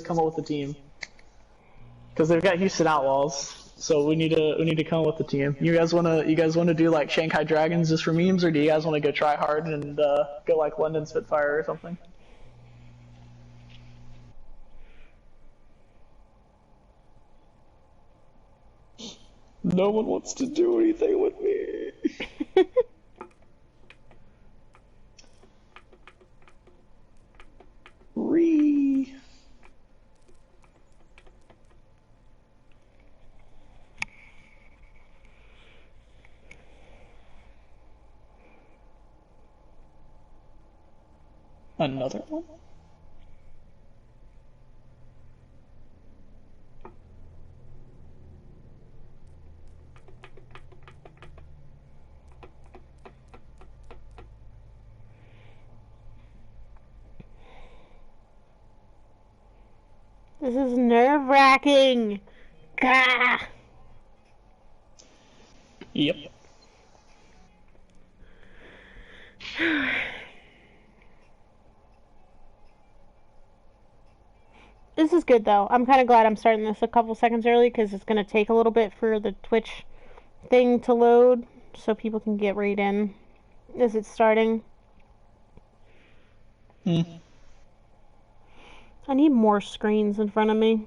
come up with a team because they've got Houston Outlaws. So we need to come up with a team. You guys wanna do like Shanghai Dragons just for memes, or do you guys want to go try hard and go like London Spitfire or something? No one wants to do anything with me. Another one? This is nerve-wracking. Gah! Yep. This is good, though. I'm kind of glad I'm starting this a couple seconds early, because it's going to take a little bit for the Twitch thing to load, so people can get right in as it's starting. Hmm. I need more screens in front of me.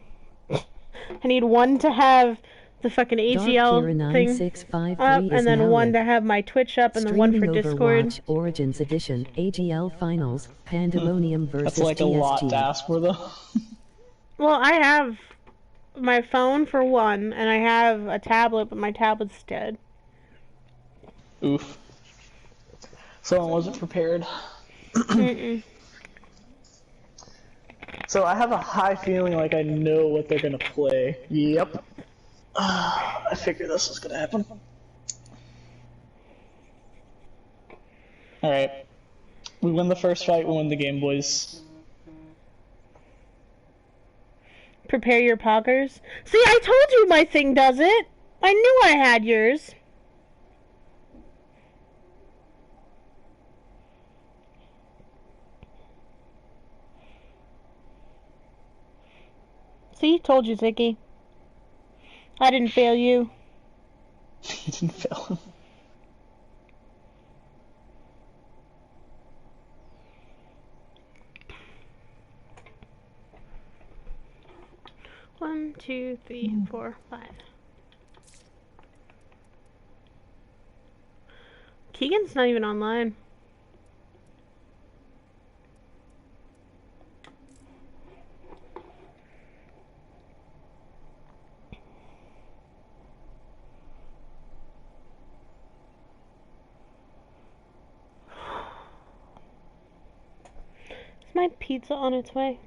I need one to have the fucking AGL thing up, and then one to have my Twitch up, and then one for Discord. Overwatch Origins Edition, AGL Finals, Pandemonium versus That's like GSG. a lot to ask for, though. Well, I have my phone for one, and I have a tablet, but my tablet's dead. Oof. Someone wasn't prepared. So I have a high feeling like I know what they're gonna play. Yep. I figured this was gonna happen. Alright. We win the first fight, we win the game, boys. Prepare your poggers. See, I told you my thing does it! I knew I had yours. See, told you, Ziggy. I didn't fail you. You didn't fail him. One, two, three, 4, 5. Keegan's not even online. Is my pizza on its way?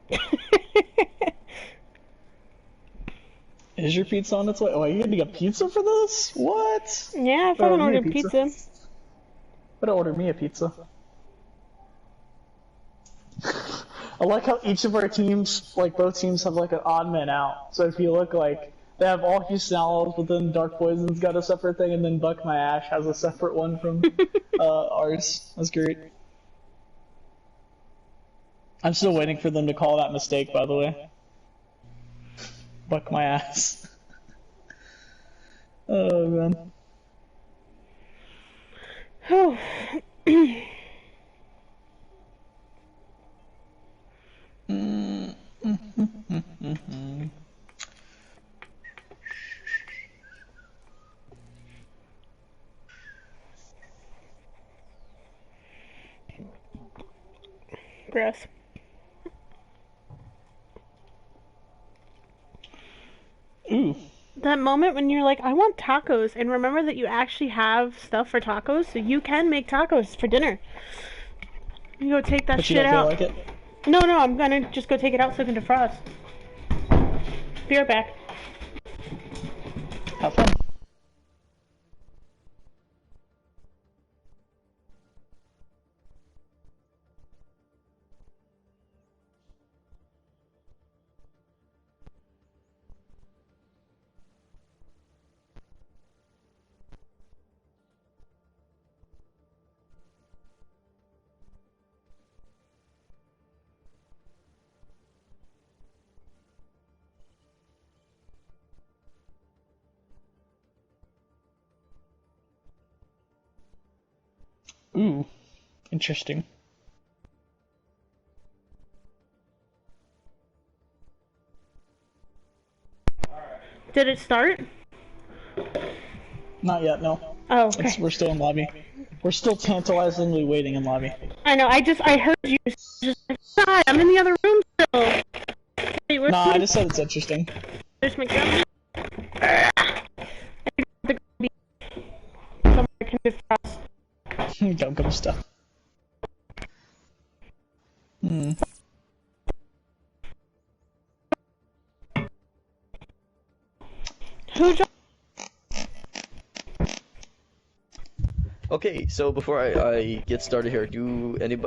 Is your pizza on its way? Oh, you getting a pizza for this? What? Yeah, I fucking ordered pizza. Better order me a pizza. I like how each of our teams, like both teams, have like an odd man out. So if you look like, they have all Houston Outlaws, but then Dark Poison's got a separate thing, and then Buck My Ash has a separate one from ours. That's great. I'm still waiting for them to call that mistake, by the way. Buck my ass. Oh, man. Gross. Ooh. That moment when you're like, I want tacos, and remember that you actually have stuff for tacos, so you can make tacos for dinner. You go take that shit out. But you don't feel like it? No, I'm gonna just go take it out so it can defrost. Be right back. Have fun. Ooh, interesting. Did it start? Not yet, no. Oh, okay. We're still in lobby. We're still tantalizingly waiting in lobby. I know, I heard you just hi, I'm in the other room still. Hey, where's Nah, I just said it's interesting. There's McDonald's. Somewhere I can defrost. Don't come stuff. Hmm. Who jo- Okay, so before I get started here,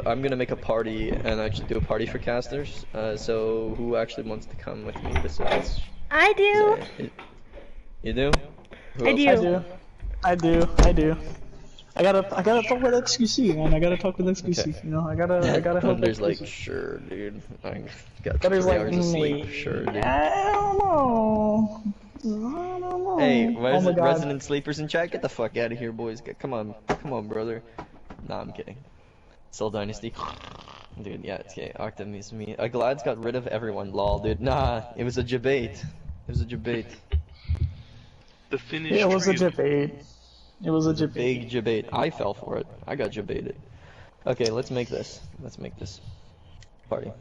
I'm gonna make a party and actually do a party for casters. So who actually wants to come with me besides? I do. You do? Who I else? do. I do. I gotta talk with XQC, man. I gotta talk with XQC. Okay. You know, I gotta help Thunder's XQC. like, sure, dude. I got 3 Thunder's like, hours of sleep, sure, dude. I don't know. I don't know. Hey, Oh my God. resident sleepers in chat, get the fuck out of here, boys. Come on, brother. Nah, I'm kidding. Soul Dynasty. Dude, yeah, it's okay. Octamis me. Glad's got rid of everyone, lol, dude. Nah, it was a debate. It was a debate. The finish. Yeah, it was a debate. It was a debate. Big debate. I fell for it. I got debated. Okay, let's make this. Let's make this party.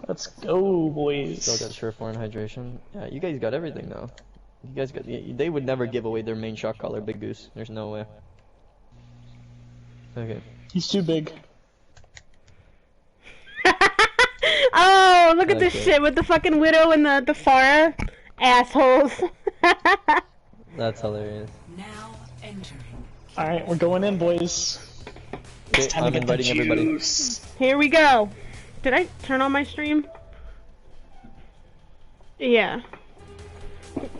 Let's go, boys. Still got Surefour and hydration. Yeah, you guys got everything though. You guys got. They would never give away their main shot caller, Big Goose. There's no way. Okay. He's too big. Oh, look at this Okay. shit with the fucking widow and the Farah assholes. That's hilarious. Now entering. All right, we're going in, boys. Okay, Time I'm to get the inviting everybody. juice. Here we go. Did I turn on my stream? Yeah.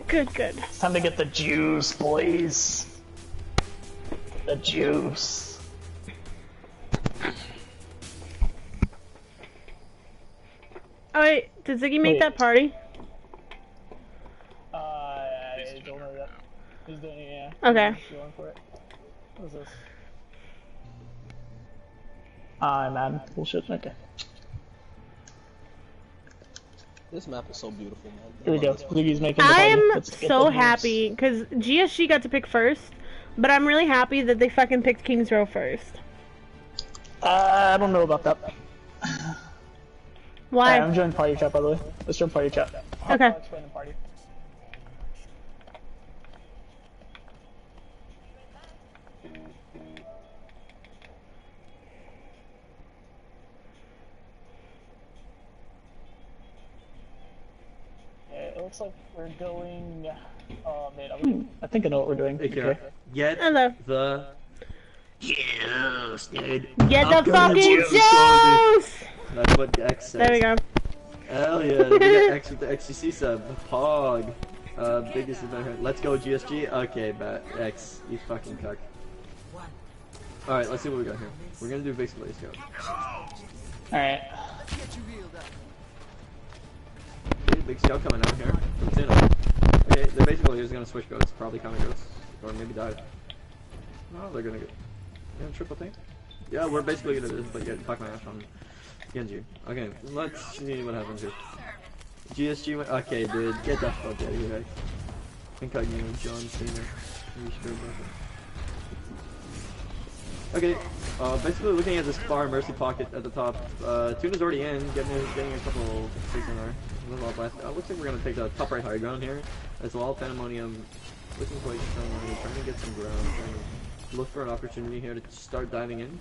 Good. It's time to get the juice, boys. The juice. Oh wait, did Ziggy make Wait. that party? I don't know that. He's doing it, yeah. Okay. He's going for it. What is this? Man. Bullshit. Okay. This map is so beautiful, man. Here we go. Ziggy's making the party. I'm Let's get so the juice. happy because GSG got to pick first, but I'm really happy that they fucking picked Kings Row first. I don't know about that. Why? I'm joining party chat, by the way. Let's join party chat. Okay. I'll explain the party. It looks like we're going. I think I know what we're doing. Okay. Get Hello. the juice, dude. Get I'm the gonna fucking juice all, juice! That's what X says. There we go. Hell yeah, we got X with the XCC sub. Pog. Biggest event here. Let's go, GSG. Okay, bet. X, you fucking cuck. Alright, let's see what we got here. We're gonna do basic blaze scout. Alright. Okay, big scout coming out here. Comes in. Okay, they're basically just gonna switch goats. Probably counter goats. Or maybe dive. No, they're gonna get. Triple thing? Yeah, we're basically gonna do this, but get back my ass on Genji. Okay, let's see what happens here. GSG went. Okay, dude, get the fuck out of here. Incognito, John Cena. Are you sure about that? Okay, basically looking at this far Mercy pocket at the top. Tuna's already in, getting a couple sticks in there. A little left. Looks like we're gonna take the top right high ground here as well. Pandemonium looking quite strong, trying to get some ground, trying to look for an opportunity here to start diving in.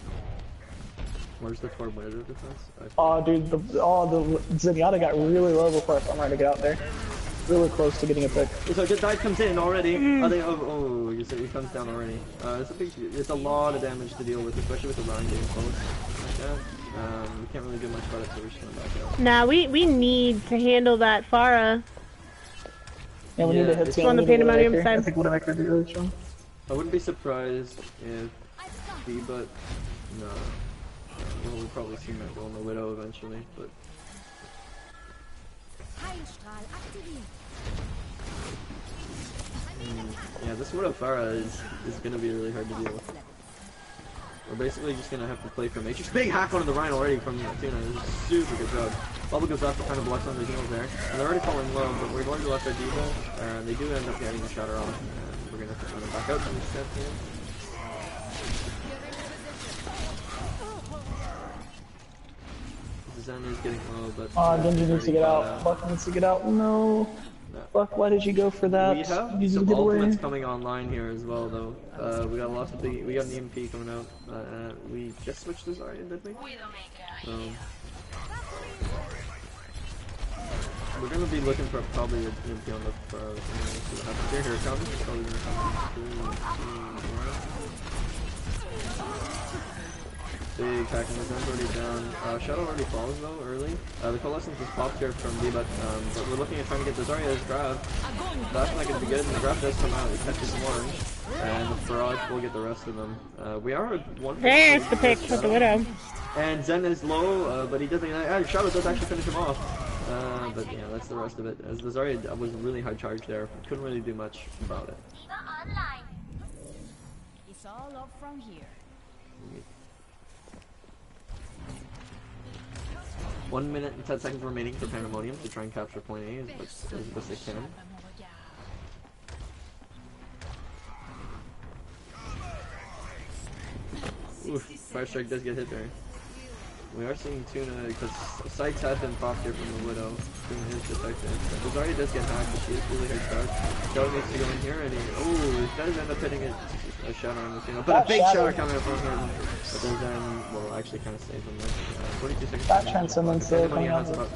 Where's the forward winner defense? Oh, dude, the Zenyatta got really low before I thought I to get out there. Really close to getting a pick. So the dive comes in already. He comes down already. It's a lot of damage to deal with, especially with the round getting close like that. We can't really do much about it, so we're just going back out. Nah, we need to handle that Farah. Yeah, we need to hit it's Scan on the Leader Pandemonium Widowmaker. side. I think Widowmaker would be really strong. I wouldn't be surprised if but no. Well, we'll probably see Matt go on the Widow eventually, but Heilstrahl aktiviert. Yeah, this Widow Pharah is gonna be really hard to deal with. We're basically just gonna have to play for Matrix. Big hack onto the Rhino already from Tuna. Super good job. Bubble goes up to kind of blocks on the heels there. And they're already falling low, but we've already left our Diva. And they do end up getting a shatter off. And we're gonna have to run them back out from the step here. Zen is getting low, but... Genji needs to get out. Buck needs to get out. No. Buck, why did you go for that? We have you some get ultimates away. coming online here as well, though. We got lots of we got an EMP coming out. We just switched to Zarya, did we? We're gonna be looking for probably an EMP on the here. Here it comes. It's probably gonna come. Big hack and the gun's already down. Shadow already falls though early. The Coalescence is popped here from D, but we're looking at trying to get the Zarya's grab. That's not going to be good, and the grab does come out. It catches one, and the Barrage will get the rest of them. We are at one. There's the pick with the Widow. And Zen is low, but he doesn't. Shadow does actually finish him off. But yeah, that's the rest of it. As the Zarya was really high charge there, couldn't really do much about it. It's all up from here. 1 minute and 10 seconds remaining for Pandemonium to try and capture point A as best they can. Oof, Fire Strike does get hit there. We are seeing Tuna, because sights have been popped here from the Widow. Tuna is detected. The Zarya does get hacked, but she is really hard charged. Joe needs to go in here, and he does end up hitting a shadow on the Tuna. But a big shadow coming up from her. But then, well, actually kind of saved him there. 42 seconds. That transcendence there coming has out.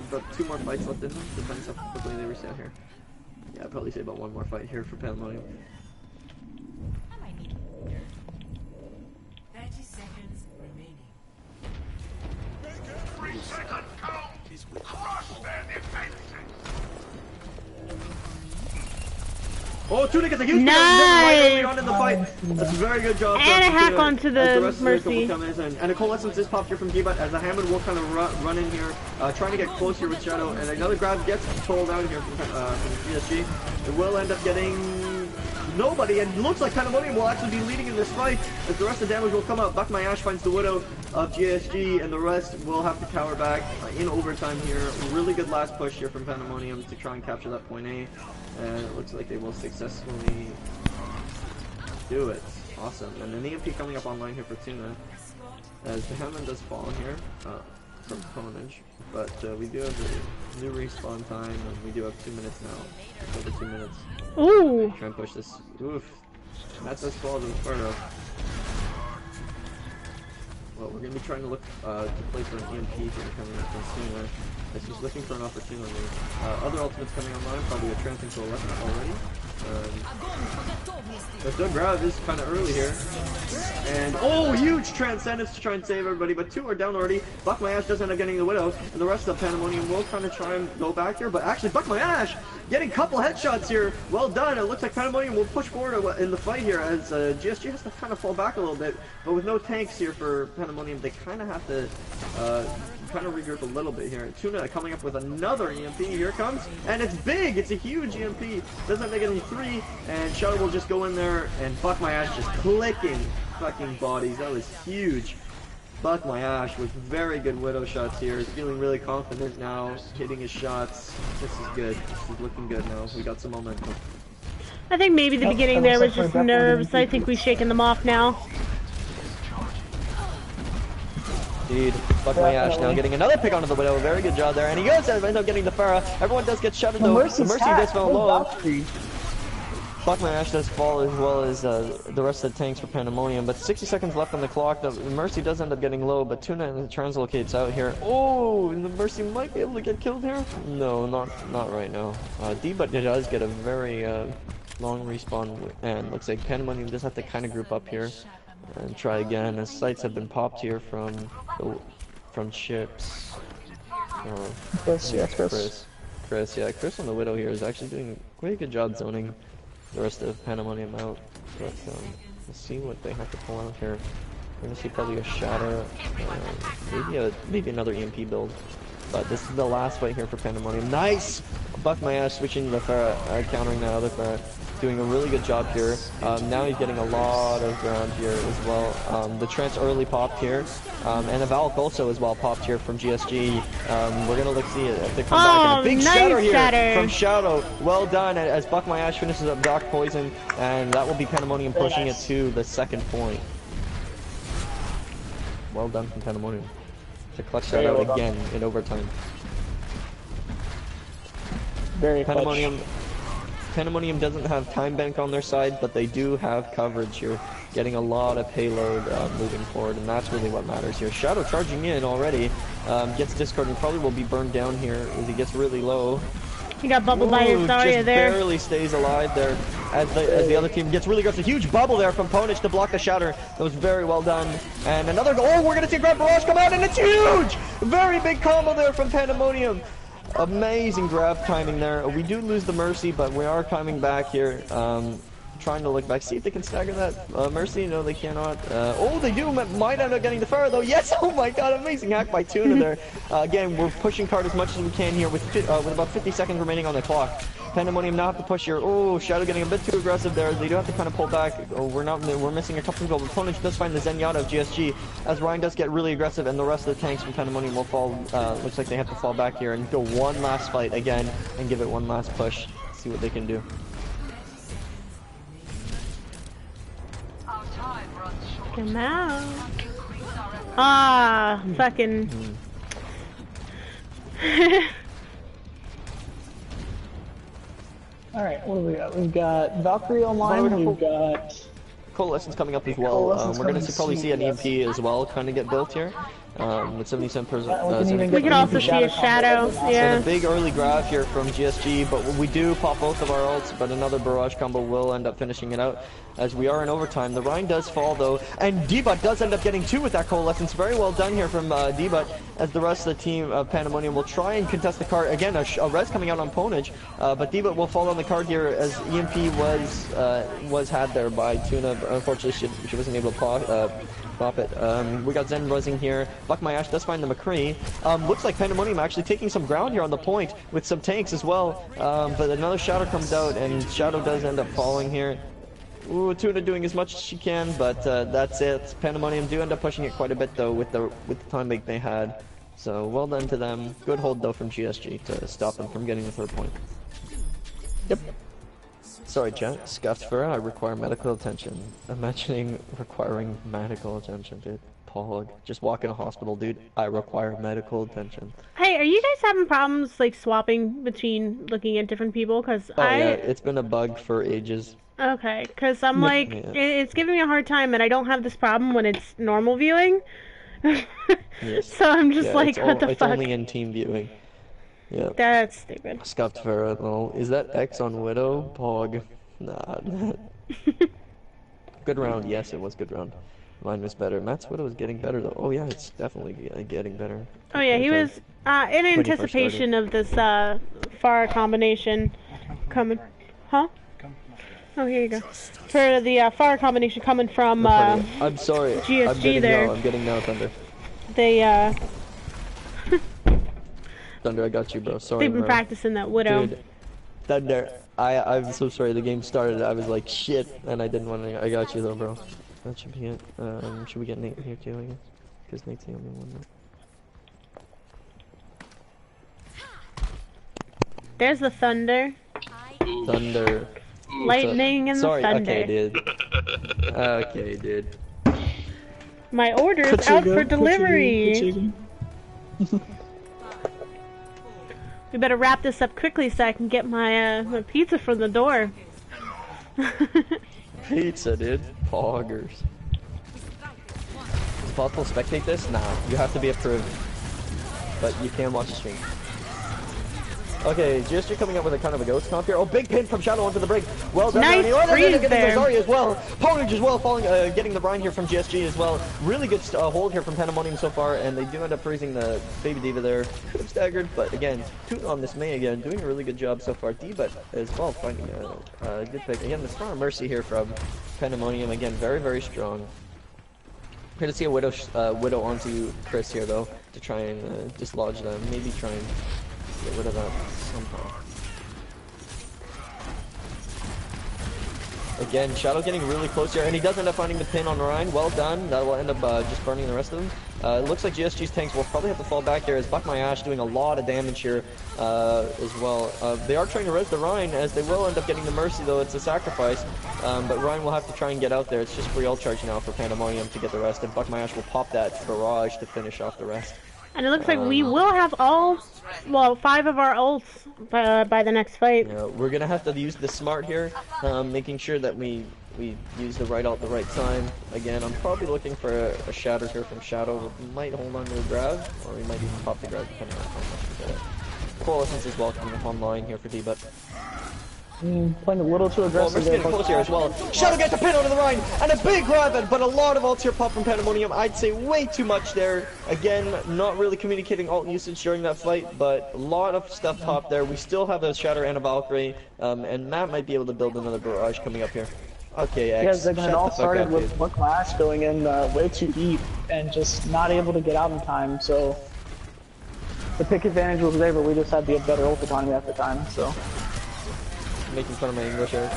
about 2 more fights left in them. Depends how quickly they reset here. Yeah, I'd probably say about 1 more fight here for Pandemonium. 30 seconds remaining. Oh, Tuna gets a huge Nice! right early on in the fight. That's a very good job. And a hack Tuna, onto as the rest of Mercy. come in. And a Coalescence is popped here from Gibat as the Hammond will kind of run in here, trying to get close here with Shadow. And another grab gets pulled out here from GSG. It will end up getting nobody, and looks like Pandemonium will actually be leading in this fight as the rest of the damage will come out. Buck My Ash finds the Widow of GSG, and the rest will have to cower back in overtime here. Really good last push here from Pandemonium to try and capture that point A. And it looks like they will successfully do it. Awesome. And an EMP coming up online here for Tuna. As the Hammond does fall here from Ponage. But we do have a new respawn time, and we do have 2 minutes now. Just over 2 minutes. Ooh. Try and push this. Oof. And that does fall to the Inferno. Well, we're going to be trying to look to play for an EMP here coming up from Tuna. As he's looking for an opportunity. Other ultimates coming online, probably a Tramp into 11 already. The grab is kind of early here. And, oh, huge Transcendence to try and save everybody, but 2 are down already. Buck My Ash does end up getting the Widow, and the rest of Pandemonium will kind of try and go back here, but actually Buck My Ash getting a couple headshots here. Well done. It looks like Pandemonium will push forward in the fight here as GSG has to kind of fall back a little bit, but with no tanks here for Pandemonium, they kind of have to kind of regroup a little bit here. Tuna coming up with another EMP. Here it comes, and it's big. It's a huge EMP. Doesn't make it any 3, and Shadow will just go in there and Buck My Ash just clicking fucking bodies. That was huge. Buck My Ash with very good Widow shots here. He's feeling really confident now, hitting his shots. This is good. This is looking good now. We got some momentum. I think maybe the beginning there was just nerves. I think we've shaken them off now. Indeed. Buck My Ash now getting another pick onto the Widow. Very good job there. And he goes and ends up getting the Pharah. Everyone does get shuttered though. The Mercy does fall low. Buck My Ash does fall as well as the rest of the tanks for Pandemonium. But 60 seconds left on the clock. The Mercy does end up getting low, but Tuna translocates out here. Oh, and the Mercy might be able to get killed here? No, not right now. D-But does get a very long respawn, and looks like Pandemonium does have to kind of group up here and try again, as sights have been popped here from ships. Chris, yeah, Chris. Chris on the Widow here is actually doing quite a good job zoning the rest of Pandemonium out. But let's see what they have to pull out here. We're gonna see probably a Shatter, maybe another EMP build. But this is the last fight here for Pandemonium. Nice! Buck My Ass switching the Pharah, countering the other Pharah. Doing a really good job here. Now he's getting a lot of ground here as well. The Trance early popped here. And the Valk also as well popped here from GSG. We're gonna see it if they come back. And a big nice shatter here shatter from Shadow. Well done as Buck My Ash finishes up Dark Poison. And that will be Pandemonium pushing it to the second point. Well done from Pandemonium to clutch that out again in overtime. Very clutch. Pandemonium doesn't have time bank on their side, but they do have coverage here, getting a lot of payload moving forward, and that's really what matters here. Shadow charging in already, gets discarded and probably will be burned down here as he gets really low. He got bubbled by his Zarya there. Barely stays alive there as the other team gets really aggressive. Huge bubble there from Ponich to block the shatter. That was very well done. And another goal. Oh, we're going to see a grab barrage come out, and it's huge! Very big combo there from Pandemonium. Amazing grab timing there. We do lose the Mercy, but we are coming back here. Trying to look back, see if they can stagger that Mercy. No, they cannot. Oh, they do. Might end up getting the Pharah though. Yes. Oh my God, amazing hack by Tuna there. Again, we're pushing card as much as we can here with about 50 seconds remaining on the clock. Pandemonium now have to push here. Oh, Shadow getting a bit too aggressive there. They do have to kind of pull back. Oh, we're missing a couple of goals. Opponent does find the Zenyatta of GSG as Ryan does get really aggressive, and the rest of the tanks from Pandemonium will fall. Looks like they have to fall back here and go one last fight again and give it one last push. See what they can do. Come out. Ah, fucking. Alright, what do we got? We've got Valkyrie online, we've got... Coalescence coming up as well. We're going to probably see an EMP as well kind of get built here. With 77%. We can also see a Shadow, yeah. And a big early grab here from GSG, but we do pop both of our ults, but another barrage combo will end up finishing it out. As we are in overtime, the Rhine does fall though, and D-Butt does end up getting 2 with that Coalescence. Very well done here from D-Butt, as the rest of the team of Pandemonium will try and contest the card. Again, a res coming out on Ponage, but D-Butt will fall on the card here as EMP was had there by Tuna. Unfortunately, she wasn't able to pop it. We got Zen buzzing here. Buck My Ash does find the McCree. Looks like Pandemonium actually taking some ground here on the point with some tanks as well. But another Shadow comes out, and Shadow does end up falling here. Ooh, Tuna doing as much as she can, but that's it. Pandemonium do end up pushing it quite a bit though with the time bank they had. So well done to them. Good hold though from GSG to stop them from getting the 3rd point. Yep. Sorry, chat. Scuffed fur. I require medical attention. Imagining requiring medical attention, dude. Pog. Just walk in a hospital, dude. I require medical attention. Hey, are you guys having problems like swapping between looking at different people? Cause yeah, it's been a bug for ages. Okay, cause I'm like, it's giving me a hard time, and I don't have this problem when it's normal viewing. Yes. So I'm just like, what the fuck? It's only in team viewing. Yeah. That's stupid. Scuffed Farah though. Is that X on Widow? Pog. Nah. Good round. Yes, it was good round. Mine was better. Matt's Widow is getting better though. Oh yeah, it's definitely getting better. Oh yeah, he was in anticipation of this Pharah combination coming. Huh? Oh, here you go. For the Pharah combination coming from I'm sorry. GSG there. I'm getting now, Thunder. They Thunder, I got you, bro. Sorry, they've been practicing that Widow. Dude, Thunder, I'm so sorry. The game started. I was like, shit, and I didn't want to. I got you though, bro. That should be it. Should we get Nate here too? I guess, because Nate's the only one. There's the thunder. Thunder. Lightning and the thunder. Okay, dude. Okay, dude. My order's out for delivery. We better wrap this up quickly so I can get my my pizza from the door. Pizza, dude. Poggers. Is it possible to spectate this? Nah, you have to be approved. But you can watch the stream. Okay, GSG coming up with a kind of a ghost comp here. Oh, big pin from Shadow onto the break. Well done. Nice freeze there. Zarya as well. Ponage as well, falling, getting the brine here from GSG as well. Really good hold here from Pandemonium so far, and they do end up freezing the Baby Diva there. Could have staggered, but again, Toot on this May again, doing a really good job so far. D-But as well, finding a good pick. Again, the strong Mercy here from Pandemonium. Again, very, very strong. We're going to see a Widow onto Chris here, though, to try and dislodge them. Maybe try and get rid of that somehow. Again, Shadow getting really close here, and he does end up finding the pin on Ryan. Well done. That will end up just burning the rest of them. It looks like GSG's tanks will probably have to fall back here as Buck My Ash doing a lot of damage here as well. They are trying to res the Ryan, as they will end up getting the Mercy, though it's a sacrifice. But Ryan will have to try and get out there. It's just free ult charge now for Pandemonium to get the rest, and Buck My Ash will pop that barrage to finish off the rest. And it looks like we will have all, well, 5 of our ults by the next fight. Yeah, we're gonna have to use the smart here, making sure that we use the right ult at the right time. Again, I'm probably looking for a shatter here from Shadow. We might hold on to a grab, or we might even pop the grab depending on how much we get it. Coalescence is welcoming up online here for D-But. Playing a little too Well, aggressive. we're getting close here as well. Shadow gets a pin onto the Rhine, and a big grab, but a lot of ults here pop from Pandemonium. I'd say way too much there. Again, not really communicating ult usage during that fight, but a lot of stuff popped there. We still have a Shatter and a Valkyrie, and Matt might be able to build another barrage coming up here. Okay, X, Yeah, it all started with Buck My Ash going in way too deep and just not able to get out in time, so the pick advantage was there, but we just had the better ult economy at the time, so. Making fun of my English there.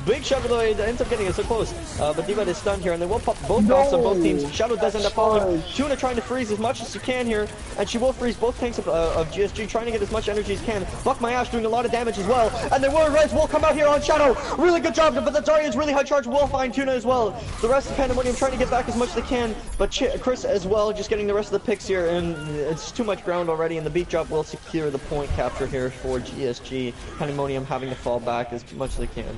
Big Shadow though, it ends up getting it so close. But D-But is stunned here, and they will pop both buffs on both teams. Shadow does end up falling. Tuna trying to freeze as much as she can here, and she will freeze both tanks of GSG, trying to get as much energy as can. Buck My Ash doing a lot of damage as well, and the Warrior Res will come out here on Shadow. Really good job, but the Zarya's really high charge will find Tuna as well. The rest of Pandemonium trying to get back as much as they can, but Chris as well, just getting the rest of the picks here, and it's too much ground already, and the beat drop will secure the point capture here for GSG. Pandemonium having to fall back as much as they can.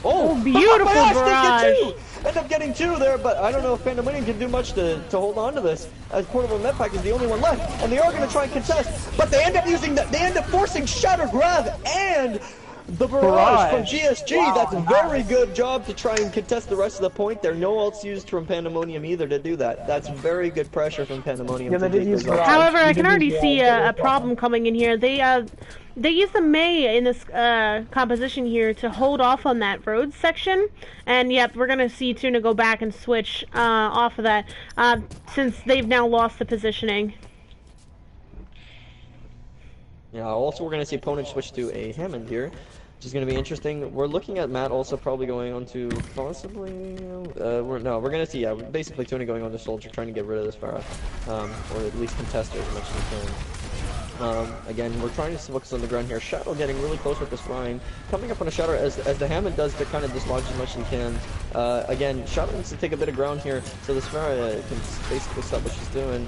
Oh, beautiful barrage! End up getting 2 there, but I don't know if Pandemonium can do much to hold on to this, as Portable Medpack is the only one left, and they are going to try and contest, but they end up using that. They end up forcing Shatter Grab and the barrage from GSG. Wow, that's a very good job to try and contest the rest of the point there. No ults used from Pandemonium either to do that. That's very good pressure from Pandemonium. Yeah, however, I can already see a problem coming in here. They use the Mei in this composition here to hold off on that road section, and yep, we're gonna see Tuna go back and switch off of that since they've now lost the positioning. Yeah, also we're gonna see opponent switch to a Hammond here, which is going to be interesting. We're looking at Matt also probably going on to possibly, we're going to see, yeah, basically Tony going on to Soldier, trying to get rid of this Pharah, or at least contest it as much as we can. Again, we're trying to focus on the ground here. Shadow getting really close with this Rhine, coming up on a Shadow as the Hammond does to kind of dislodge as much as he can. Again, Shadow needs to take a bit of ground here, so this Pharah can basically stop what she's doing.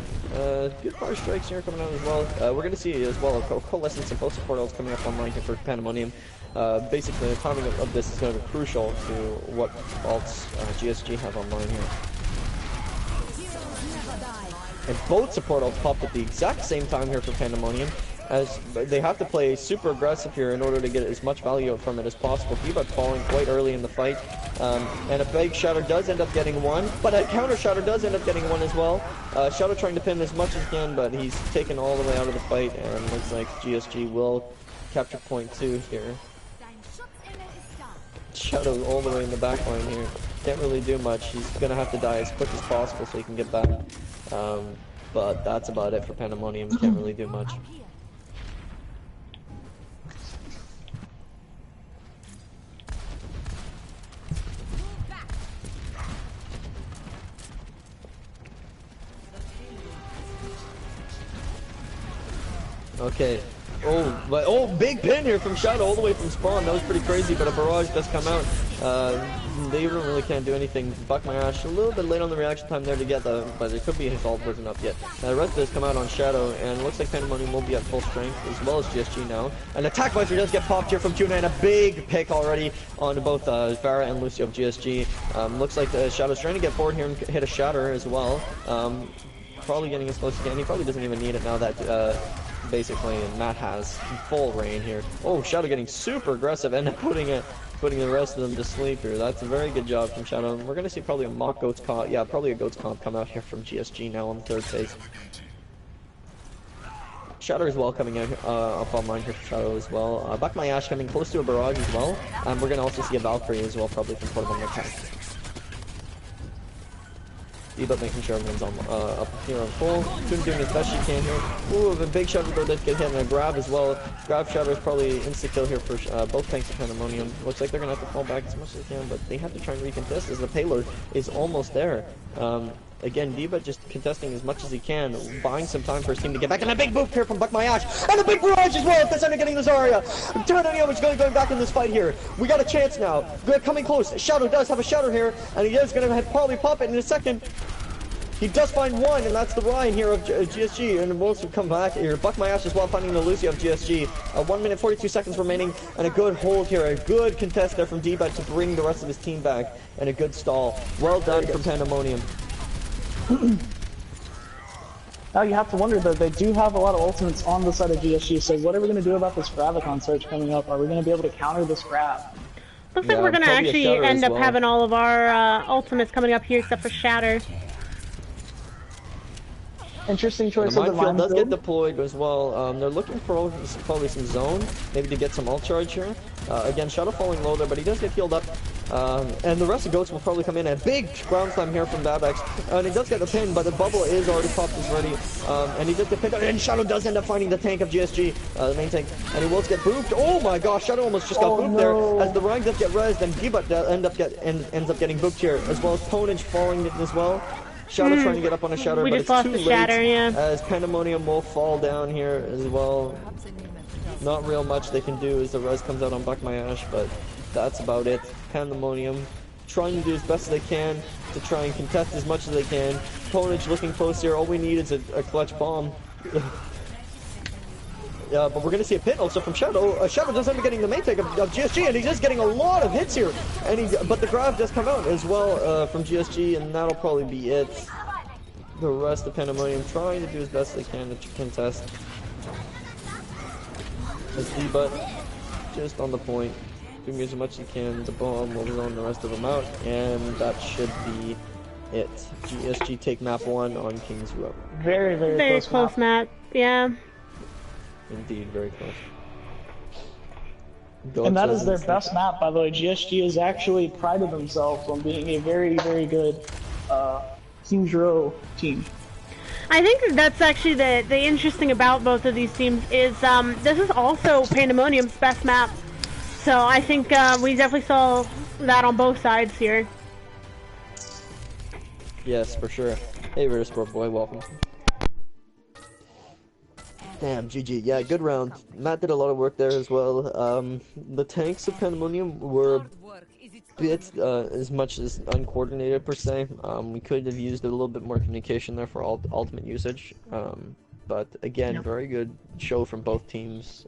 Good fire strikes here coming out as well. We're going to see as well a Coalescence and both support ults coming up online here for Pandemonium. Basically, the timing of this is going to be crucial to what ults GSG have online here. And both support ults popped at the exact same time here for Pandemonium, as they have to play super aggressive here in order to get as much value from it as possible. D-But falling quite early in the fight, and a big Shatter does end up getting 1, but a counter Shatter does end up getting 1 as well. Shadow trying to pin as much as he can, but he's taken all the way out of the fight, and looks like GSG will capture point 2 here. Shadow all the way in the back line here. Can't really do much. He's gonna have to die as quick as possible so he can get back. But that's about it for Pandemonium. Can't really do much. Okay. Oh, big pin here from Shadow all the way from spawn. That was pretty crazy, but a barrage does come out. They really can't do anything. Buck My Ash a little bit late on the reaction time there to get that, but it could be his ult wasn't up yet. The rest does come out on Shadow, and it looks like Pandemonium will be at full strength, as well as GSG now. An attack visor does get popped here from Tuna, and a big pick already on both Pharah and Lucio of GSG. Looks like the Shadow's trying to get forward here and hit a Shatter as well. Probably getting as close as he can. He probably doesn't even need it now that basically Matt has full reign here. Oh, Shadow getting super aggressive and putting the rest of them to sleep here. That's a very good job from Shadow. And we're gonna see probably a mock Goats comp, yeah, probably a Goats comp come out here from GSG now on the 3rd phase. Shadow as well coming out up online here for Shadow as well. Buck My Ash coming close to a barrage as well. We're gonna also see a Valkyrie as well, probably from Portable Medpack. D-But making sure everyone's on, up here on full. Tuna doing as best she can here. Ooh, the big Shadow though did get hit, and a grab as well. Grab Shadow is probably insta-kill here for both tanks of Pandemonium. Looks like they're gonna have to fall back as much as they can, but they have to try and recontest as the payload is almost there. Again, D-But just contesting as much as he can, buying some time for his team to get back, and a big boost here from Buck My Ash, and a big barrage as well. If that's getting this area, Pandemonium is going back in this fight here. We got a chance now. We're coming close. Shadow does have a Shadow here, and he is going to probably pop it in a second. He does find one, and that's the Ryan here of GSG, and we'll come back here. Buck My Ash as well, finding the Lucy of GSG. 1 minute 42 seconds remaining, and a good hold here. A good contest there from D-But to bring the rest of his team back, and a good stall. Well done from Pandemonium. Now you have to wonder though, they do have a lot of ultimates on the side of GSG, so what are we going to do about this Gravicon surge coming up? Are we going to be able to counter this grab? Looks like we're going to actually end up having all of our ultimates coming up here except for Shatter. Interesting choice the of the minefield does get deployed as well. They're looking for probably some zone, maybe to get some ult charge here. Again, Shadow falling low there, but he does get healed up. And the rest of Goats will probably come in. A big ground slam here from Babex. And he does get the pin, but the bubble is already popped as ready. And he does get pinned, and Shadow does end up finding the tank of GSG, the main tank. And he will get booped. Oh my gosh, Shadow almost just got booped there. As the Ryan does get rezzed, and D-But ends up getting booped here, as well as Ponage falling as well. Shadow trying to get up on a Shatter, but it's too late. As Pandemonium will fall down here as well. Not real much they can do as the res comes out on Buck My Ash, but that's about it. Pandemonium trying to do as best as they can to try and contest as much as they can. Ponage looking close here. All we need is a clutch bomb. Yeah, but we're going to see a pit also from Shadow. Shadow does end up getting the main tank of GSG, and he's just getting a lot of hits here. And but the grab does come out as well from GSG, and that'll probably be it. The rest of Pandemonium trying to do as best they can to contest. As D-But just on the point, doing as much as he can. The bomb will zone the rest of them out, and that should be it. GSG take map 1 on King's Row. Very close map. Yeah. Indeed, very close. And that is their best map, by the way. GSG has actually prided themselves on being a very, very good King's Row team. I think that's actually the interesting about both of these teams is this is also Pandemonium's best map. So I think we definitely saw that on both sides here. Yes, for sure. Hey, Rare Sport Boy, welcome. Damn, GG. Yeah, good round. Matt did a lot of work there as well. The tanks of Pandemonium were a bit as much as uncoordinated per se. We could have used a little bit more communication there for ultimate usage. But again, very good show from both teams.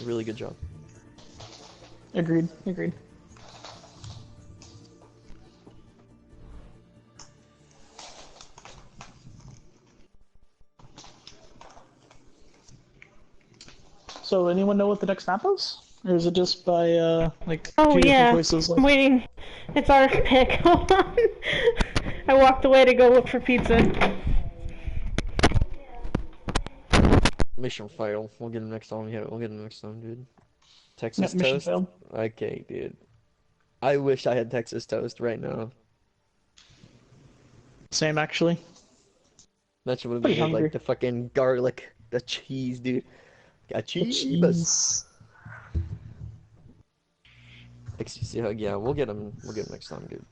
Really good job. Agreed. So, anyone know what the next map is? Or is it just by, like, two different choices? Like... I'm waiting. It's our pick. Hold on. I walked away to go look for pizza. Mission fail. We'll get him next time. Yeah, we'll get him next time, dude. Texas toast? Failed. Okay, dude. I wish I had Texas toast right now. Same, actually. That would have been good, like the fucking garlic, the cheese, dude. Got cheese. XTC hug, yeah, we'll get him next time, dude.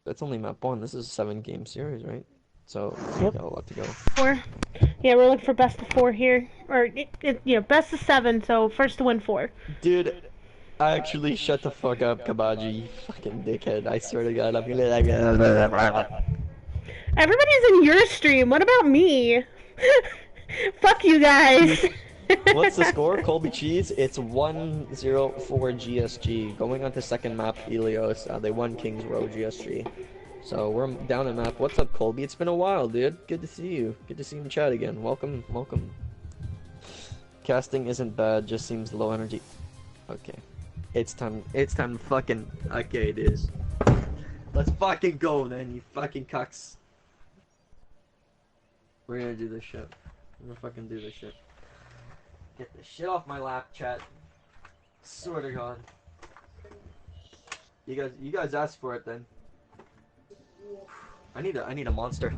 That's only map 1. This is a 7-game series, right? So we got a lot to go. 4. Yeah, we're looking for best of 4 here, or best of 7. So first to win 4. Dude, actually, shut the fuck up, Kabaji, you fucking dickhead. I swear to God, I'm gonna like. Everybody's in your stream. What about me? Fuck you guys. What's the score? Colby Cheese? It's 1-0 for GSG. Going on to second map, Helios. They won King's Row, GSG. So we're down at map. What's up, Colby? It's been a while, dude. Good to see you. Good to see you in chat again. Welcome. Casting isn't bad, just seems low energy. Okay. It's time to fucking... Okay, it is. Let's fucking go, then, you fucking cucks. We're gonna do this shit. We're gonna fucking do this shit. Get this shit off my lap, chat. Swear to God. You guys asked for it then. I need a monster.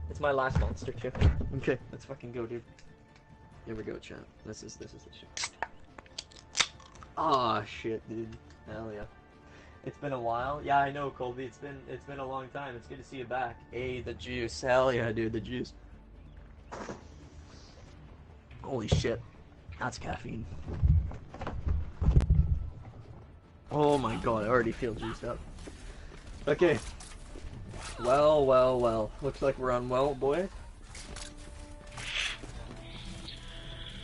It's my last monster too. Okay, let's fucking go, dude. Here we go, chat. This is the shit. Ah, shit, dude. Hell yeah. It's been a while. Yeah, I know, Colby. It's been a long time. It's good to see you back. Hey, the juice. Hell yeah, dude, the juice. Holy shit. That's caffeine. Oh my god, I already feel juiced up. Okay. Well, well, well. Looks like we're on well, boy.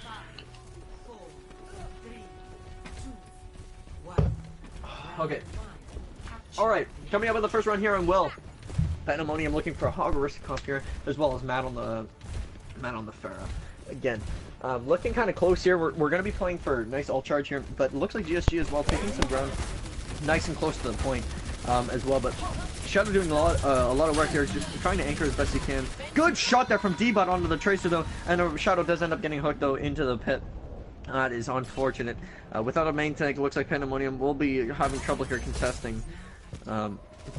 5, 4, 3, 2, 1. Okay. Alright, coming up with the first round here on Will. Pandemonium looking for a Hogwarts comp here, as well as Matt on the Pharah. Again, looking kind of close here. We're going to be playing for nice all charge here, but it looks like GSG as well, taking some ground nice and close to the point as well. But Shadow doing a lot of work here, just trying to anchor as best he can. Good shot there from D-Bot onto the Tracer though, and Shadow does end up getting hooked though into the pit. That is unfortunate. Without a main tank, it looks like Pandemonium will be having trouble here contesting.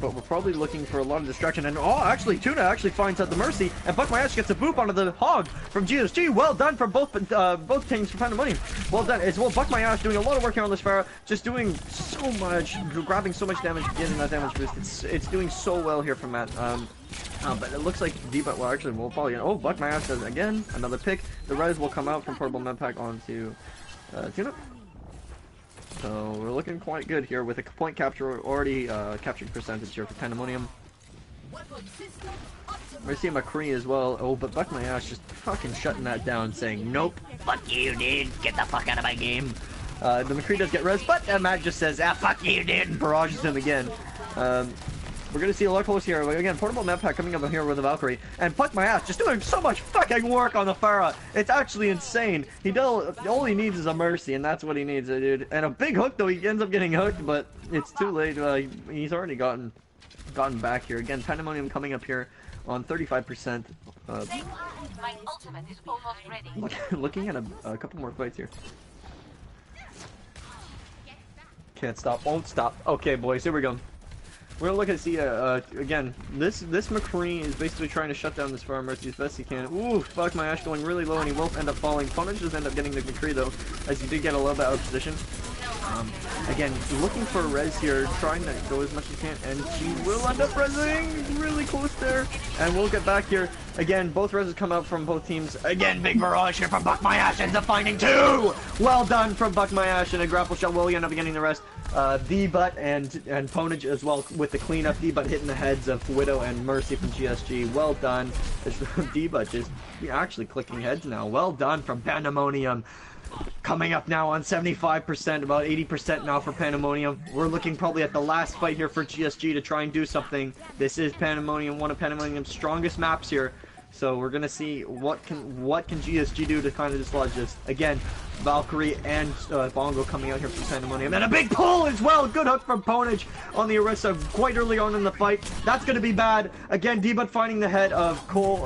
But we're probably looking for a lot of distraction. And oh, actually, Tuna actually finds out the Mercy, and Buck My Ass gets a boop onto the Hog from GSG. Well done from both teams for Pandemonium. Well done as well. Buck My Ass doing a lot of work here on this Pharah, just doing so much, grabbing so much damage, getting that damage boost. It's doing so well here from Matt. But it looks like D-Bot, well, actually, we'll probably, oh, Buck My Ass does again another pick. The res will come out from Portable Med Pack onto Tuna. So we're looking quite good here with a point capture already capturing percentage here for Pandemonium. Mercy and McCree as well. Oh, but Buck My Ass just fucking shutting that down, saying, nope, fuck you, dude, get the fuck out of my game. The McCree does get res, but Matt just says, ah, fuck you, dude, and barrages him again. We're going to see a lot close here. Again, Portable Med Pack coming up here with the Valkyrie. And Buck My Ass just doing so much fucking work on the Pharah. It's actually insane. All he needs is a Mercy, and that's what he needs, dude. And a big hook, though. He ends up getting hooked, but it's too late. He's already gotten back here. Again, Pandemonium coming up here on 35%. My ultimate is almost ready. Looking at a couple more fights here. Can't stop, won't stop. Okay, boys, here we go. We're gonna look at see again. This McCree is basically trying to shut down this Pharah Mercy as best he can. Ooh, Fuck My Ash going really low, and he will end up falling. Punch does end up getting the McCree though, as he did get a little bit out of position. Again, looking for a res here, trying to go as much as he can, and she will end up resing really close there. And we'll get back here. Again, both reses come out from both teams. Again, big barrage here from Buck My Ash, ends up finding two! Well done from Buck My Ash, and a grapple shot will end up getting the rest. D-Butt and Ponage as well with the cleanup. D-Butt hitting the heads of Widow and Mercy from GSG. Well done. D-Butt just actually clicking heads now. Well done from Pandemonium. Coming up now on 75%, about 80% now for Pandemonium. We're looking probably at the last fight here for GSG to try and do something. This is Pandemonium, one of Pandemonium's strongest maps here. So we're gonna see what can GSG do to kind of dislodge this. Again, Valkyrie and Bongo coming out here from Pandemonium, and a big pull as well. Good hook from Ponage on the Orisa quite early on in the fight. That's gonna be bad. Again, D-Bud finding the head of Cold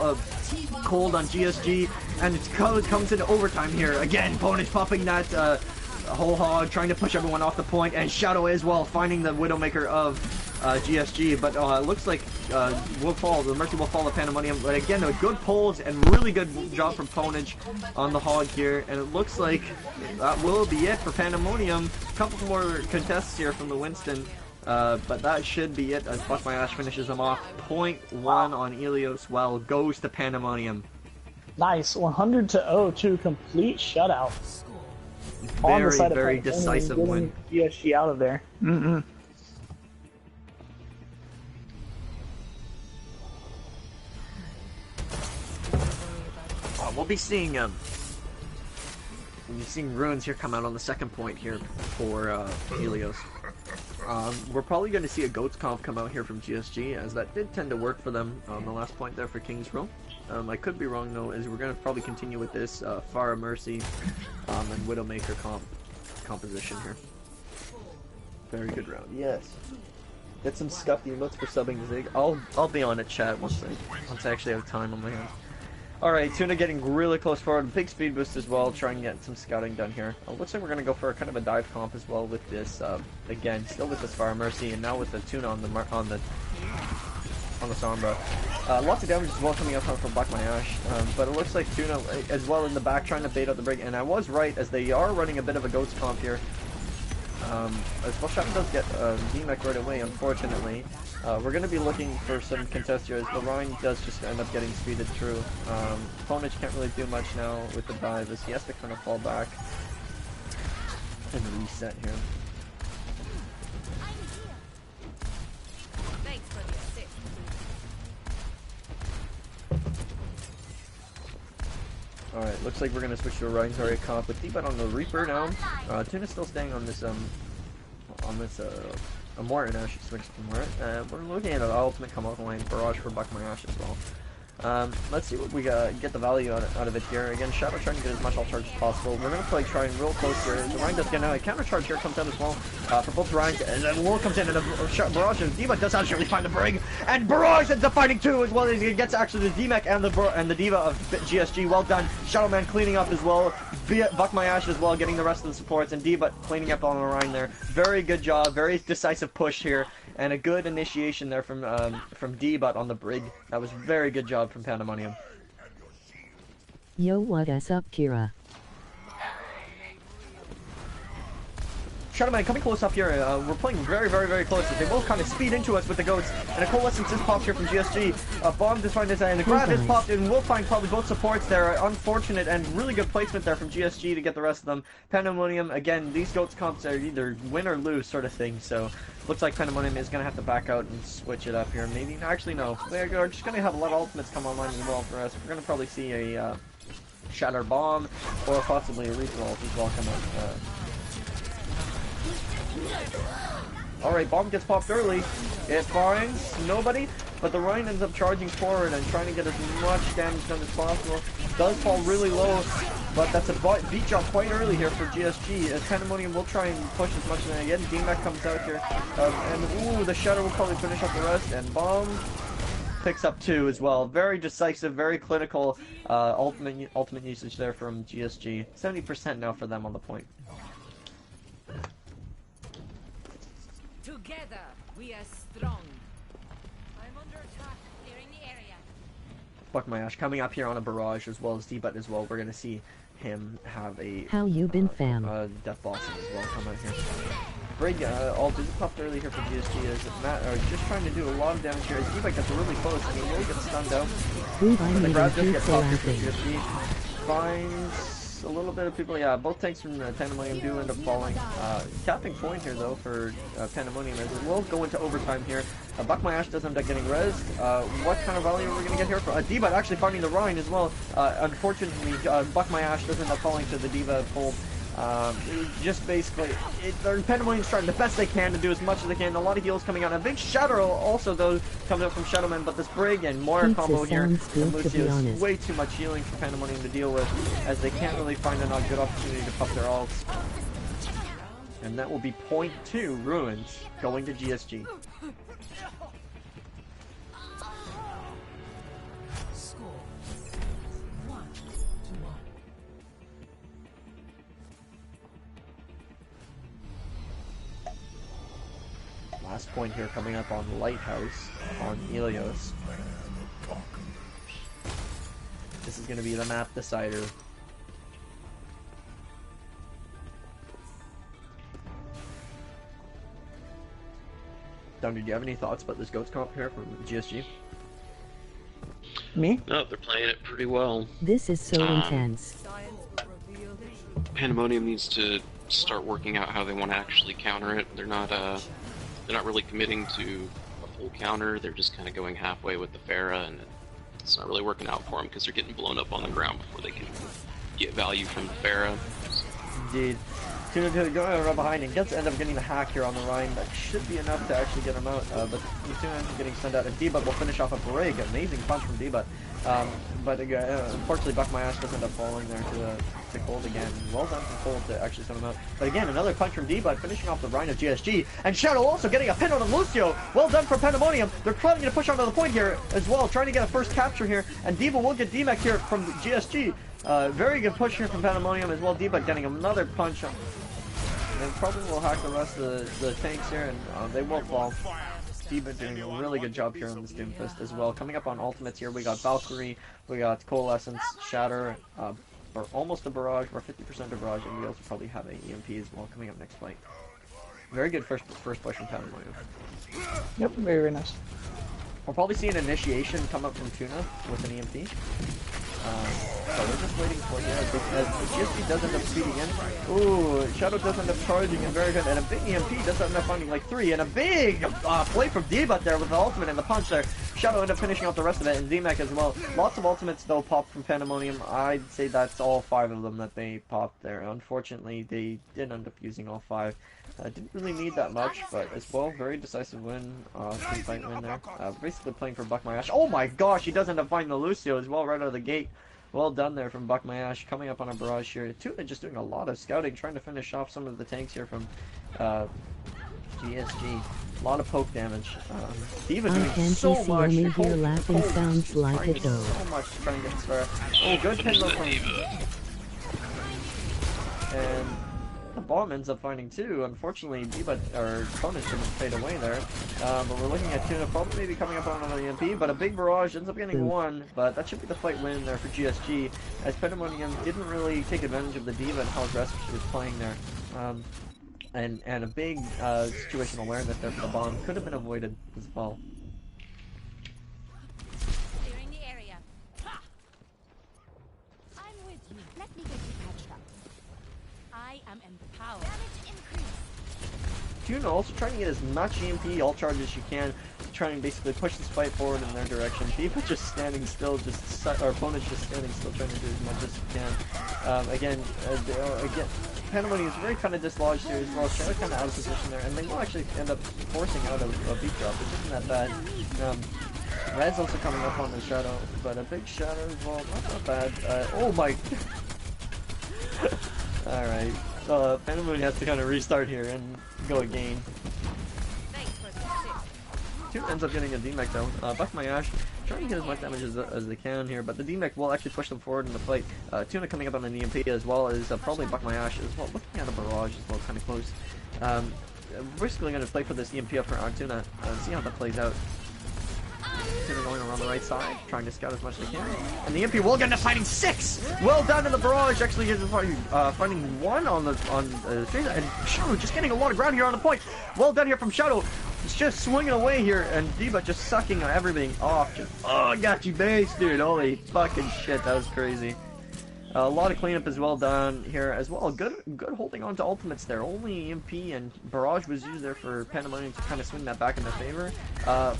on GSG, and it comes into overtime here. Again, Ponage popping that whole hog, trying to push everyone off the point, and Shadow as well finding the Widowmaker of GSG, but it looks like the Mercy will fall to Pandemonium. But again, good pulls and really good job from Ponage on the hog here, and it looks like that will be it for Pandemonium. A couple more contests here from the Winston, but that should be it as Buck My Ash finishes them off. 0.1 on Ilios, well, goes to Pandemonium. Nice, 100-0, complete shutout. On the side Very of decisive win. GSG out of there. We'll be seeing runes here come out on the second point here for Helios. We're probably going to see a goats comp come out here from GSG, as that did tend to work for them on the last point there for King's Row. I could be wrong though, as we're going to probably continue with this Pharah Mercy and Widowmaker composition here. Very good round. Yes. Get some scuffed emotes for subbing Zig. I'll be on it, chat, once I actually have time on my hands. Alright, Tuna getting really close forward. Big speed boost as well, trying to get some scouting done here. Looks like we're going to go for a kind of a dive comp as well with this, again, still with this Fire Mercy, and now with the Tuna on the Sombra. Lots of damage as well coming up from Black My Ash, but it looks like Tuna as well in the back trying to bait out the Brig, and I was right, as they are running a bit of a Goats comp here. As well, Shadow does get D-Mech right away, unfortunately. We're going to be looking for some contest here, as the Rhine does just end up getting speeded through. Ponage can't really do much now with the dive, as he has to kind of fall back and reset here. Thanks for the assist. Alright, looks like we're going to switch to a Rhine's Aria comp with D-Bot on the Reaper now. Tuna's still staying on this, Amort now. She switched to Amort. We're looking at an ultimate come off the line, Barrage for Buck My Ash as well. Let's see what we get the value out of it here. Again, Shadow trying to get as much alt charge as possible. We're going to play trying real close here. The Rhine does get now a counter charge here, comes out as well for both Rhines, and then Wool comes in, and Barrage and D.Va does actually find the Brig, and Barrage ends up finding two as well. He gets actually the D-Mech and the D.Va of GSG. Well done. Shadowman cleaning up as well. Buck My Ash as well, getting the rest of the supports, and D.Va cleaning up on the Rhine there. Very good job, very decisive push here, and a good initiation there from D-Bot on the Brig. That was very good job from Pandemonium. Yo, what is up, Kira? Shadowman coming close up here. We're playing very, very, very close. They both kind of speed into us with the goats. And a Coalescence is popped here from GSG. Bomb just find his and the grab is popped, and we'll find probably both supports there. Unfortunate and really good placement there from GSG to get the rest of them. Pandemonium, again, these goats comps are either win or lose sort of thing. So looks like Pandemonium is going to have to back out and switch it up here. Maybe, actually no. They're just going to have a lot of ultimates come online as well for us. We're going to probably see a Shatter Bomb or possibly a Reaper ult as well come up. Alright, Bomb gets popped early. It finds nobody, but the Rhine ends up charging forward and trying to get as much damage done as possible. Does fall really low, but that's a beat job quite early here for GSG. As Pandemonium will try and push as much as they can. D-Mech comes out here, and ooh, the Shadow will probably finish up the rest, and Bomb picks up two as well. Very decisive, very clinical ultimate usage there from GSG. 70% now for them on the point. Together, we are strong. I'm under attack. They're in the area. Buck My Ash coming up here on a Barrage as well as D-Bot as well. We're going to see him have a How you been, fam? Death Bossing as well come out here. Brig ult is popped early here for GSG as Matt are just trying to do a lot of damage here. As D-Bot gets really close and he will get stunned out. The grab does get popped here for GSG. Finds a little bit of people, yeah, both tanks from Pandemonium do end up falling. Capping point here though for Pandemonium as it will go into overtime here. Buck My Ash does end up getting rezzed. What kind of value are we going to get here for D.Va actually finding the Rhine as well. Unfortunately, Buck My Ash does end up falling to the D.Va fold. Just basically, Pandemonium's trying the best they can to do as much as they can. A lot of heals coming out. A big Shadow also though comes out from Shadowman, but this Brig and Moira combo here from Lucio is way too much healing for Pandemonium to deal with, as they can't really find a good opportunity to pop their ults. And that will be point 2 Ruins going to GSG. Last point here coming up on Lighthouse on Helios. This is going to be the map decider. Don, did you have any thoughts about this Goats comp here from GSG? Me? No, they're playing it pretty well. This is so intense. Pandemonium needs to start working out how they want to actually counter it. They're not really committing to a full counter. They're just kind of going halfway with the Pharah, and it's not really working out for them because they're getting blown up on the ground before they can get value from the Pharah. Indeed. Tuna going around behind and end up getting the hack here on the Rhine. That should be enough to actually get him out. But Tuna ends up getting sent out. And D-But will finish off a break. Amazing punch from D-But. But unfortunately, Buck My Ash does end up falling there to Cold again. Well done from Cold to actually send him out. But again, another punch from D-But finishing off the Rhine of GSG. And Shadow also getting a pin on Lucio. Well done for Pandemonium. They're trying to push onto the point here as well. Trying to get a first capture here. And D-But will get D-Mech here from GSG. Very good push here from Pandemonium as well. D-But getting another punch on. And probably will hack the rest of the tanks here, and they will fall. D-But doing a really good job here on this Doomfist as well. Coming up on ultimates here, we got Valkyrie, we got Coalescence, Shatter, or almost a Barrage, or 50% of Barrage, and we also probably have an EMP as well coming up next fight. Very good first push from Pandemonium. Yep, very, very nice. We'll probably see an initiation come up from Tuna with an EMP. So we're just waiting for as GSG does end up speeding in. Ooh, Shadow does end up charging in very good, and a big EMP does end up finding like 3, and a big play from D-But there with the ultimate and the punch there. Shadow ended up finishing off the rest of it, and D-Mech as well. Lots of ultimates though popped from Pandemonium. I'd say that's all 5 of them that they popped there. Unfortunately, they did end up using all 5. Didn't really need that much, but as well, very decisive win, team fight win there. Basically playing for Buck My Ash. Oh my gosh, he does end up finding the Lucio as well right out of the gate. Well done there from Buck My Ash, coming up on a barrage here. Tuna just doing a lot of scouting, trying to finish off some of the tanks here from GSG. A lot of poke damage. D.Va doing so much. Only hear laughing sounds like it though. So much to try and get Sphera. Oh, good pin though from... And the bomb ends up finding 2. Unfortunately, D.Va, or opponent shouldn't fade away there. But we're looking at Tuna probably maybe coming up on another EMP, but a big barrage ends up getting 1, but that should be the fight win there for GSG, as Pandemonium didn't really take advantage of the D.Va and how aggressive she was playing there. And a big situational awareness there for the bomb could have been avoided as well. Clearing the area. I'm with you. Let me get you patched up. I am empowered. Damage increase. Tuna also trying to get as much EMP all charge as she can, trying to basically push this fight forward in their direction. D.Va just standing still, our opponent's just standing still, trying to do as much as she can. Again, Pandemonium is very kind of dislodged here as well. Shadow kind of out of position there, and they will actually end up forcing out a beat drop, which isn't that bad. Red's also coming up on the Shadow, but a big Shadow as well, not that bad. Oh my... Alright, so Pandemonium has to kind of restart here and go again. Tuna ends up getting a D-Mech though. Buck My Ash trying to get as much damage as they can here, but the D-Mech will actually push them forward in the fight. Tuna coming up on an EMP as well as probably Buck My Ash as well. Looking at a barrage as well, kind of close. We're basically going to play for this EMP up on Tuna and see how that plays out. Tuna going around the right side, trying to scout as much as they can. And the EMP will get into fighting 6! Well done in the barrage, actually finding 1 on the street, and Shadow just getting a lot of ground here on the point. Well done here from Shadow. It's just swinging away here, and D.Va just sucking everything off. Just, oh, I got you base, dude. Holy fucking shit, that was crazy. A lot of cleanup is well done here as well. Good holding on to ultimates there. Only EMP and Barrage was used there for Pandemonium to kind of swing that back in their favor.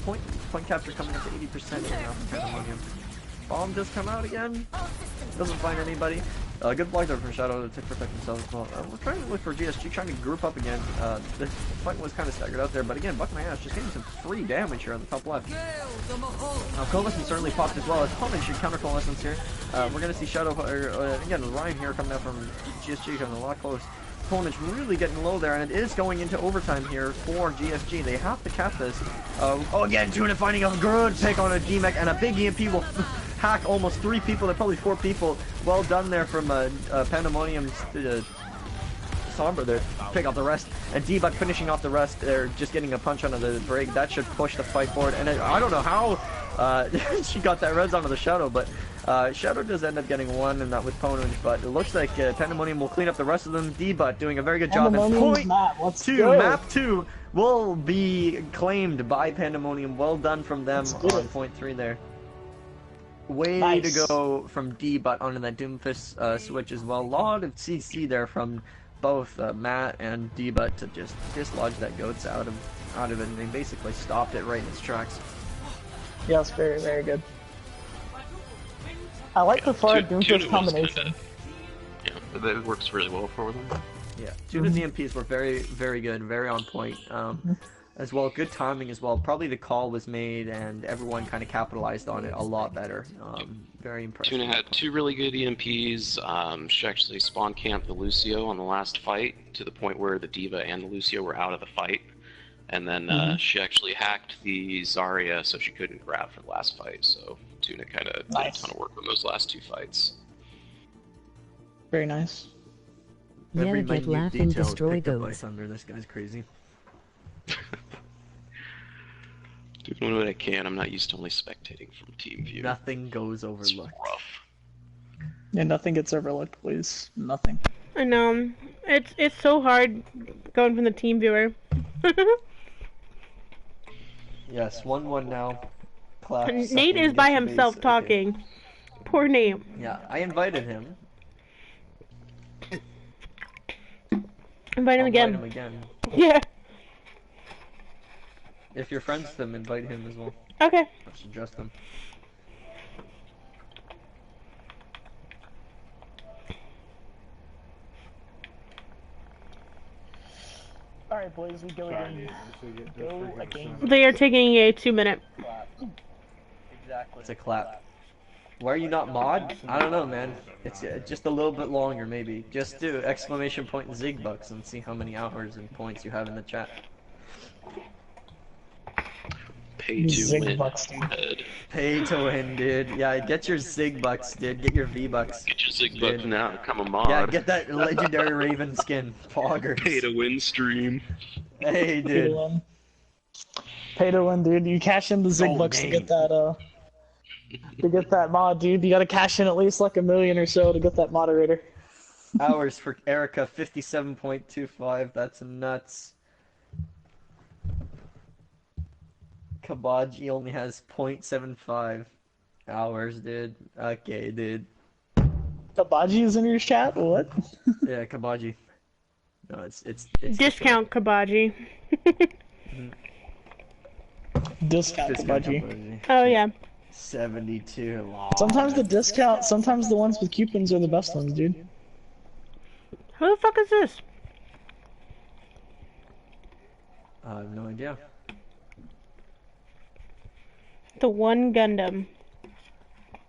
Point capture coming up to 80% here now from Pandemonium. Bomb does come out again. Doesn't find anybody. Good block there from Shadow to protect himself as well. We're trying to look for GSG, trying to group up again. The fight was kind of staggered out there, but again, Buck My Ash just getting some free damage here on the top left. Coalescence certainly popped as well. As opponent should counter Coalescence here. We're going to see Shadow, again, Ryan here coming out from GSG, coming a lot close. Opponent's really getting low there, and it is going into overtime here for GSG. They have to cap this. Oh, again, Tuna finding a good pick on a D-Mech, and a big EMP will hack almost 3 people. They're probably 4 people. Well done there from Pandemonium's Sombra there. Pick off the rest, and D-Bot finishing off the rest. They're just getting a punch onto the break. That should push the fight forward, and I don't know how she got that res onto the Shadow, but Shadow does end up getting 1 in that with Ponage, but it looks like Pandemonium will clean up the rest of them. D-Bot doing a very good job, and map 2 will be claimed by Pandemonium. Well done from them on point 3 there. Way to go from D-Bot onto that Doomfist switch as well. A lot of CC there from both Matt and D-Bot to just dislodge that goats out of it, and they basically stopped it right in its tracks. Yes, very, very good. I like the far Doomfist combination. Yeah, it works really well for them. Yeah, Tuna's EMPs were very, very good, very on point. As well, good timing as well. Probably the call was made and everyone kind of capitalized on it a lot better. Very impressive. Tuna had 2 really good EMPs. She actually spawn camped the Lucio on the last fight to the point where the D.Va and the Lucio were out of the fight. And then she actually hacked the Zarya so she couldn't grab for the last fight. So Tuna kind of did a ton of work on those last 2 fights. Very nice. Yeah, get laughing, destroy goats. goats. This guy's crazy. Doing what I can. I'm not used to only spectating from team view. Nothing goes overlooked. It's rough. Yeah, nothing gets overlooked, please. Nothing. I know. It's so hard going from the team viewer. Yes, 1-1 now. Clap, Nate is by himself base. talking. Okay. Poor Nate. Yeah, I invited him. Invite him again. Invite him again. Yeah. If you're friends with him, invite him as well. Okay. I suggest him. Alright, boys, we go again. Go again. They are taking a 2-minute. Exactly. It's a clap. Why are you not mod? I don't know, man. It's just a little bit longer, maybe. Just do exclamation point and zigbucks and see how many hours and points you have in the chat. Pay to win. Head. Pay to win, dude. Yeah, get your zigbucks, dude. Get your V-bucks. Get your zigbucks now. Become a mod. Yeah, get that legendary Raven skin. Poggers. Pay to win stream. Hey, dude. Pay to win, dude. You cash in the zigbucks to get that, to get that mod, dude. You gotta cash in at least like $1 million or so to get that moderator. Hours for Erica, 57.25. That's nuts. Kabaji only has 0.75 hours, dude. Okay, dude. Kabaji is in your chat? What? Yeah, Kabaji. No, it's Discount Kabaji. Discount Kabaji. Oh yeah. 72. Wow. Sometimes the ones with coupons are the best ones, dude. Who the fuck is this? I have no idea. The one Gundam.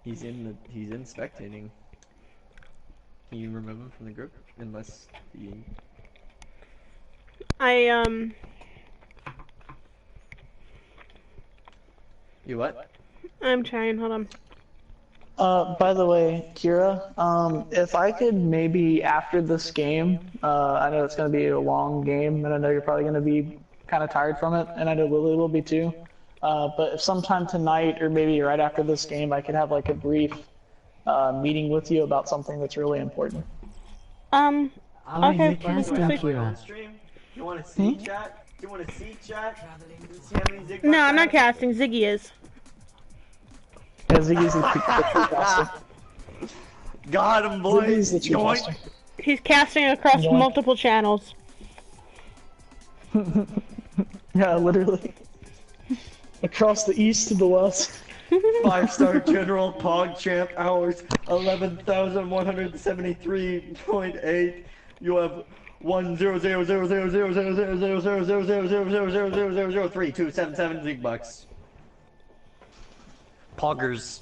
He's in spectating. Can you remove him from the group? Unless he... You what? I'm trying, hold on. By the way, Kira, if I could maybe after this game, I know it's gonna be a long game, and I know you're probably gonna be kind of tired from it, and I know Lily will be too. But if sometime tonight, or maybe right after this game, I could have like a brief meeting with you about something that's really important. Okay. You want to see chat? You want to see chat? See how many No, I'm not casting. Ziggy is. Yeah, Ziggy's the caster. Got him, boys. Ziggy's the true caster. He's casting across multiple channels. Yeah, literally. Across the east to the west. 5-star general PogChamp hours 11,173.8. You have 100,000,000,000,000,000,000,000,000,000,000,000,000,000,000,000,3,277 zigbucks. Poggers.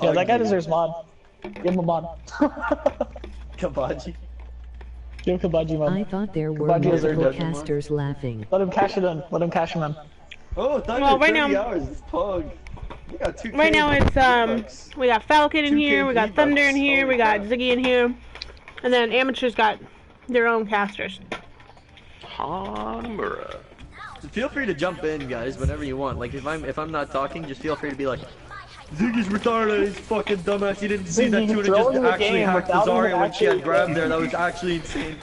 Yeah, that guy deserves mod. Give him a mod. Kabaji. Give Kabaji mod. I thought there were Kabaji multiple deserves it. casters laughing. Let him cash it in. Let him cash him in. Oh, Thunder, Well, right 30 now- hours. It's Pog. We got 2K Right now it's zigbucks. we got Falcon in 2K here, we got V-Bucks. Thunder in here, Holy we got crap. Ziggy in here, and then Amateurs got their own casters. Hanamura. Feel free to jump in, guys, whenever you want. Like, if I'm not talking, just feel free to be like, Ziggy's retarded, he's fucking dumbass, he didn't see that Ziggy Tuna throwing just the actually game hacked without Zarya even when she had actually- grabbed there, that was actually insane.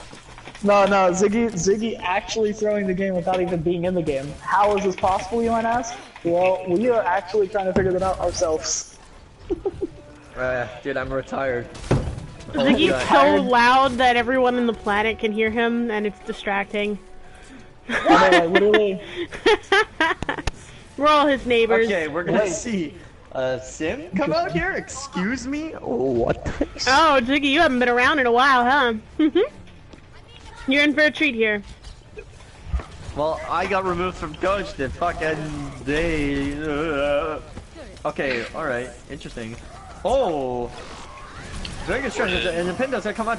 No, Ziggy actually throwing the game without even being in the game. How is this possible, you might ask? Well, we are actually trying to figure that out ourselves. Dude, I'm retired. Ziggy's God. so loud that everyone on the planet can hear him, and it's distracting. I know, like, literally. We're all his neighbors. Okay, we're gonna see. Sim, come out here, excuse me? Oh, what the Oh, Ziggy, you haven't been around in a while, huh? You're in for a treat here. Well, I got removed from coach the fucking day. Okay, alright, interesting. Oh! Very good strategy, and the pin does come out.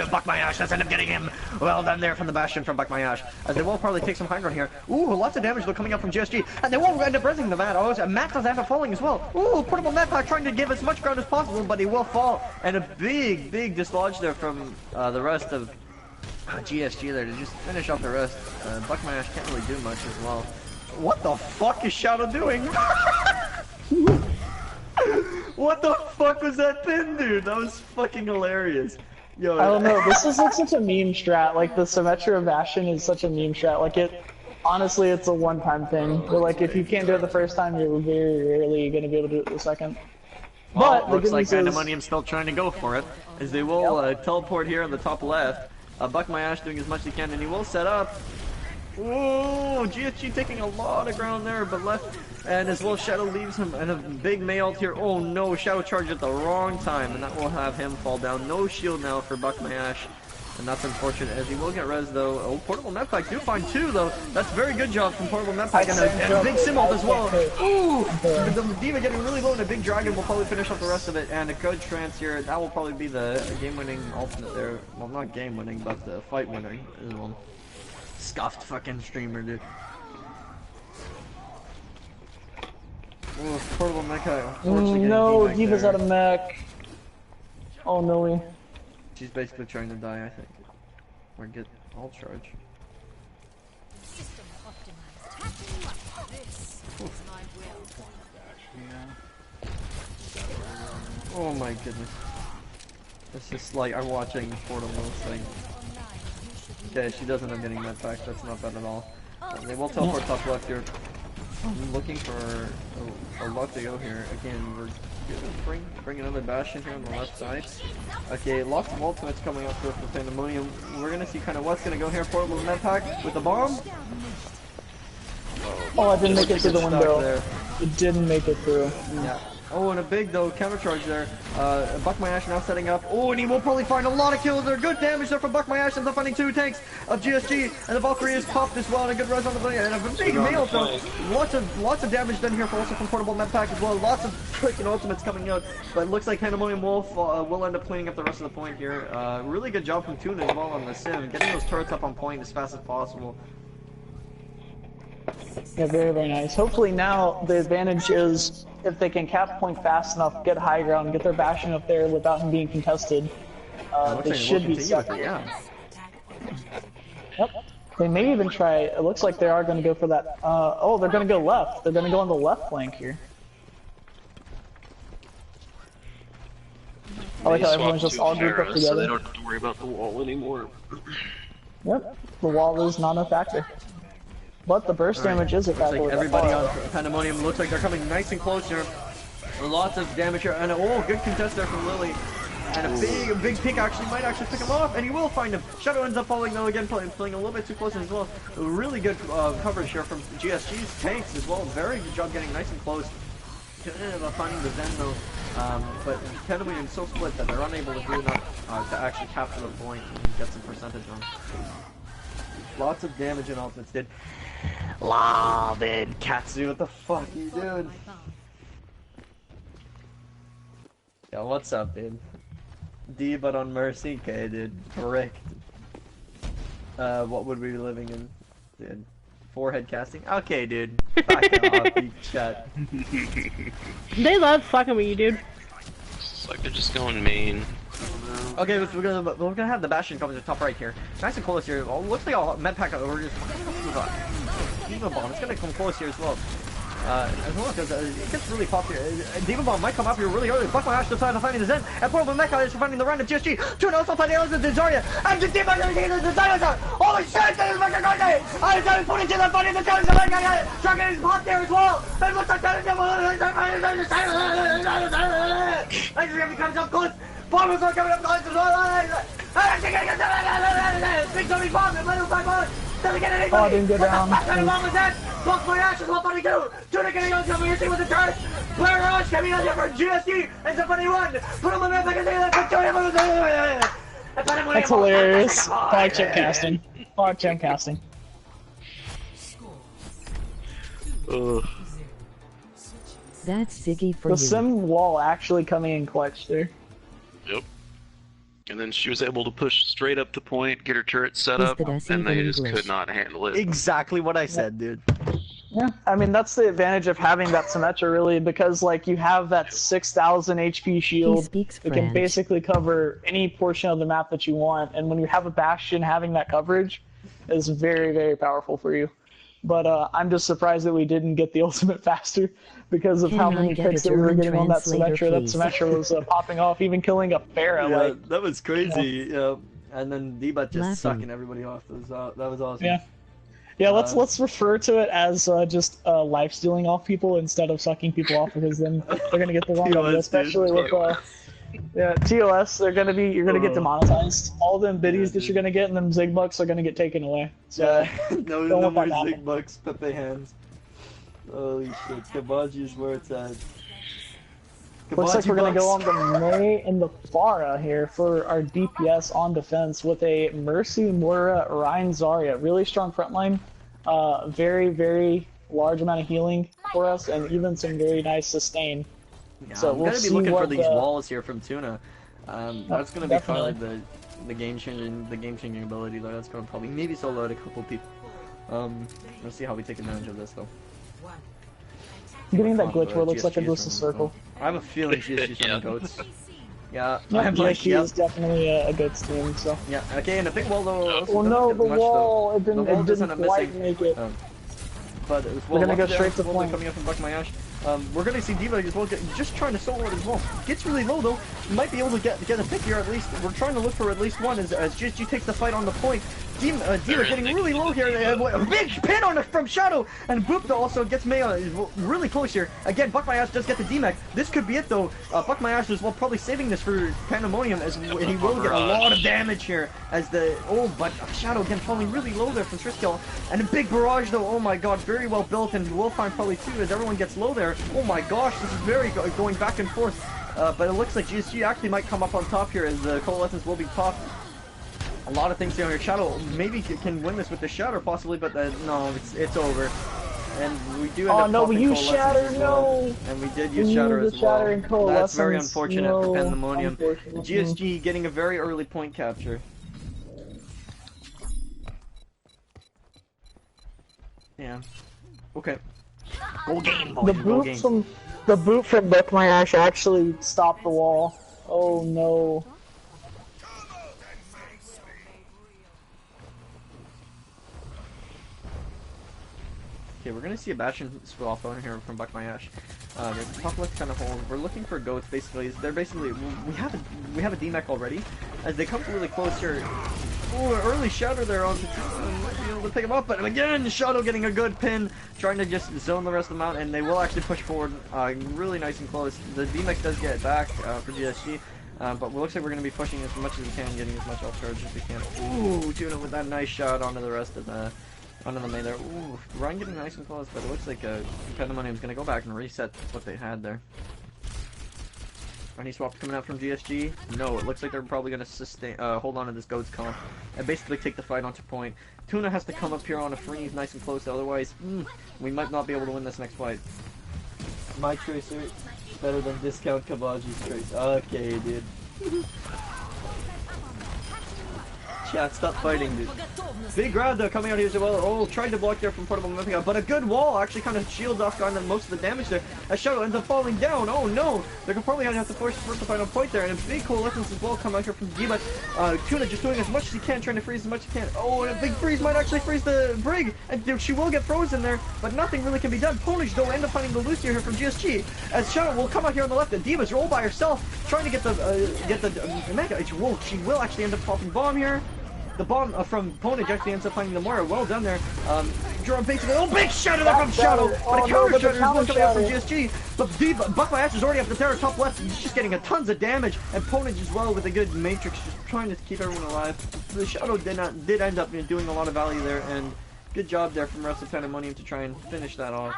Buck my ash, let's end up getting him. Well done there from the Bastion from Buck my ash. As they will probably take some high ground here. Ooh, lots of damage though coming up from GSG. And they won't end up resing the Matt. Oh, Matt does end up falling as well. Ooh, portable Matt pack trying to give as much ground as possible, but he will fall. And a big dislodge there from the rest of GSG there to just finish off the rest. Buck my ash can't really do much as well. What the fuck is Shadow doing? What the fuck was that pin, dude? That was fucking hilarious. Yo, I don't know, this is like such a meme strat, like the Symmetra of Bastion is such a meme strat, like honestly it's a one-time thing, but like if you can't do it the first time, you're very rarely gonna be able to do it the second. Well, But looks the like good news is... Pandemonium's still trying to go for it, as they will teleport here on the top left. Buck my ash doing as much as he can, and he will set up. Whoa, GSG taking a lot of ground there, but left, and as well Shadow leaves him, and a big May ult here. Oh no, Shadow charged at the wrong time, and that will have him fall down. No shield now for Buck my ash, and that's unfortunate, as he will get res though. Oh, portable medpack do find two though. That's very good job from portable medpack, and a big sim ult as well. Ooh, the Diva getting really low, and a big dragon will probably finish off the rest of it, and a good trance here. That will probably be the game-winning ultimate there. Well, not game-winning, but the fight-winning as well. Scuffed fucking streamer, dude. Oh, portable mecha. No, Diva's out of mech. Oh no. She's basically trying to die, I think. Or get all charge. System optimized. This is my will. Oh my goodness. It's just like I'm watching Portable thing. Okay, she doesn't end up getting that back. That's not bad at all. They will teleport top left here. I'm looking for a lot to go here. Again, we're gonna bring another Bastion here on the left side. Okay, lots of ultimates coming up here for Pandemonium. We're gonna see kind of what's gonna go here. Portable med pack with the bomb. Oh, I didn't make it through the window. There. It didn't make it through. Yeah. Oh, and a big though counter charge there. Buck my ash now setting up. Oh, and he will probably find a lot of kills there. Good damage there from Buck my ash, and the finding two tanks of GSG, and the Valkyrie is popped as well, and a good res on the play, and a big nail though. Lots of damage done here for also from portable med pack as well. Lots of freaking ultimates coming out, but it looks like Pandemonium will end up cleaning up the rest of the point here. Really good job from Tuna as well on the sim, getting those turrets up on point as fast as possible. Yeah, very nice. Hopefully now the advantage is if they can cap point fast enough, get high ground, get their Bastion up there without him being contested, they should be set. Yeah. Yep. They may even try, it looks like they are going to go for that, oh, they're going to go left. They're going to go on the left flank here. I like how everyone's just all grouped up together. So they don't have to worry about the wall anymore. Yep, the wall is not a factor. But the burst damage is a factor. Like everybody on Pandemonium looks like they're coming nice and close here. Lots of damage here, and good contest there from Lily. And a big pick might actually pick him off, and he will find him. Shadow ends up falling though again, playing a little bit too close as well. Really good coverage here from GSG's tanks as well. Very good job getting nice and close. Finding the Zen though, but Pandemonium is so split that they're unable to do enough to actually capture the point and get some percentage on. Lots of damage and ultimates did. Lavin, Katsu, what the fuck are you doing? Yeah, what's up, dude? D but on Mercy? Okay, dude. Correct. What would we be living in? Dude. Forehead casting? Okay, dude. Back off, you chat. They love fucking with you, dude. It's like they're just going main. Okay, we're gonna have the Bastion coming to the top right here. Nice and close here. Oh, looks like all med pack over just Diva Bomb. It's gonna come close here as well. As well because it gets really popular. Diva Bomb might come up here really early. Buck my ash decided to finding the Zen, and Portable Mecha is finding the random GSG. Two and also finding the Zarya. And the Diva the dinosaur. Holy shit, that is fucking crazy! I was putting to the funny the dinosaur. Dragon is popped there as well. It looks like that is comes up close. Bombers are coming up close as well. Big Tony Bomb and little 5 bullets. Doesn't get anybody. Oh, I didn't get down. Bomb is dead. Block my ash is 142. Tuna getting on coming in with the turret. Blair Rush coming out here for GSG and somebody one. Put him on the back of the That's hilarious. Fog check casting. Fog check casting. That's Ziggy for The you. sim wall actually coming in clutch there. Yep. And then she was able to push straight up the point, get her turret set Is up, the Desi and they in just English? could not handle it. Exactly what I said, dude. Yeah, I mean that's the advantage of having that Symmetra really, because like you have that 6,000 HP He shield speaks that can French. basically cover any portion of the map that you want, and when you have a Bastion, having that coverage is very, very powerful for you. But I'm just surprised that we didn't get the ultimate faster because of Can how I many get a picks that we were German getting on that translator, Symmetra. That please? Symmetra was popping off, even killing a Pharah. Yeah, Like, that was crazy. And then D-Bot just Laughing. sucking everybody off. That was awesome. yeah. Yeah, let's refer to it as just life stealing off people instead of sucking people off, because then they're gonna get the wrong TOS, idea, especially dude. with TOS. You're gonna get demonetized. All the biddies that you're gonna get and them Zigbucks are gonna get taken away. So Yeah, no don't more want that to happen. Zigbucks, Pepe hands. Holy shit, Kabaji is where it's at. Looks like Kabaji we're gonna go on bucks. the Mei and the Pharah here for our DPS on defense with a Mercy, Moira, Ryan, Zarya. Really strong front line. Very, very large amount of healing for us, and even some very nice sustain. Yeah, So I'm we'll gonna be see looking for what these walls here from Tuna. That's gonna be probably definitely. the game changing ability there. That's gonna probably maybe solo out a couple people. Let's see how we take advantage of this though. Getting that glitch where it looks like GSG a is just a running, circle. so I have a feeling GSG's running goats. Yeah, Yeah, I'm like, GSG yep. is definitely a good team. So. Yeah, okay, and a big wall though. Well, no, the wall, it The didn't, wall it doesn't didn't have quite missing. make it. But it was We're gonna go straight to well point. coming up from Buck My Ash. We're gonna see D.Va as well, just trying to solo it as well. Gets really low though. Might be able to get a pick here at least. We're trying to look for at least one as GSG takes the fight on the point. D.Va getting really low here. A big pin on it from Shadow, and Boop also gets Mei really close here. Again, Buck My Ash does get the D-Mac. This could be it though. Buck My Ash is probably saving this for Pandemonium, as he will get a lot of damage here. As but Shadow again falling really low there from Triskill, and a big barrage though. Oh my god, very well built, and we'll find probably two as everyone gets low there. Oh my gosh, this is very going back and forth. But it looks like GSG actually might come up on top here as the coalescence will be popped. A lot of things here. Shadow maybe can win this with the Shatter possibly, but no, it's over. And we do end up no, we popping use Coalescence Shatter, as well. no! And we did use Shatter the as well. Shatter and That's very Coalescence, unfortunate no, for Pandemonium. unfortunately. GSG getting a very early point capture. Yeah. Okay. Go game, boys. Go game. The boot from Buck My Ash actually stopped the wall. Oh no. Okay, we're gonna see a Bastion swap on here from Buck My Ash. The top left kind of hold. We're looking for goats basically. They're basically we have a D-Mech already. As they come really close here. Oh, early Shadow there on might be able to pick him up, but again Shadow getting a good pin, trying to just zone the rest of them out, and they will actually push forward really nice and close. The D-Mech does get back for GSG. But it looks like we're going to be pushing as much as we can, getting as much health charge as we can. Ooh, Tuna with that nice shot onto the rest of the main there. Ooh, Ryan getting nice and close, but it looks like Pandemonium's going to go back and reset what they had there. Any swaps coming out from GSG? No, it looks like they're probably going to sustain, hold on to this Goats comp and basically take the fight onto point. Tuna has to come up here on a freeze nice and close, otherwise we might not be able to win this next fight. My Tracer better than discount Kabaji's Tracer. Okay, dude. Chat, stop fighting, dude. Big grab though coming out here as well. Oh, tried to block there from Portable Mimicking, but a good wall actually kind of shields off kind of most of the damage there. As Shadow ends up falling down. Oh no! They're probably gonna have to force the final point there, and a big coalescence as well come out here from D-But. Tuna just doing as much as he can, trying to freeze as much as he can. Oh, and a big freeze might actually freeze the Brig, and she will get frozen there, but nothing really can be done. Ponage though end up finding the Lucio here from GSG, as Shadow will come out here on the left, and D-Ba's roll by herself, trying to get the Mega. She will actually end up popping bomb here. The bomb from Ponage actually ends up finding the Moira. Well done there. Jerome basically, big shadow there from Shadow, but a counter shadow is one coming out from GSG. But Buck My Ash is already up the terror top left. He's just getting a tons of damage, and Ponage as well with a good matrix, just trying to keep everyone alive. The Shadow did end up doing a lot of value there, and good job there from Rest of Pandemonium to try and finish that off.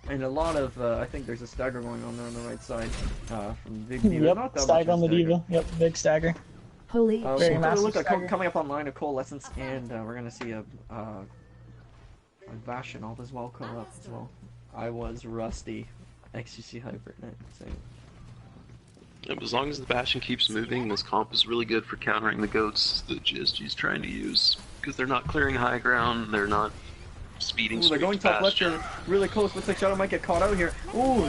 And a lot of, I think there's a stagger going on there on the right side from Big D.Va. Yep, stagger on the D.Va. Yep, big stagger. Holy So shit. we're look like coming up online, a coalescence, and we're gonna see a Bastion ult as well come up as well. I was rusty. XCC Hypernet. Same. Yeah, but as long as the Bastion keeps moving, this comp is really good for countering the goats that GSG's trying to use. Because they're not clearing high ground, they're not speeding They're going top left here, really close. Looks like Shadow might get caught out here. Ooh,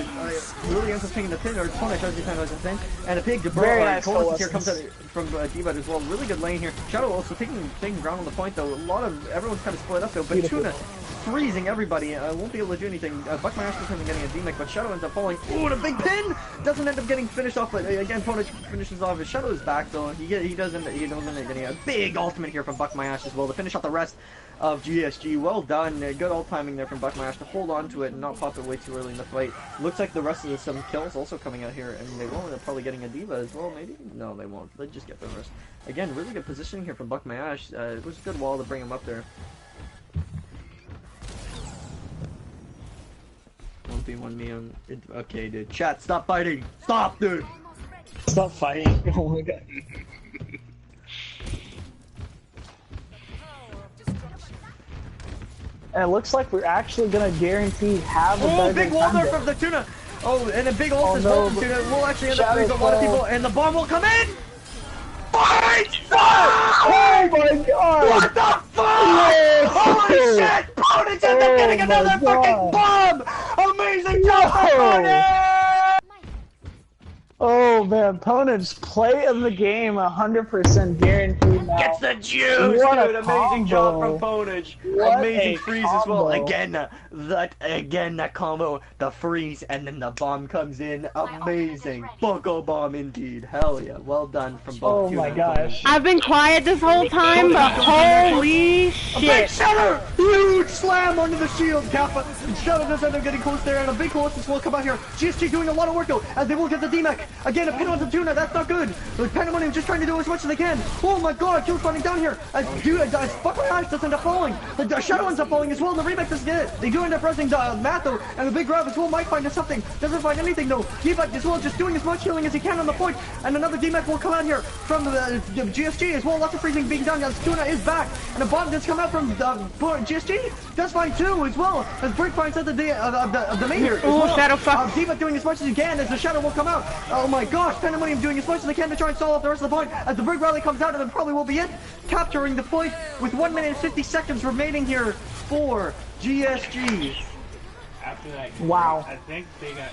really ends up taking the pin, or opponent tries to defend as a thing. And a pig, Very nice here comes out from D-Bud as well. Really good lane here. Shadow also taking ground on the point though. Everyone's kind of split up though, but Beautiful. Tuna freezing everybody. Won't be able to do anything. Buck my Ash isn't getting a D-Mech, but Shadow ends up falling. Ooh, and a big pin! Doesn't end up getting finished off, but again, opponent finishes off. His Shadow is back though. He doesn't end up getting a big ultimate here from Buck my Ash as well to finish off the rest of GSG. Well done. Good ult timing there from Buck my Ash to hold on to it and not pop it way too early in the fight. Looks like the rest of some kills also coming out here, and they won't. They're probably getting a diva as well, maybe? No, they won't. They just get the rest. Again, really good positioning here from Buck my Ash. It was a good wall to bring him up there. 1v1 me on... Okay, dude. Chat, stop fighting! Stop, dude! Stop fighting. Oh my god. And it looks like we're actually gonna guarantee have a better big wall there from the Tuna! Oh, and a big ult as well from Tuna. We'll actually end up losing a lot of people, and the bomb will come in! Fight! Oh my god! What the fuck? Holy shit! Opponents end up getting another fucking bomb! Amazing job by Opponent! Oh man, Ponage play of the game 100% guaranteed now. Gets the juice, What a dude! Amazing job combo. from Ponage. What Amazing a freeze as well. combo. Again, that combo, the freeze, and then the bomb comes in. Amazing. Bunko bomb indeed. Hell yeah. Well done from both Oh Tuna my and gosh. I've been quiet this whole time, but holy Big shit. Shatter! Huge slam onto the shield, Kappa. Shadow does end up getting close there, and a big colossus will come out here. GSG doing a lot of work though, as they will get the D-Mech. Again, a pin on the Tuna, that's not good. But Pandemonium just trying to do as much as they can. Oh my god, Kill's running down here. As Fuck my eyes does end up falling. The Shadow ends up falling as well, and the remake doesn't get it. They do end up pressing Matt though, and the big grab as well might find something. Doesn't find anything though. D-Mech as well, just doing as much healing as he can on the point. And another D-Mech will come out here from the GSG as well. Lots of freezing being done as Tuna is back. And a bomb does come out from GSG. Does find two as well. As Break finds out the main here. Ooh, Shadow fuck. D-Mech doing as much as he can as the Shadow will come out. Oh my gosh, Pandemonium doing as much as they can to try and stall off the rest of the point. As the Brig Rally comes out, and then probably will be it. Capturing the point with 1 minute and 50 seconds remaining here for GSG. After that, Wow. I think they got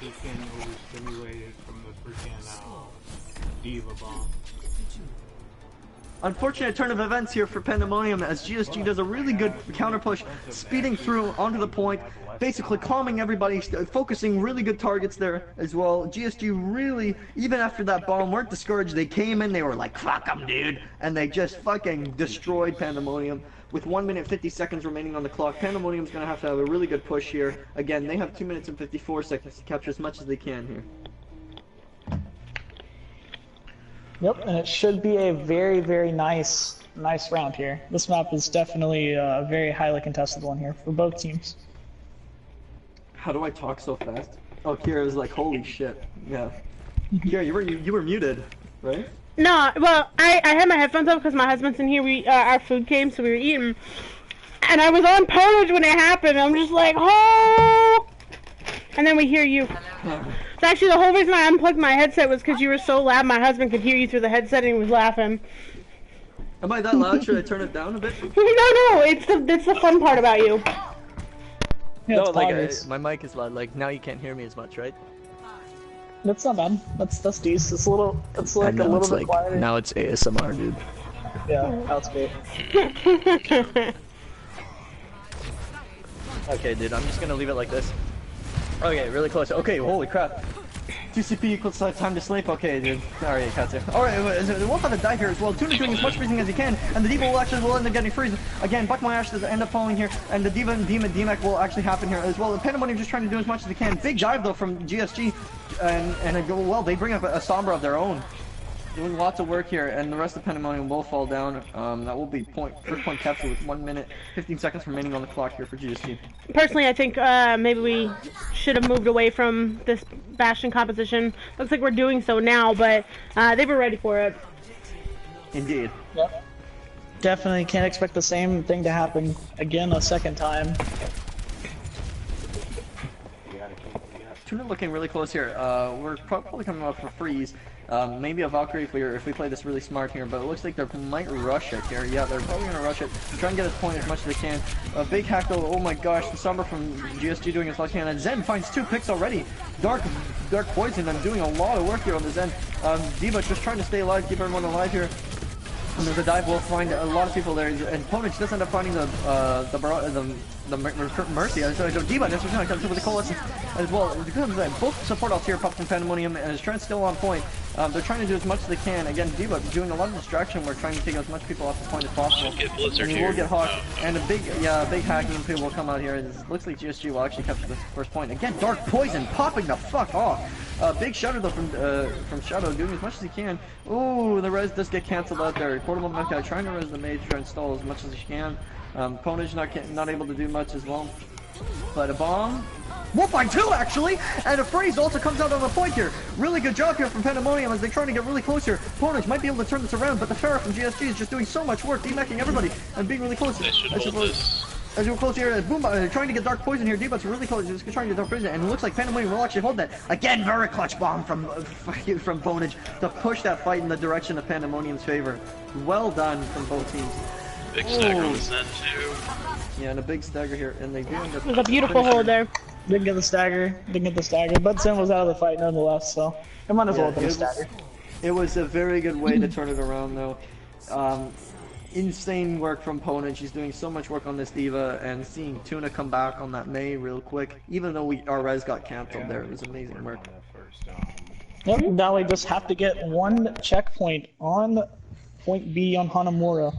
taken overstimulated from the freaking Diva bomb. Unfortunate turn of events here for Pandemonium as GSG does a really good counter push, speeding through onto the point, basically calming everybody, focusing really good targets there as well. GSG really, even after that bomb, weren't discouraged. They came in, they were like, fuck them, dude, and they just fucking destroyed Pandemonium. With 1 minute 50 seconds remaining on the clock, Pandemonium's gonna have to have a really good push here. Again, they have 2 minutes and 54 seconds to capture as much as they can here. Yep, and it should be a very, very nice round here. This map is definitely a very highly contested one here for both teams. How do I talk so fast? Oh, Kira was like, holy shit. Yeah. Kira, you were muted, right? No, well, I had my headphones up because my husband's in here. Our food came, so we were eating. And I was on Ponage when it happened. I'm just like, oh! And then we hear you. So actually, the whole reason I unplugged my headset was because you were so loud. My husband could hear you through the headset, and he was laughing. Am I that loud? Should I turn it down a bit? No, it's the fun part about you. Yeah, No, it's like obvious. my mic is loud. Like now you can't hear me as much, right? That's not bad. That's decent. It's a little. It's like a little bit quieter. Now it's ASMR, dude. Yeah, that's great. Okay, dude, I'm just gonna leave it like this. Okay, really close. Okay, holy crap. 2CP equals time to sleep. Okay, dude. Alright, Katsu. Alright, we'll have a die here as well. Tuna doing as much freezing as he can, and the Diva will end up getting freeze. Again, Buck my Ash does end up falling here, and the Diva and D-Mech will actually happen here as well. The Pandemonium just trying to do as much as they can. Big dive though from GSG, and well, they bring up a Sombra of their own. Doing lots of work here, and the rest of Pandemonium will fall down. That will be first point capture with 1 minute, 15 seconds remaining on the clock here for GSG. Personally, I think maybe we should have moved away from this Bastion composition. Looks like we're doing so now, but they were ready for it. Indeed. Yep. Definitely can't expect the same thing to happen again a second time. Tuna looking really close here. We're probably coming off for freeze. Maybe a Valkyrie if we play this really smart here, but it looks like they might rush it here. Yeah, they're probably gonna rush it. Try and get his point as much as they can. A big hack though. Oh my gosh, the Sombra from GSG doing his luck hand, and Zen finds 2 picks already. Dark Poison. I'm doing a lot of work here on the Zen. Diva just trying to stay alive, keep everyone alive here. And there's a dive. We'll find a lot of people there, and Ponage does end up finding the Mercy. So Diva just comes in with the Coalescence as well. Both support alts here pop from Pandemonium, and is trying to still on point. They're trying to do as much as they can. Again, Diva doing a lot of distraction. We're trying to take as much people off the point as possible. And we will get Hawk, and a big hacking people will come out here. It looks like GSG will actually capture the first point. Again, Dark Poison popping the fuck off. Big Shadow though from Shadow doing as much as he can. Ooh, the res does get cancelled out there. Portable Mecha trying to res the mage, trying to install as much as he can. Ponage not able to do much as well. But a bomb. We'll find 2 actually, and a freeze also comes out on the point here. Really good job here from Pandemonium as they're trying to get really close here. Ponage might be able to turn this around, but the Pharah from GSG is just doing so much work, demecking everybody and being really close. As you close here, Boom trying to get Dark Poison here. D-But's really close, just trying to get Dark Poison, and it looks like Pandemonium will actually hold that. Again, very clutch bomb from Ponage to push that fight in the direction of Pandemonium's favor. Well done from both teams. Big stagger on the Zen too. Yeah, and a big stagger here, and they do end up. There's a beautiful hold there. Didn't get the stagger, but Zen was out of the fight nonetheless, so it might as well have been a stagger. It was a very good way to turn it around, though. Insane work from Ponage. He's doing so much work on this Diva, and seeing Tuna come back on that Mei real quick, even though our res got cancelled there, it was amazing work. Yep, now we just have to get 1 checkpoint on point B on Hanamura.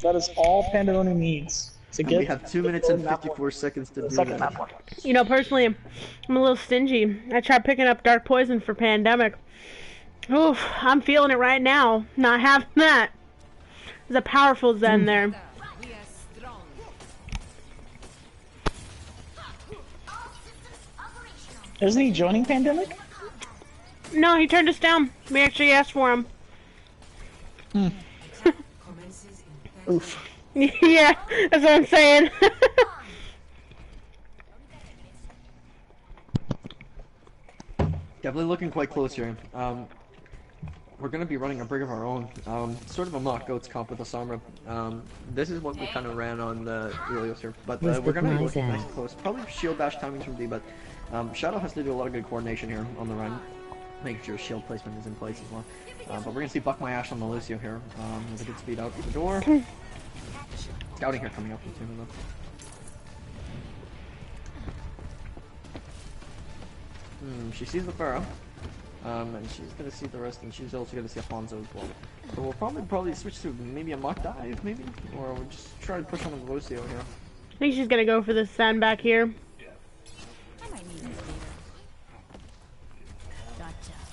That is all Pandemonium needs. We have 2 minutes and 54 seconds to do that. You know, personally, I'm a little stingy. I tried picking up Dark Poison for Pandemic. Oof, I'm feeling it right now. Not having that. There's a powerful Zen there. Isn't he joining Pandemic? No, he turned us down. We actually asked for him. Oof. Yeah, that's what I'm saying. Definitely looking quite close here. We're going to be running a brig of our own, sort of a mock goats comp with the Sombra. This is what we kind of ran on the Helios here, but we're going to be looking nice and close. Probably shield bash timings from D, but Shadow has to do a lot of good coordination here on the run, making sure shield placement is in place as well. But we're going to see Buck My Ash on the Lucio here, with a good speed out the door. Scouting here coming up from Tuna though. She sees the Pharah. And she's gonna see the rest, and she's also gonna see Alfonso as well. So we'll probably switch to maybe a mock dive, maybe? Or we'll just try to push on the Lucio here. I think she's gonna go for the sand back here.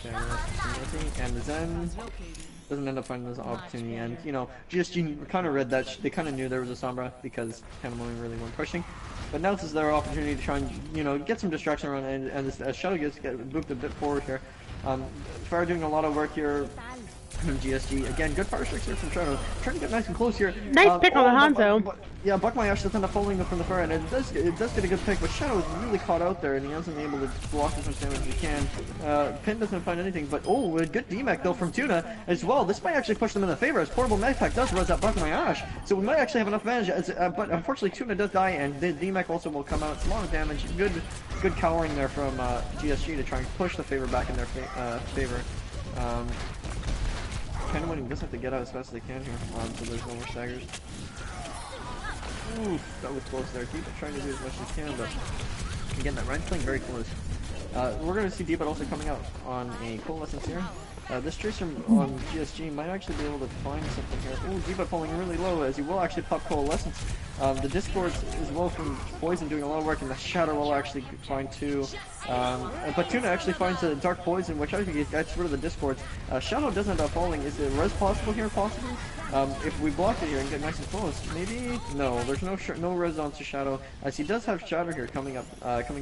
Okay, and the Zen doesn't end up finding this opportunity, and you know, GSG kind of read that, they kind of knew there was a Sombra because Pandemonium really weren't pushing. But now this is their opportunity to try and, you know, get some distraction around, and this Shadow gets moved a bit forward here. Pharah doing a lot of work here from GSG. Again, good fire strikes here from Shadow. Trying to get nice and close here. Nice pick on the Hanzo. Yeah, Buck My Ash does end up following from the Pharah, and it does get a good pick, but Shadow is really caught out there, and he hasn't been able to block as much damage as he can. Pin doesn't find anything, but oh, a good D-Mech though from Tuna as well. This might actually push them in the favor, as Portable Medpack does res out Buck My Ash, so we might actually have enough advantage, but unfortunately Tuna does die, and the D-Mech also will come out. It's a lot of damage. Good cowering there from GSG to try and push the favor back in their favor. Pandemonium does have to get out as fast as they can here, so there's no more staggers. Ooh, that was close there. Deep trying to do as much as he can, but again, that Ryan's playing very close. We're going to see Deep also coming out on a Coalescence here. This Tracer on GSG might actually be able to find something here. Ooh, Deep falling really low as he will actually pop Coalescence. The Discords as well from Poison doing a lot of work, and the Shadow will actually find 2. But Tuna actually finds a Dark Poison, which I think gets rid of the Discords. Shadow doesn't end up falling. Is it res possible here, possibly? If we block it here and get nice and close, maybe? No, there's no res onto Shadow, as he does have Shadow here coming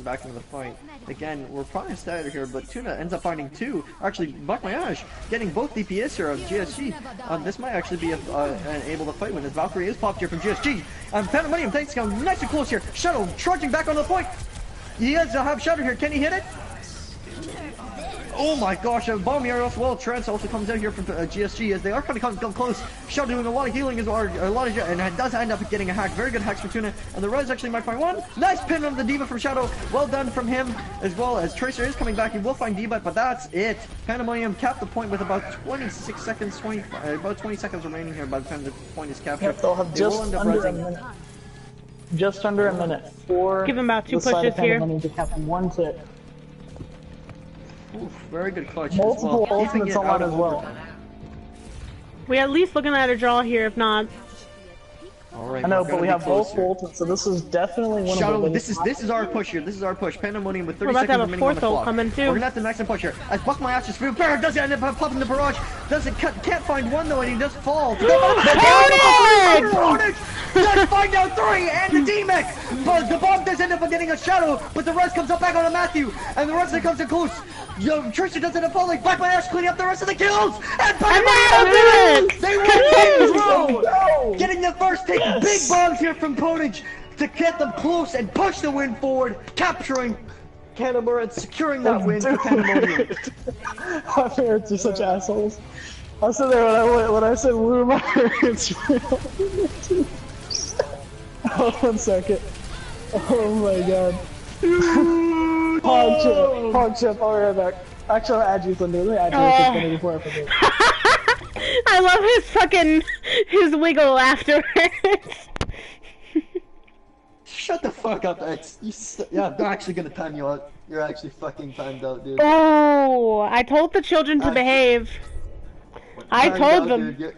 back into the fight. Again, we're probably staggered here, but Tuna ends up finding 2. Actually, Buck My Ash getting both DPS here of GSG. This might actually be able to fight when his Valkyrie is popped here from GSG. Pandemonium takes him nice and close here. Shadow charging back onto the point. He has to have Shadow here. Can he hit it? Oh my gosh, a bomb here as well. Trance also comes out here from GSG as they are trying to come close. Shadow doing a lot of healing as well, and it does end up getting a hack. Very good hacks for Tuna, and the Res actually might find 1. Nice pin on the D.Va from Shadow. Well done from him, as well as Tracer is coming back. He will find D.Va, but that's it. Pandemonium capped the point with about 26 seconds, about 20 seconds remaining here by the time the point is captured. Yep, they'll have just under a minute. Just under a minute for give him about 2 the side pushes of Pandemonium to cap 1 tick. Oof, very good clutch Multiple as well. ultimates on as well. We at least looking at a draw here, if not. Alright, I know, but we have both ultimates, so this is definitely one Shadow, of the this is our push here. This is our push. Pandemonium with 30 We're about seconds to have a remaining on the 4th ult clock. coming too. We're gonna have to max and push here. As Buck My Ash's food barrier does end up popping the barrage. Can't find 1 though, and he does fall. Does find out 3 and the D-Mech! But the bomb does end up getting a Shadow, but the rest comes up back on Matthew, and the rest of it comes in close. Tracer does end up falling. Buck My Ash cleaning up the rest of the kills, and they win bro! Getting the first take. Big bombs here from Ponage to get them close and push the win forward, capturing Cannibal and securing that win for Pandemonium. My parents are such assholes. I said there when I said woo, my parents real. Oh, 1 second. Oh my god. Hog chip, I'll be right back. Actually, I'll add you Thunder. Let me add you Thunder before I forget. I love his wiggle afterwards. Shut the fuck up, X. Yeah, I'm actually gonna time you out. You're actually fucking timed out, dude. Oh, I told the children to behave. I told them. Dude.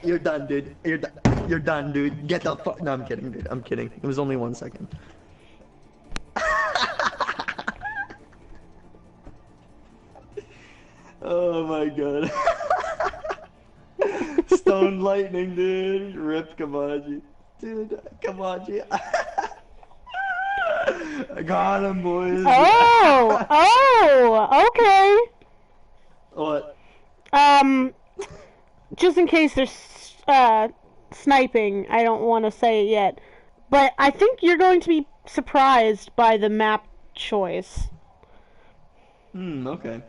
You're done, dude. You're done, dude. Get the fuck. No, I'm kidding, dude. I'm kidding. It was only 1 second. Oh my god. Stone lightning, dude. Rip Kabaji. Dude, Kabaji. I got him, boys. Oh, okay. What? Just in case there's sniping, I don't want to say it yet, but I think you're going to be surprised by the map choice. Okay.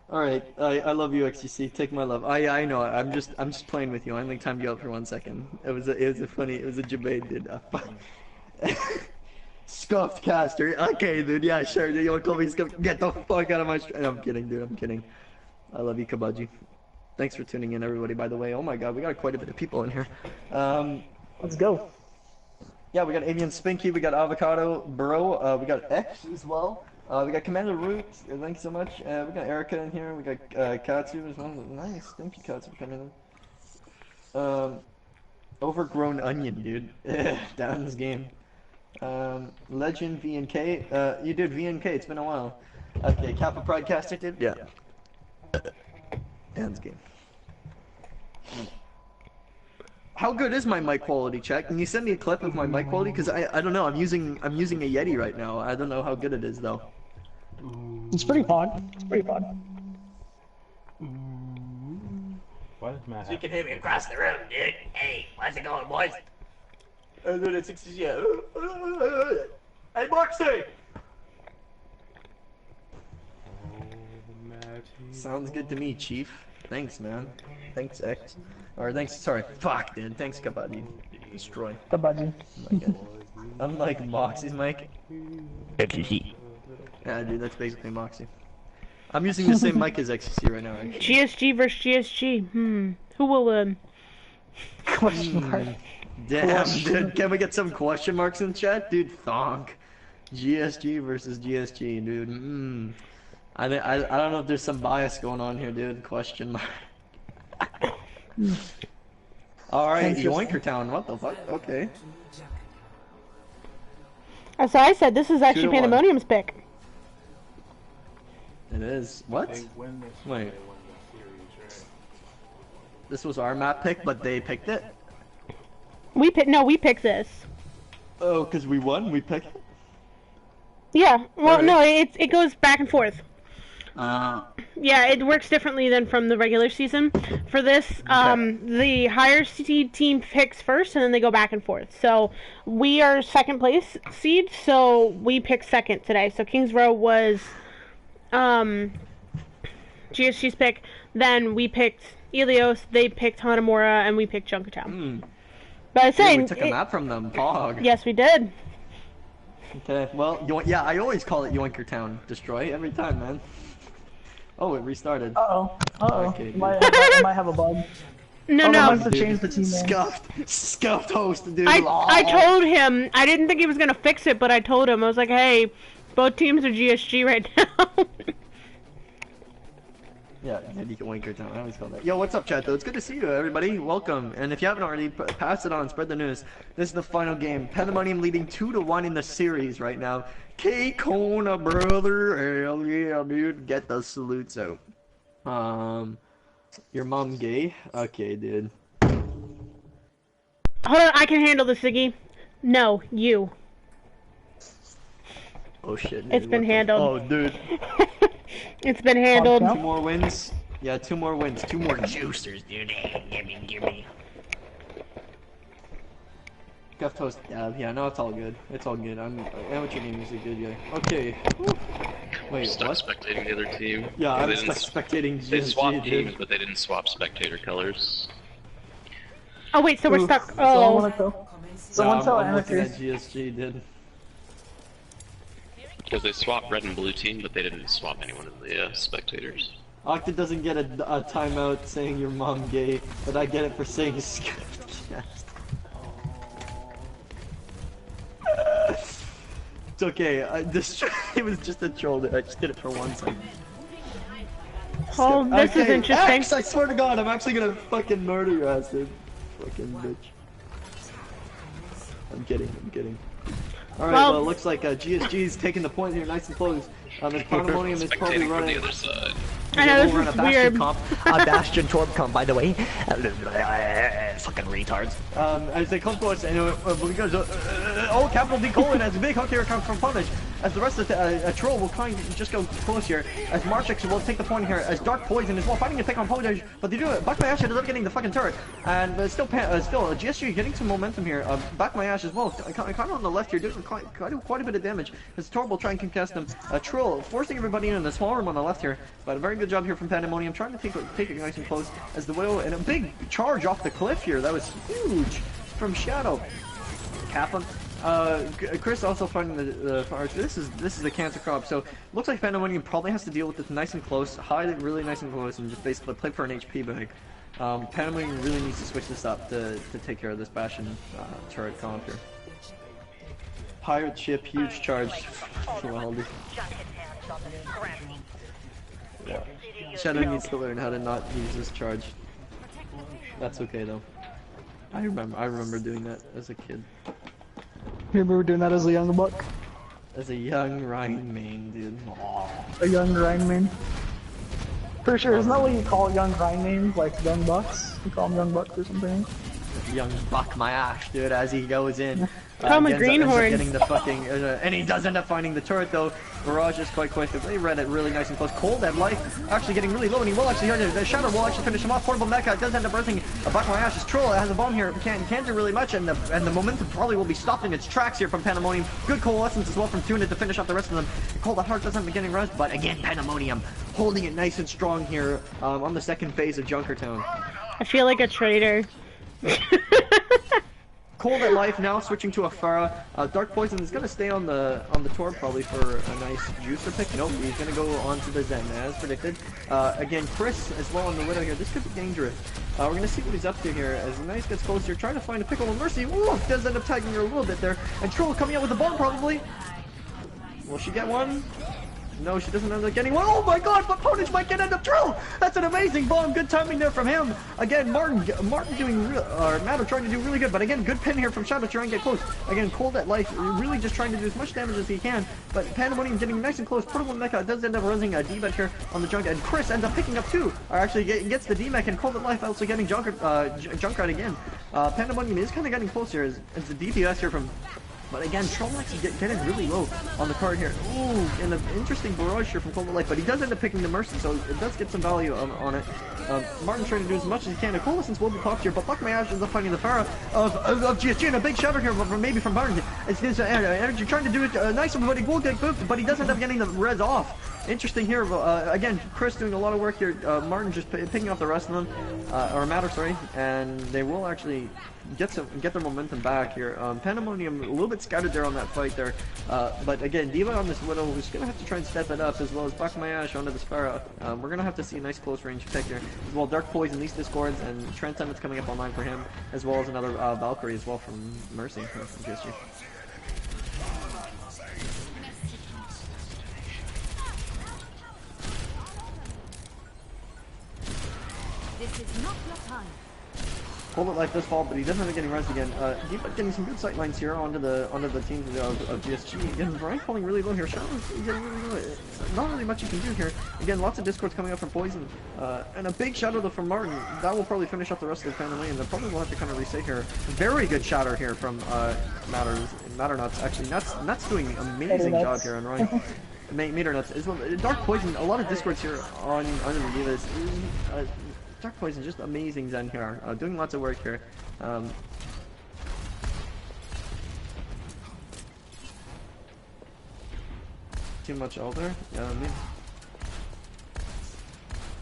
Alright, I love you, XTC. Take my love. I know. I'm just playing with you. I only timed you out for 1 second. It was a debate, dude. Scuffed caster. Okay, dude. Yeah, sure. You want to call me scuffed? Get the fuck out of my. I'm kidding, dude. I'm kidding. I love you, Kabaji. Thanks for tuning in, everybody. By the way, oh my god, we got quite a bit of people in here. Let's go. Yeah, we got Avian Spinky. We got Avocado Bro. We got X as well. We got Commander Root, thanks so much. We got Erica in here, we got Katsu as well. Nice, thank you Katsu for coming in. Overgrown Onion, dude. Down this game. Legend VNK, you did VNK, it's been a while. Okay, Kappa Pridecaster did? Yeah. Down this game. How good is my mic quality, Check? Can you send me a clip of my mic quality? Because I don't know, I'm using a Yeti right now. I don't know how good it is though. It's pretty fun. It's pretty fun. Why does Matt So you can hear me across the room, dude. Hey, how's it going, boys? I'm doing it 60 yeah. Hey, Moxie! Sounds good to me, Chief. Thanks, man. Thanks, X. Or thanks, sorry. Fuck, dude. Thanks, Kabaddi. Destroy. Kabaddi. Unlike Moxie's mic. Yeah, dude, that's basically Moxie. I'm using the same mic as XCC right now, actually. GSG versus GSG. Who will win? Question mark. Damn, dude. Can we get some question marks in chat? Dude, thonk. GSG versus GSG, dude. I don't know if there's some bias going on here, dude. Question mark. Alright, Yoinker Town, what the fuck? Okay. So I said this is actually 2-1. Pandemonium's pick. It is. What? They win this Wait. They win the series, right? This was our map pick, but they picked it? We picked this. Oh, because we won? We picked it? Yeah. Well, Alright. no, it goes back and forth. Yeah, it works differently than from the regular season. For this, the higher seed team picks first, and then they go back and forth. So we are second place seed, so we picked second today. So Kings Row was GSG's pick. Then we picked Ilios, they picked Hanamura, and we picked Junkertown. But I was saying, we took a map from them, Pog. Yes, we did. Okay, well, yeah, I always call it Yoinker Town. Destroy every time, man. Oh, it restarted. Okay, might have a bug. No. Must have changed the team name. Scuffed host, dude. I told him, I didn't think he was gonna fix it, but I told him, I was like, hey, both teams are GSG right now. Yeah, Yoinker Town. I always call that. Yo, what's up, chat? Though it's good to see you, everybody. Welcome. And if you haven't already, pass it on. Spread the news. This is the final game. Pandemonium leading 2-1 in the series right now. K-Kona, brother. Hell yeah, dude. Get the salutes out. Your mom gay? Okay, dude. Hold on, I can handle this, Ziggy. No, you. Oh shit, dude. It's been handled. Oh, dude. It's been handled. 2 more wins. Yeah, 2 more wins. 2 more juicers, dude. Gimme. Scuffed host. Yeah, no, it's all good. It's all good. Amateur gaming is a good guy. Okay. Wait, Stuck what? spectating the other team. Yeah, I'm they stuck spectating GSG, They swapped dude. teams, but they didn't swap spectator colors. Oh wait, so we're stuck. Someone Oh. wanna go? Someone tell I'm looking Amateur. at GSG, dude. Because they swapped red and blue team, but they didn't swap anyone in the spectators. Octa doesn't get a timeout saying your mom gay, but I get it for saying scuffed cast. It's okay. It was just a troll. I just did it for 1 second. Oh, this is interesting. X, I swear to God, I'm actually gonna fucking murder your ass, dude. Fucking bitch. I'm kidding. Alright, well, it looks like GSG's taking the point here nice and close. This Pandemonium is probably Spectating from running. the other side. I know, this is weird. Bastion Torb comp, by the way. Fucking retards. As they come close, and because capital D colon as a big hook here comes from Punish. As the rest of the Troll will kind of just go close here. As Marchix will take the point here. As Dark Poison as well, fighting a pick on Punish, but they do it. Back my Ash ends up getting the fucking turret, and still GSG getting some momentum here. Back my Ash as well, kind of on the left here, doing quite a bit of damage. As Torb will try and contest them. Troll forcing everybody in the small room on the left here, but a very good job here from Pandemonium, trying to take it nice and close. As the Widow and a big charge off the cliff here. That was huge from Shadow. Kaplan. Chris also finding the fire. This is a cancer crop, so looks like Pandemonium probably has to deal with this nice and close, hide really nice and close, and just basically play for an HP bag. Pandemonium really needs to switch this up to take care of this Bastion turret comp here. Pirate ship, huge charge. Yeah. Shadow needs to learn how to not use this charge. That's okay though. I remember doing that as a kid. You remember doing that as a young buck? As a young Rhine main, dude. Aww. A young Rhine main? For sure, isn't that what you call young Rhine mains? Like young bucks? You call them young bucks or something? Young buck my ash, dude, as he goes in. Call him a ends up greenhorn. getting the fucking, and he does end up finding the turret though. Barrage is quite quick. They read it really nice and close. Cold at life, actually getting really low, and he will actually hear the Shadow will actually finish him off. Portable Mecha does end up birthing a Buck My Ash's Troll. It has a bomb here. Can't do really much, and the momentum probably will be stopped in its tracks here from Pandemonium. Good coalescence as well from Tuna to finish off the rest of them. Cold at Heart doesn't be getting rest, but again Pandemonium holding it nice and strong here on the second phase of Junkertown. I feel like a traitor. Cold at life now, switching to a Farah. Dark Poison is gonna stay on the Torb probably for a nice juicer pick. Nope, he's gonna go on to the Zen as predicted. Again, Chris as well on the Widow here. This could be dangerous. We're gonna see what he's up to here as Nice gets close here, trying to find a pickle with Mercy. Ooh, does end up tagging her a little bit there. And Troll coming out with a bomb probably. Will she get one? No, she doesn't end up getting one. Oh my god, but Ponage might get end up drill! That's an amazing bomb. Good timing there from him. Again, Martin doing Matter trying to do really good, but again, good pin here from Shadow trying to get close. Again, Cold at Life really just trying to do as much damage as he can, but Pandemonium getting nice and close. Portable Mecha does end up raising a D-Mech here on the Junk, and Chris ends up picking up two, or actually gets the D-Mech, and Cold at Life also getting Junkrat again. Pandemonium is kind of getting close here. It's the DPS here from... But again, Trollocs is getting really low on the card here. Ooh, and an interesting barrage here from Cold Life, but he does end up picking the Mercy, so it does get some value on it. Martin's trying to do as much as he can. The Coalescence will be popped here, but Buck My Ash ends up finding the Pharah of GSG, and a big shatter here maybe from Martin. It's his energy trying to do it nice, but he will get booped, but he does end up getting the res off. Interesting here, again, Chris doing a lot of work here. Martin just picking up the rest of them, or Matter, sorry, and they will actually get their momentum back here. Pandemonium a little bit scattered there on that fight there, but again, Diva on this Widow who's gonna have to try and step it up, as well as Buck My Ash onto the Sparrow. We're gonna have to see a nice close range pick here, as well. Dark Poison, these Discords, and Transcendence coming up online for him, as well as another Valkyrie as well from Mercy from GSG. This is not your time. Cold Life does fall, but he doesn't end up getting res again. Deepak getting some good sight lines here onto the team of GSG. Again, Ryan falling really low here. Shadow's getting really low. Not really much you can do here. Again, lots of Discords coming up from Poison. And a big Shadow though from Martin. That will probably finish up the rest of the Pandemonium. They probably will have to kind of reset here. Very good Shatter here from Matter Nuts. Actually, Nuts doing an amazing job here on Ryan. Meter Nuts as well. Dark Poison, a lot of Discords here on the Divas. Dark Poison, just amazing Zen here, doing lots of work here. Too much older? Yeah, I mean...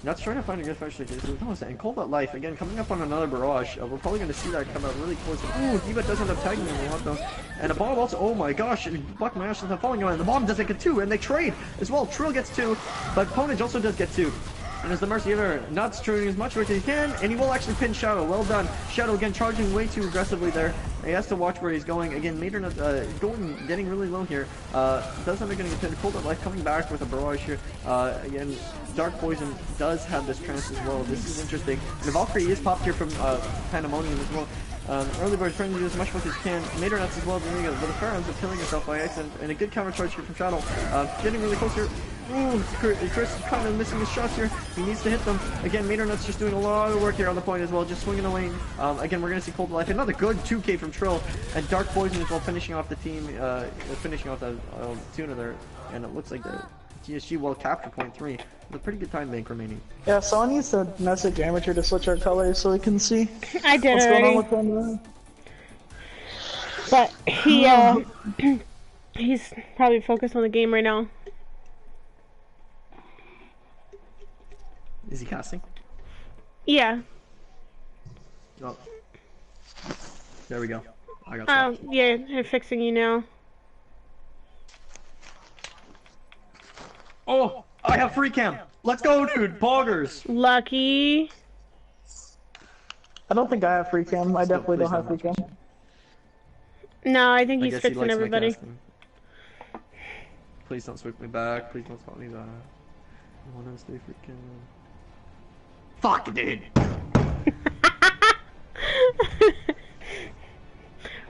Nuts trying to find a good fight straight. And Cold at Life, again, coming up on another barrage. We're probably going to see that come out really close. Ooh, Diva does end up tagging him a lot though. And a bomb also, oh my gosh, Buck My Ash is not falling on, and the bomb doesn't get two, and they trade as well. Trill gets two, but Ponage also does get two. And as the Mercy Eater, Nuts doing as much work as he can, and he will actually pin Shadow. Well done. Shadow again charging way too aggressively there. He has to watch where he's going. Again, Mater Nuts getting really low here. Does end up getting a pin. Cold at Life coming back with a barrage here. Again, Dark Poison does have this trance as well. This is interesting. And the Valkyrie is popped here from Pandemonium as well. Early Bird's trying to do as much work as he can. Mater Nuts as well doing it, but the Pharah ends up killing herself by accident. And a good counter charge here from Shadow. Getting really close here. Ooh, Chris kind of missing his shots here. He needs to hit them. Again, Mater Nuts just doing a lot of work here on the point as well, just swinging the lane. Again, we're going to see Cold Life. Another good 2K from Trill. And Dark Poison as well, finishing off the team, finishing off the tuna there. And it looks like the GSG will capture point 3. With a pretty good time bank remaining. Yeah, someone needs to message Amateur to switch our colors so we can see I did what's already. going on with them. But he, he's probably focused on the game right now. Is he casting? Yeah. Oh. There we go. I got Oh, yeah, they're fixing you now. Oh, I have free cam. Let's go, dude. Poggers. Lucky. I don't think I have free cam. I definitely don't have free cam. No, I think he's fixing everybody. Please don't swoop me back. Please don't spot me back. I want to stay freaking. Fuck, dude.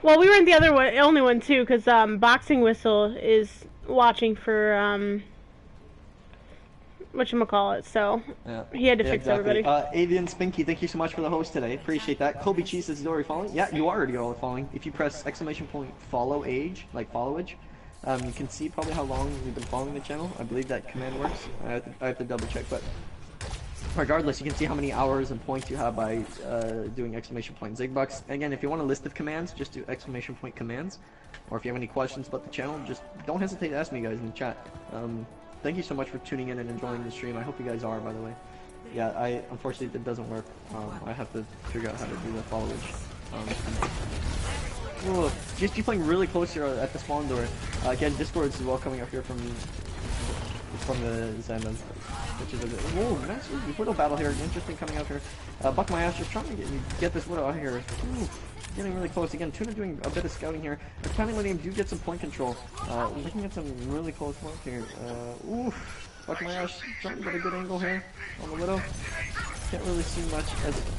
Well, we weren't the only one too, because Boxing Whistle is watching for whatchamacallit, so yeah. He had to fix exactly. everybody. Avian Spinky, thank you so much for the host today. Appreciate that. Kobe Cheese is already following. Yeah, you are already following. If you press !follow age, like followage, you can see probably how long you've been following the channel. I believe that command works. I have to double check, but regardless, you can see how many hours and points you have by doing !Zigbucks. Again, if you want a list of commands, just do !commands. Or if you have any questions about the channel, just don't hesitate to ask me, guys, in the chat. Thank you so much for tuning in and enjoying the stream. I hope you guys are, by the way. Yeah, unfortunately, it doesn't work. I have to figure out how to do the followage. GSG playing really close here at the spawn door. Again, Discord is well coming up here from from the Zen, which is a bit. Whoa, nice Widow battle here. Interesting coming out here. Buck my ass, just trying to get this Widow out here. Ooh, getting really close. Again, Tuna doing a bit of scouting here. The Pandemonium do get some point control. Looking at some really close work here. Oof. Buck my ass, trying to get a good angle here on the Widow. Can't really see much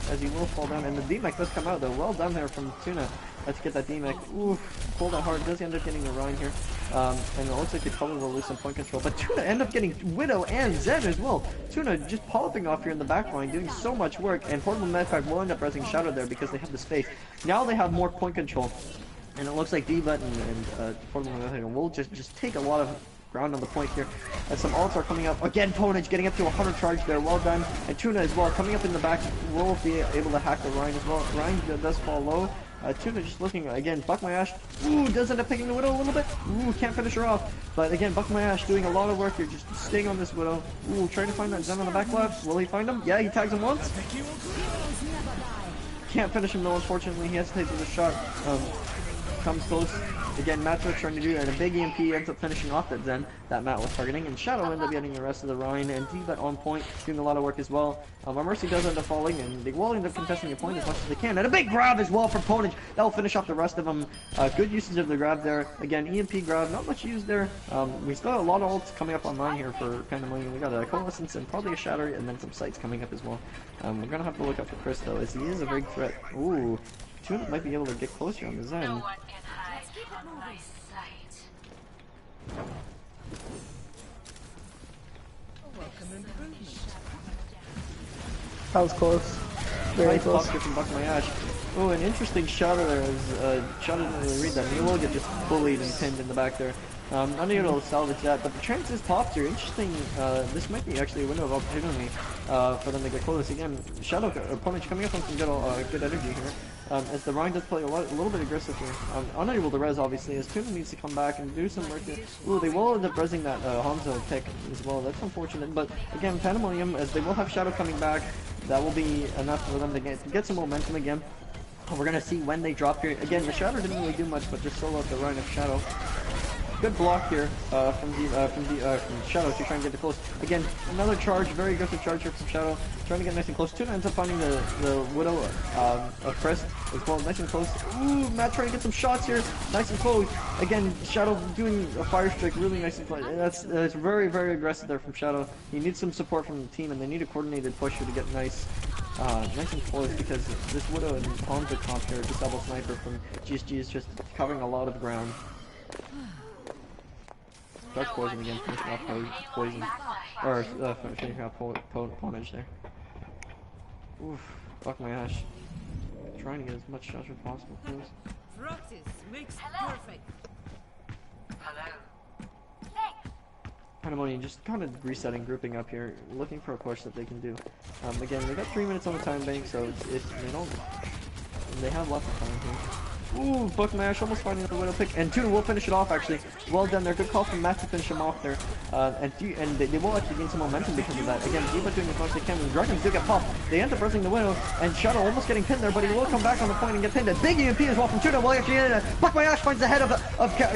as he will fall down. And the D-Mech does come out though. Well done there from Tuna to get that D-Mech. Ooh, pulled that hard. Does end up getting the Rhine here. And it looks like they probably will lose some point control. But Tuna end up getting Widow and Zed as well. Tuna just popping off here in the back line, doing so much work. And Portable Medpack will end up resing Shadow there because they have the space. Now they have more point control. And it looks like D-Button and Portable Medpack will just take a lot of ground on the point here. As some ults are coming up. Again, Ponage getting up to 100 charge there. Well done. And Tuna as well coming up in the back. Will be able to hack the Rhine as well. Rhine does fall low. Tuna just looking again. Buck my ash. Ooh, does end up picking the Widow a little bit. Ooh, can't finish her off. But again, Buck my ash doing a lot of work here, just staying on this Widow. Ooh, trying to find that Zen on the back left. Will he find him? Yeah, he tags him once. Can't finish him though, unfortunately. He hesitates with a shot. Comes close. Again, Matt's trying to do, and a big EMP ends up finishing off that Zen that Matt was targeting, and Shadow ends up getting the rest of the Rhine, and D-But on point, doing a lot of work as well. Our Mercy does end up falling, and they will end up contesting a point as much as they can, and a big grab as well from Ponage. That will finish off the rest of them. Good usage of the grab there. Again, EMP grab, not much used there. We still have a lot of ults coming up online here for Pandemonium. We got a Coalescence and probably a Shatter, and then some sights coming up as well. We're gonna have to look out for Chris though, as he is a big threat. Ooh, Tuna might be able to get closer on the Zen. That was close. Very nice close. pop here from Buck my ash. Oh, an interesting Shadow there as Shadow didn't really read that. He will get just bullied and pinned in the back there. Unable to salvage that, but the trance is popped here. Interesting. This might be actually a window of opportunity for them to get close. Again, Shadow opponent coming up on some good energy here. As the Rhine does play a little bit aggressive here. Unable to res, obviously, as Tuna needs to come back and do some work here. Ooh, they will end up resing that Hanzo pick as well. That's unfortunate, but again, Pandemonium, as they will have Shadow coming back, that will be enough for them to get some momentum again. We're going to see when they drop here. Again, the Shadow didn't really do much, but just solo out the Rhine of Shadow. Good block here from Shadow to try and get it close. Again, another charge, very aggressive charge here from Shadow, trying to get nice and close. Tuna ends up finding the Widow of Chris as well, nice and close. Ooh, Matt trying to get some shots here, nice and close. Again, Shadow doing a fire strike, really nice and close. That's very, very aggressive there from Shadow. He needs some support from the team, and they need a coordinated push here to get nice and close, because this Widow and Hanzo comp here, this double sniper from GSG is just covering a lot of ground. Dark Poison again, finishing off Poison. Or, finishing off Ponage there. Oof, fuck my ash. Trying to get as much shots as possible, please. Practice makes perfect. Pandemonium just kind of resetting, grouping up here, looking for a push that they can do. Again, they got 3 minutes on the time bank, so they have lots of time here. Ooh, Buck Mash almost finding the Widow pick, and Tuna will finish it off actually. Well done there, good call from Matt to finish him off there. And they will actually gain some momentum because of that. Again, D.Va doing as much as they can, and Dragons do get popped. They end up pressing the Widow, and Shadow almost getting pinned there, but he will come back on the point and get pinned. A big EMP as well from Tuna, well actually Buck My Ash finds the head of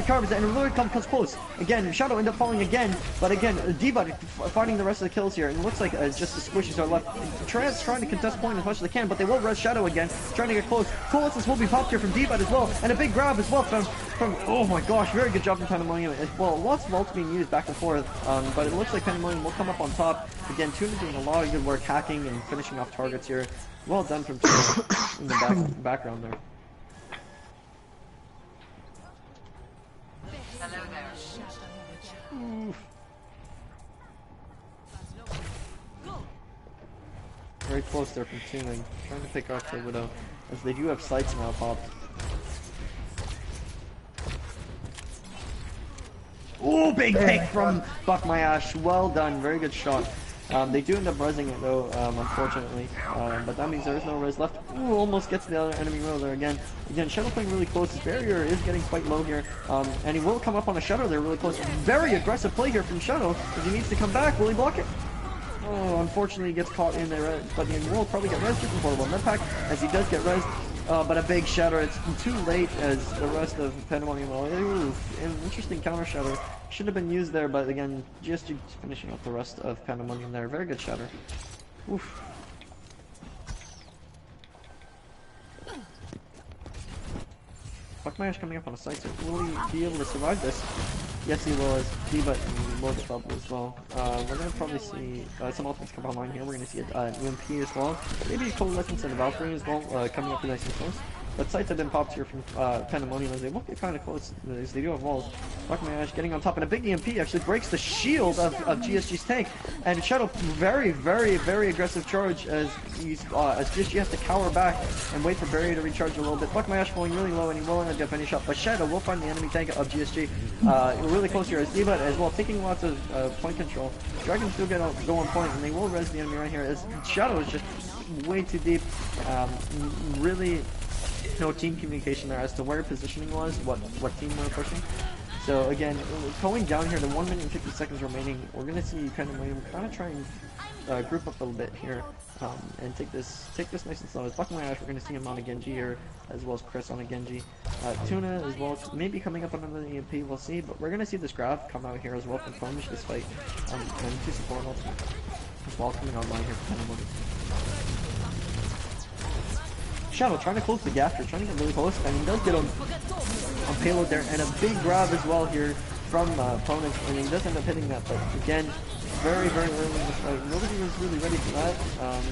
Carbs, and really comes close. Again, Shadow end up falling again, but again, D.Va finding the rest of the kills here, and it looks like just the squishies are left. Trans trying to contest point as much as they can, but they will res Shadow again, trying to get close. Coalescence will be popped here from D.Va as well, and a big grab as well from oh my gosh, very good job from Pandemonium as well. Lots of ults being used back and forth, but it looks like Pandemonium will come up on top. Again, Tuna doing a lot of good work hacking and finishing off targets here. Well done from Tuna in the background there. Hello there. Oof. Very close there from Tuna, trying to pick off the Widow, as they do have sights now popped. Ooh, big pick from Buck My Ash. Well done, very good shot. They do end up resing it though, unfortunately. But that means there is no res left. Ooh, almost gets the other enemy row there again. Again, Shadow playing really close. His barrier is getting quite low here. And he will come up on a Shadow there really close. Very aggressive play here from Shadow, because he needs to come back. Will he block it? Oh, unfortunately he gets caught in there, but he will probably get res from Portable Medpack, as he does get res. But a big Shatter, it's too late as the rest of Pandemonium. Ooh, an interesting counter Shatter should have been used there, but again, GSG finishing up the rest of Pandemonium there. Very good shatter. Oof. Buckmash coming up on a site, so will he be able to survive this? Yes, he will, as D-But will get bubble as well. We're going to probably see some ultimates come online here. We're going to see an EMP as well. Maybe a Coalescence and a Valkyrie as well, coming up nice and close. But sites have been popped here from Pandemonium as they won't get kind of close, as they do have walls. Buckmash getting on top, and a big EMP actually breaks the shield of GSG's tank. And Shadow, very, very, very aggressive charge as GSG has to cower back and wait for Barrier to recharge a little bit. Buckmash falling really low, and he will end up getting finish up. But Shadow will find the enemy tank of GSG. Really close here as D-But as well, taking lots of point control. Dragons still go on point, and they will res the enemy right here as Shadow is just way too deep. Really no team communication there as to where positioning was, what team we're pushing. So again, going down here to 1 minute and 50 seconds remaining, we're gonna see Pandemonium kind of try and group up a little bit here and take this nice and slow. As Buckmash, we're gonna see him on a Genji here, as well as Chris on a Genji. Tuna as well, maybe coming up on another EMP, we'll see. But we're gonna see this grab come out here as well from Famish this fight, and to support ultimate as well coming online here for Pandemonium. Shadow trying to close the gap here, trying to get really close, and he does get on payload there, and a big grab as well here from opponent, and he does end up hitting that, but again, very, very early in the fight. Nobody was really ready for that.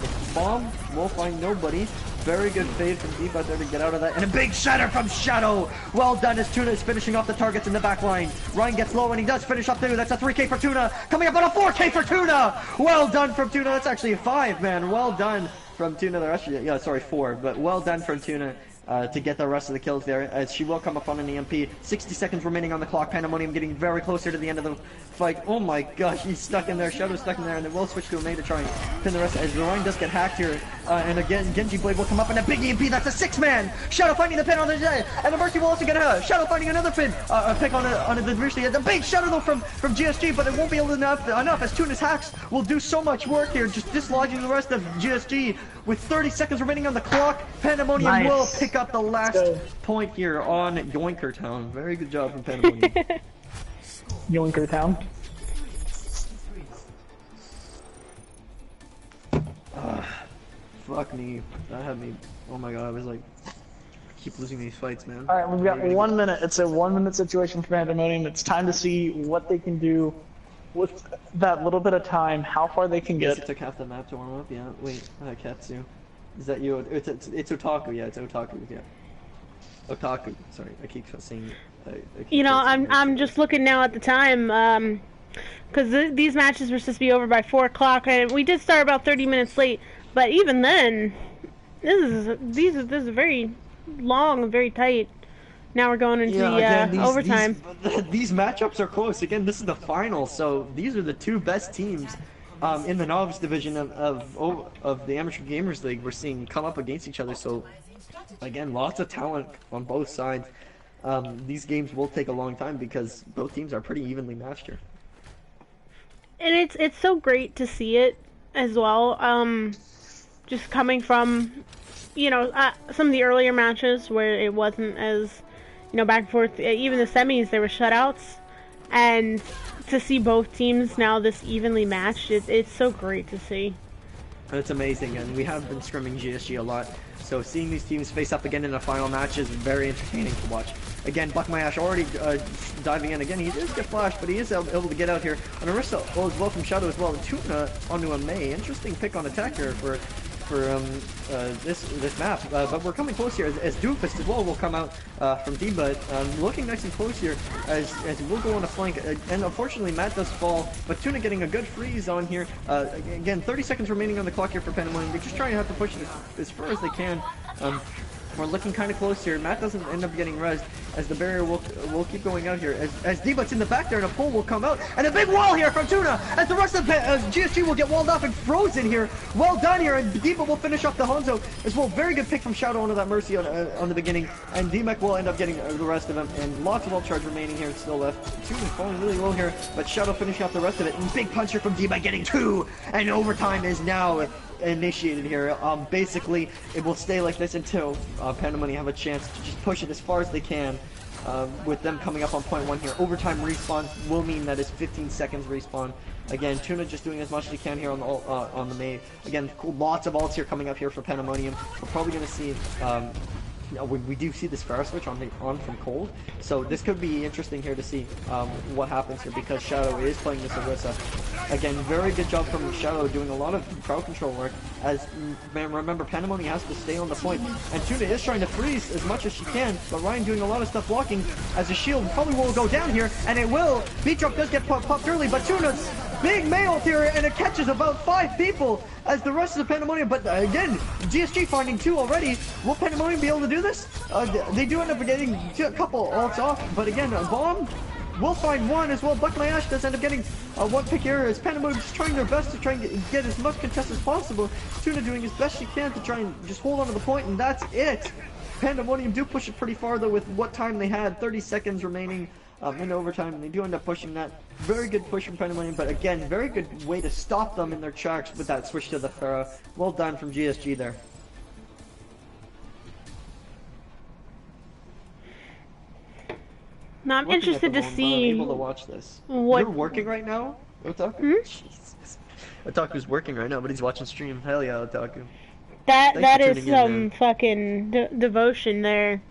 The bomb will find nobody. Very good fade from D-But there to get out of that, and a big shatter from Shadow! Well done as Tuna is finishing off the targets in the back line. Ryan gets low and he does finish up too. That's a 3k for Tuna, coming up on a 4k for Tuna! Well done from Tuna, that's actually a 5, man, well done from Tuna, the rest of yeah, sorry, 4, but well done from Tuna to get the rest of the kills there, as she will come up on an EMP. 60 seconds remaining on the clock. Pandemonium getting very closer to the end of the fight. Oh my gosh, he's stuck in there. Shadow's stuck in there, and then we'll switch to a May to try and pin the rest, as the line does get hacked here. And again, Genji Blade will come up, and a big EMP. That's a 6-man. Shadow finding the pin on the day, and the Mercy will also get a Shadow finding another pin. A pick on the Mercy. The big Shadow though from GSG, but it won't be able to enough as Tuna's hacks will do so much work here, just dislodging the rest of GSG. With 30 seconds remaining on the clock, Pandemonium will pick up the last point here on Yoinker Town. Very good job from Pandemonium. Yoinker Town. Fuck me. That had me. Oh my god, I was like, keep losing these fights, man. Alright, we've got 1 minute. It's a 1 minute situation for Pandemonium. It's time to see what they can do with that little bit of time, how far they can get. It took half the map to warm up, yeah. Wait, Katsu. Is that you? It's Otaku, yeah, it's Otaku, yeah. Otaku, sorry, I keep saying... You know, I'm just looking now at the time, because these matches were supposed to be over by 4 o'clock, and we did start about 30 minutes late, but even then, this is very long and very tight. Now we're going into the overtime. These matchups are close. Again, this is the final, so these are the two best teams in the novice division of the Amateur Gamers League we're seeing come up against each other. So, again, lots of talent on both sides. These games will take a long time because both teams are pretty evenly matched here. And it's so great to see it as well. Just coming from, you know, some of the earlier matches where it wasn't as, you know, back and forth. Even the semis, there were shutouts, and to see both teams now this evenly matched, it's so great to see. It's amazing, and we have been scrimming GSG a lot, so seeing these teams face up again in a final match is very entertaining to watch. Again, Buckmash already diving in again. He does get flashed, but he is able to get out here. And Arista as well from Shadow as well. And Tuna onto a May. Interesting pick on attack here for this map, but we're coming close here as Doofus as well will come out from D-But, looking nice and close here as we'll go on a flank, and unfortunately Matt does fall, but Tuna getting a good freeze on here. Again, 30 seconds remaining on the clock here for Pandemonium. They're just trying to have to push it as far as they can. We're looking kind of close here. Matt doesn't end up getting rezzed as the barrier will keep going out here. As D-But's in the back there and a pull will come out. And a big wall here from Tuna as the rest of GSG will get walled off and frozen here. Well done here, and D-But will finish off the Hanzo as well. Very good pick from Shadow onto that Mercy on the beginning. And D-Mech will end up getting the rest of them. And lots of ult charge remaining here still left. Tuna falling really low here, but Shadow finishing off the rest of it. And big punch here from D-Mech getting 2. And overtime is now initiated here. Basically, it will stay like this until Pandemonium have a chance to just push it as far as they can. with them coming up on point 1 here. Overtime respawn will mean that it's 15 seconds respawn. Again, Tuna just doing as much as he can here on the May. Again, cool, lots of ults here coming up here for Pandemonium. We're probably going to see... we do see this Pharah switch on from Cold, so this could be interesting here to see what happens here, because Shadow is playing this Orisa. Again, very good job from Shadow doing a lot of crowd control work, as remember Pandemonium has to stay on the point, and Tuna is trying to freeze as much as she can, but Ryan doing a lot of stuff blocking, as the shield probably will go down here, and it will. Beat drop does get popped early, but Tuna's big mail here, and it catches about 5 people as the rest of the Pandemonium. But again, GSG finding 2 already. Will Pandemonium be able to do this? They do end up getting a couple ults off, but again, a bomb will find 1 as well. Buck My Ash does end up getting 1 pick here, as Pandemonium just trying their best to try and get as much contest as possible. Tuna doing as best she can to try and just hold on to the point, and that's it. Pandemonium do push it pretty far though with what time they had, 30 seconds remaining. In overtime, and they do end up pushing that. Very good push from Pandemonium, but again, very good way to stop them in their tracks with that switch to the Pharah. Well done from GSG there. Now I'm interested to see. I'm able to watch this. What... You're working right now, Otaku? Hmm? Jesus. Otaku's working right now, but he's watching stream. Hell yeah, Otaku. That is some fucking devotion there.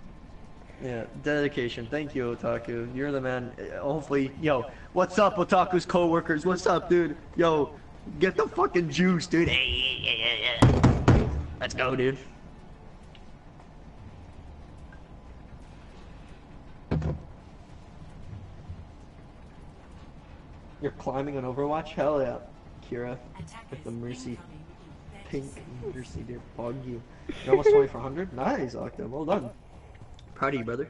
Yeah, dedication. Thank you, Otaku. You're the man. Hopefully, yo, what's up, Otaku's co-workers? What's up, dude? Yo, get the fucking juice, dude. Let's go, dude. You're climbing on Overwatch? Hell yeah, Kira. With the Mercy. Pink Mercy, dude. Bug you. You're almost 2400? Nice, Octa. Well done. Proud of you, brother.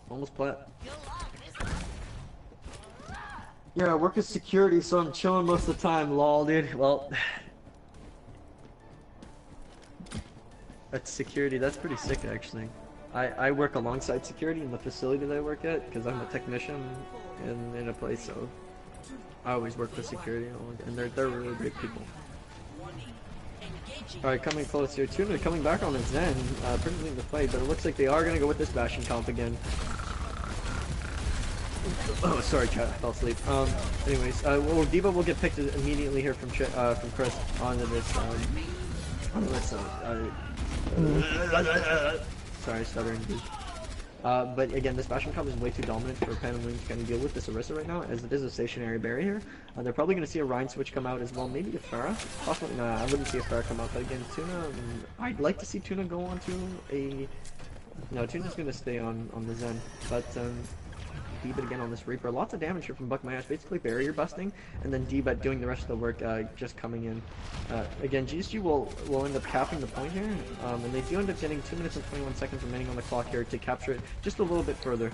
Almost plat. Yeah, I work as security, so I'm chilling most of the time, lol, dude. Well... That's security, that's pretty sick, actually. I work alongside security in the facility that I work at, because I'm a technician in a place, so... I always work with security, and they're really great people. Alright, coming close here. Tuna coming back on the Zen, pretty late in the fight, but it looks like they are going to go with this Bastion comp again. Oh, sorry, chat, I fell asleep. Anyways, well, D.Va will get picked immediately here from Chris onto this, sorry, stuttering. But again, this Bastion comp is way too dominant for Pandemonium to kind of deal with this Orisa right now, as it is a stationary barrier. They're probably going to see a Rhine switch come out as well, maybe a Pharah. Possibly, no, I wouldn't see a Pharah come out, but again, Tuna, I'd like to see Tuna go on to a... No, Tuna's going to stay on the Zen, but D.Va again on this Reaper. Lots of damage here from Buck My Ash, basically barrier busting, and then D.Va doing the rest of the work, just coming in. Again, GSG will end up capping the point here, and they do end up getting 2 minutes and 21 seconds remaining on the clock here to capture it just a little bit further.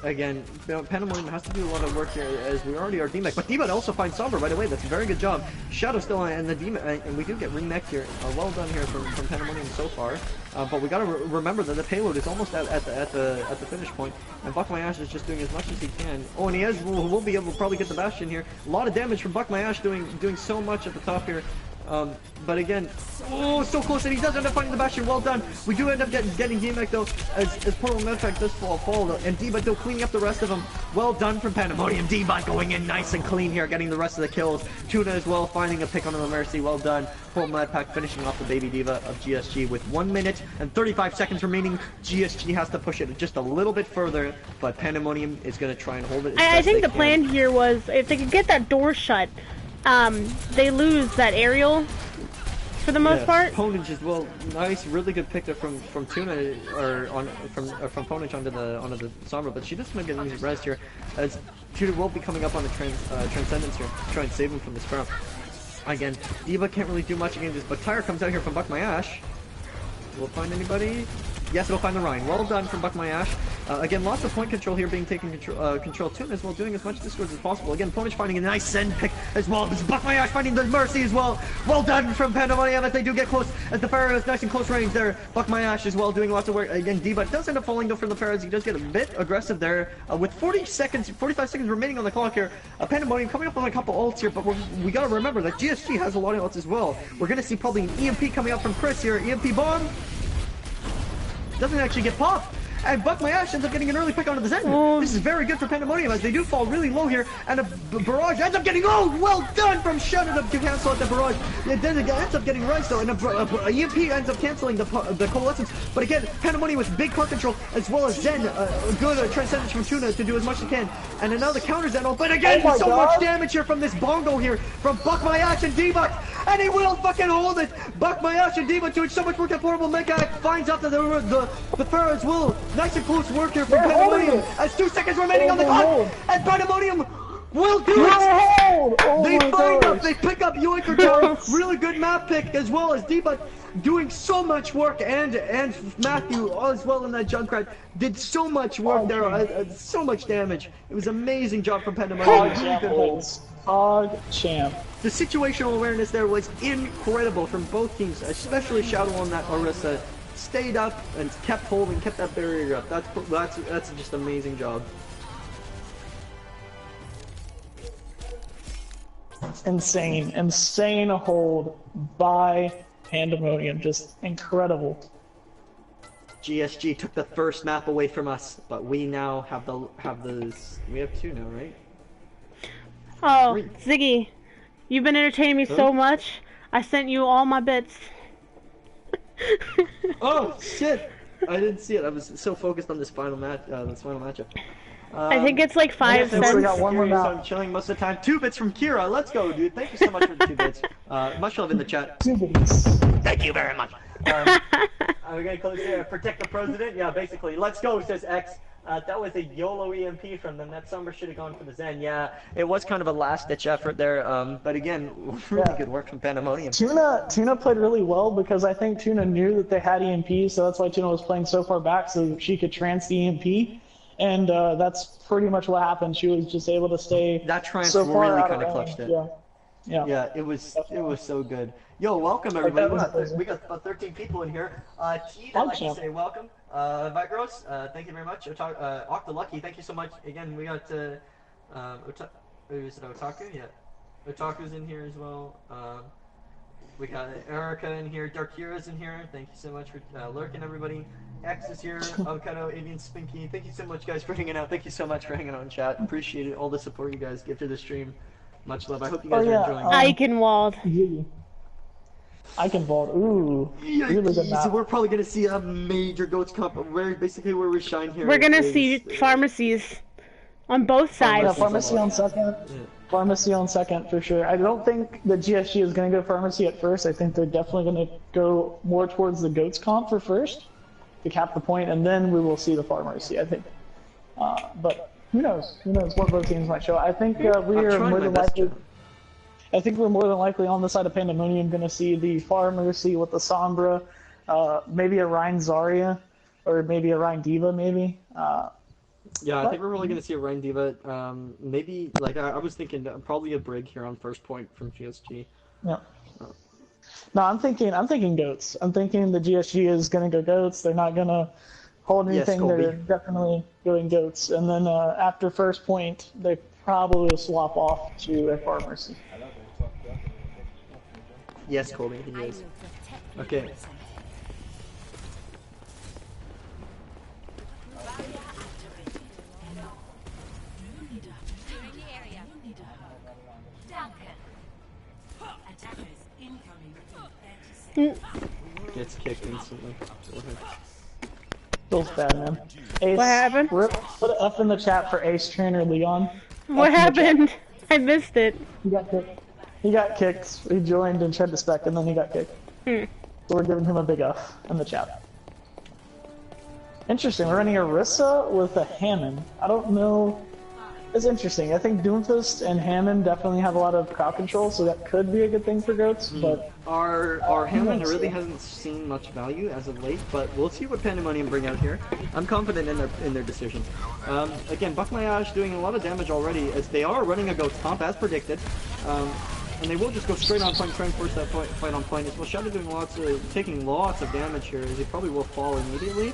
Again, Pandemonium has to do a lot of work here, as we already are D-Mech, but D.Va also finds Sombra right away. That's a very good job. Shadow still on, and the D-Mech, and we do get remech here. Well done here from Pandemonium so far. But we gotta remember that the payload is almost at the finish point, and Buck My Ash is just doing as much as he can. Oh, and he will be able to probably get the Bastion here. A lot of damage from Buck My Ash doing so much at the top here. But again, oh, so close, and he does end up finding the Bastion. Well done. We do end up getting D-Mech though, as Portal Medpack does fall though, and D.Va though cleaning up the rest of them. Well done from Pandemonium. D.Va going in nice and clean here, getting the rest of the kills. Tuna as well, finding a pick on the Mercy. Well done. Portal Medpack finishing off the baby D.Va of GSG with 1 minute and 35 seconds remaining. GSG has to push it just a little bit further, but Pandemonium is going to try and hold it. I think the plan here was, if they could get that door shut, they lose that aerial for the most part. Ponage as well, nice, really good pick up from Tuna, or from Ponage onto the Sombra, but she doesn't get any rest here, as Tuna will be coming up on the Transcendence here to try and save him from this Pharah. Again, D.Va can't really do much against this, but Tyre comes out here from Buck My Ash. Will it find anybody? Yes, it'll find the Rhine. Well done from Buck My Ash. Again, lots of point control here being taken control. Tuna as well, doing as much discord as possible. Again, Ponage finding a nice send pick as well. This is Buck My Ash finding the Mercy as well. Well done from Pandemonium as they do get close, as the Pharah is nice and close range there. Buck My Ash as well, doing lots of work. Again, D.Va does end up falling though from the Pharah, as he does get a bit aggressive there. With 45 seconds remaining on the clock here. Pandemonium coming up on a couple ults here, but we gotta remember that GSG has a lot of ults as well. We're gonna see probably an EMP coming up from Chris here. EMP bomb. Doesn't actually get popped, and Buck My Ash ends up getting an early pick onto the Zen. This is very good for Pandemonium as they do fall really low here, and a barrage ends up getting, oh, well done from Shadow to cancel at the barrage. It then ends up getting Rise though, and a EMP ends up canceling the Coalescence, but again, Pandemonium with big car control, as well as Zen, good Transcendence from Tuna to do as much as he can, and another counter Zen, but again, so much damage here from this bongo here, from Buck My Ash and D-Buck, and he will fucking hold it! Buck My Ash and D-Buck doing so much work at Portable Mecha, finds out that the Pharaohs will. Nice and close work here from Pandemonium, as 2 seconds remaining on the clock, and Pandemonium will do it! They find up, they pick up Yoiker down, really good map pick, as well as D-Buck doing so much work, and Matthew as well in that Junkrat did so much work there, so much damage. It was amazing job from Pandemonium. Hog champ. The situational awareness there was incredible from both teams, especially Shadow on that Orisa. Stayed up and kept holding, kept that barrier up. That's just amazing job. Insane hold by Pandemonium, just incredible. GSG took the first map away from us, but we now have we have 2 now, right? Oh, Ziggy, you've been entertaining me so much. I sent you all my bits. Oh shit! I didn't see it. I was so focused on this final matchup. I think it's like 5 cents. We got one more map. I'm chilling most of the time. 2 bits from Kira. Let's go, dude. Thank you so much for the 2 bits. Much love in the chat. 2 bits. Thank you very much. We're gonna close here. Protect the president. Yeah, basically. Let's go, says X. That was a YOLO EMP from them. That Summer should have gone for the Zen. Yeah, it was kind of a last-ditch effort there. But again, really good work from Pandemonium. Tuna played really well because I think Tuna knew that they had EMP, so that's why Tuna was playing so far back so she could trance the EMP. And that's pretty much what happened. She was just able to stay that trance so far really out kind of of clutched it. Yeah, it was so good. Yo, welcome everybody. We got about 13 people in here. T, I'd like to say welcome. Vigros, thank you very much. Octalucky, thank you so much. Again, we got is it Otaku? Yeah, Otaku's in here as well. We got Erica in here. Dark Heroes in here. Thank you so much for lurking, everybody. X is here. Avocado, Avian, Spinky. Thank you so much, guys, for hanging out. Thank you so much for hanging out in chat. Appreciate it. All the support you guys give to the stream. Much love. I hope you guys are enjoying it. Eichenwald. Eichenwald. Ooh. Really good map. So we're probably gonna see a major goats comp. Where we shine here. We're gonna see pharmacies on both sides. Yeah, pharmacy on second. Yeah. Pharmacy on second for sure. I don't think the GSG is gonna go pharmacy at first. I think they're definitely gonna go more towards the goats comp for first to cap the point, and then we will see the pharmacy. I think. But who knows? Who knows what both teams might show? I think we are more than likely. I think we're more than likely on the side of Pandemonium going to see the Pharmacy with the Sombra, maybe a Rhine Zarya, or maybe a Rhine Diva, maybe. Yeah, I think we're really going to see a Rhine Diva. Maybe, like, I was thinking probably a Brig here on first point from GSG. Yeah. No, I'm thinking goats. I'm thinking the GSG is going to go goats. They're not going to hold anything. Yes, they're definitely going goats. And then after first point, they probably will swap off to a Pharmacy. Yes, Colby, he is. Okay. Gets kicked instantly. Go ahead. Feels bad, man. Ace, what happened? Put an F in the chat for Ace Trainer Leon. What happened? I missed it. He got kicked. He got kicked. He joined and tried to spec, and then he got kicked. So we're giving him a big F in the chat. Interesting. We're running a Rissa with a Hammond. I don't know. It's interesting. I think Doomfist and Hammond definitely have a lot of crowd control, so that could be a good thing for goats. But our Hammond really hasn't seen much value as of late, but we'll see what Pandemonium bring out here. I'm confident in their decision. Again, Buck My Ash doing a lot of damage already, as they are running a goat comp as predicted. and they will just go straight on point, try and force that fight on point. As well, Shadow doing taking lots of damage here, as he probably will fall immediately.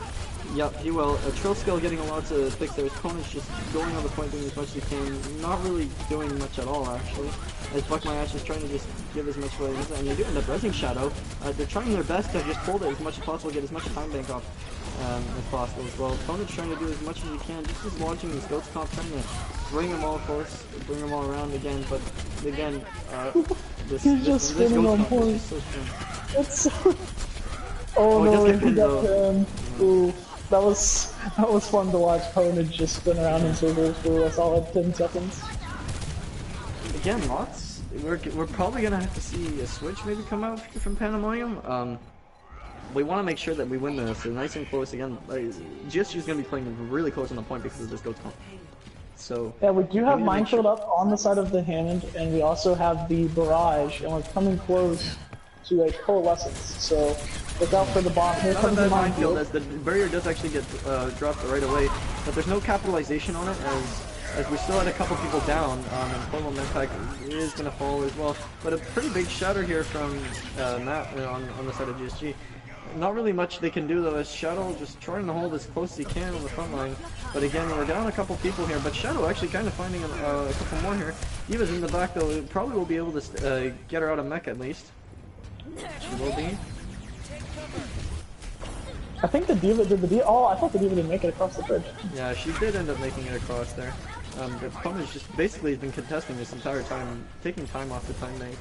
Yep, he will. Trill skill getting a lot of fix there. His opponent's just going on the point, doing as much as he can. Not really doing much at all, actually. As Buck My Ash is trying to just give as much away as and they do end up resing Shadow. They're trying their best to just hold it as much as possible, get as much time bank off as possible as well. Opponent's trying to do as much as he can, just launching these goats comp, trying to bring them all close, bring them all around again, but again, this spinning on point. Is so strong. It's so... Oh no, he got him. Ooh, that was fun to watch Ponage just spin around in circles for a solid 10 seconds. Again, lots. We're probably gonna have to see a switch maybe come out from Pandemonium. We want to make sure that we win this. So nice and close again. GSG is gonna be playing really close on the point because of this goat's comp. So yeah, we do have Minefield up on the side of the Hammond, and we also have the Barrage, and we're coming close to a Coalescence. So look out for the bomb. Here comes the Minefield. As the barrier does actually get dropped right away, but there's no capitalization on it as we still had a couple people down, and Portable Medpack is going to fall as well. But a pretty big shatter here from Matt on the side of GSG. Not really much they can do though, as Shadow just trying to hold as close as he can on the front line. But again, we're down a couple people here, but Shadow actually kind of finding a couple more here. Eva's in the back though, probably will be able to get her out of mech at least. She will be. I think the D.Va did the D. Oh, I thought the D.Va didn't make it across the bridge. Yeah, she did end up making it across there. The opponent just basically has been contesting this entire time, taking time off the time bank.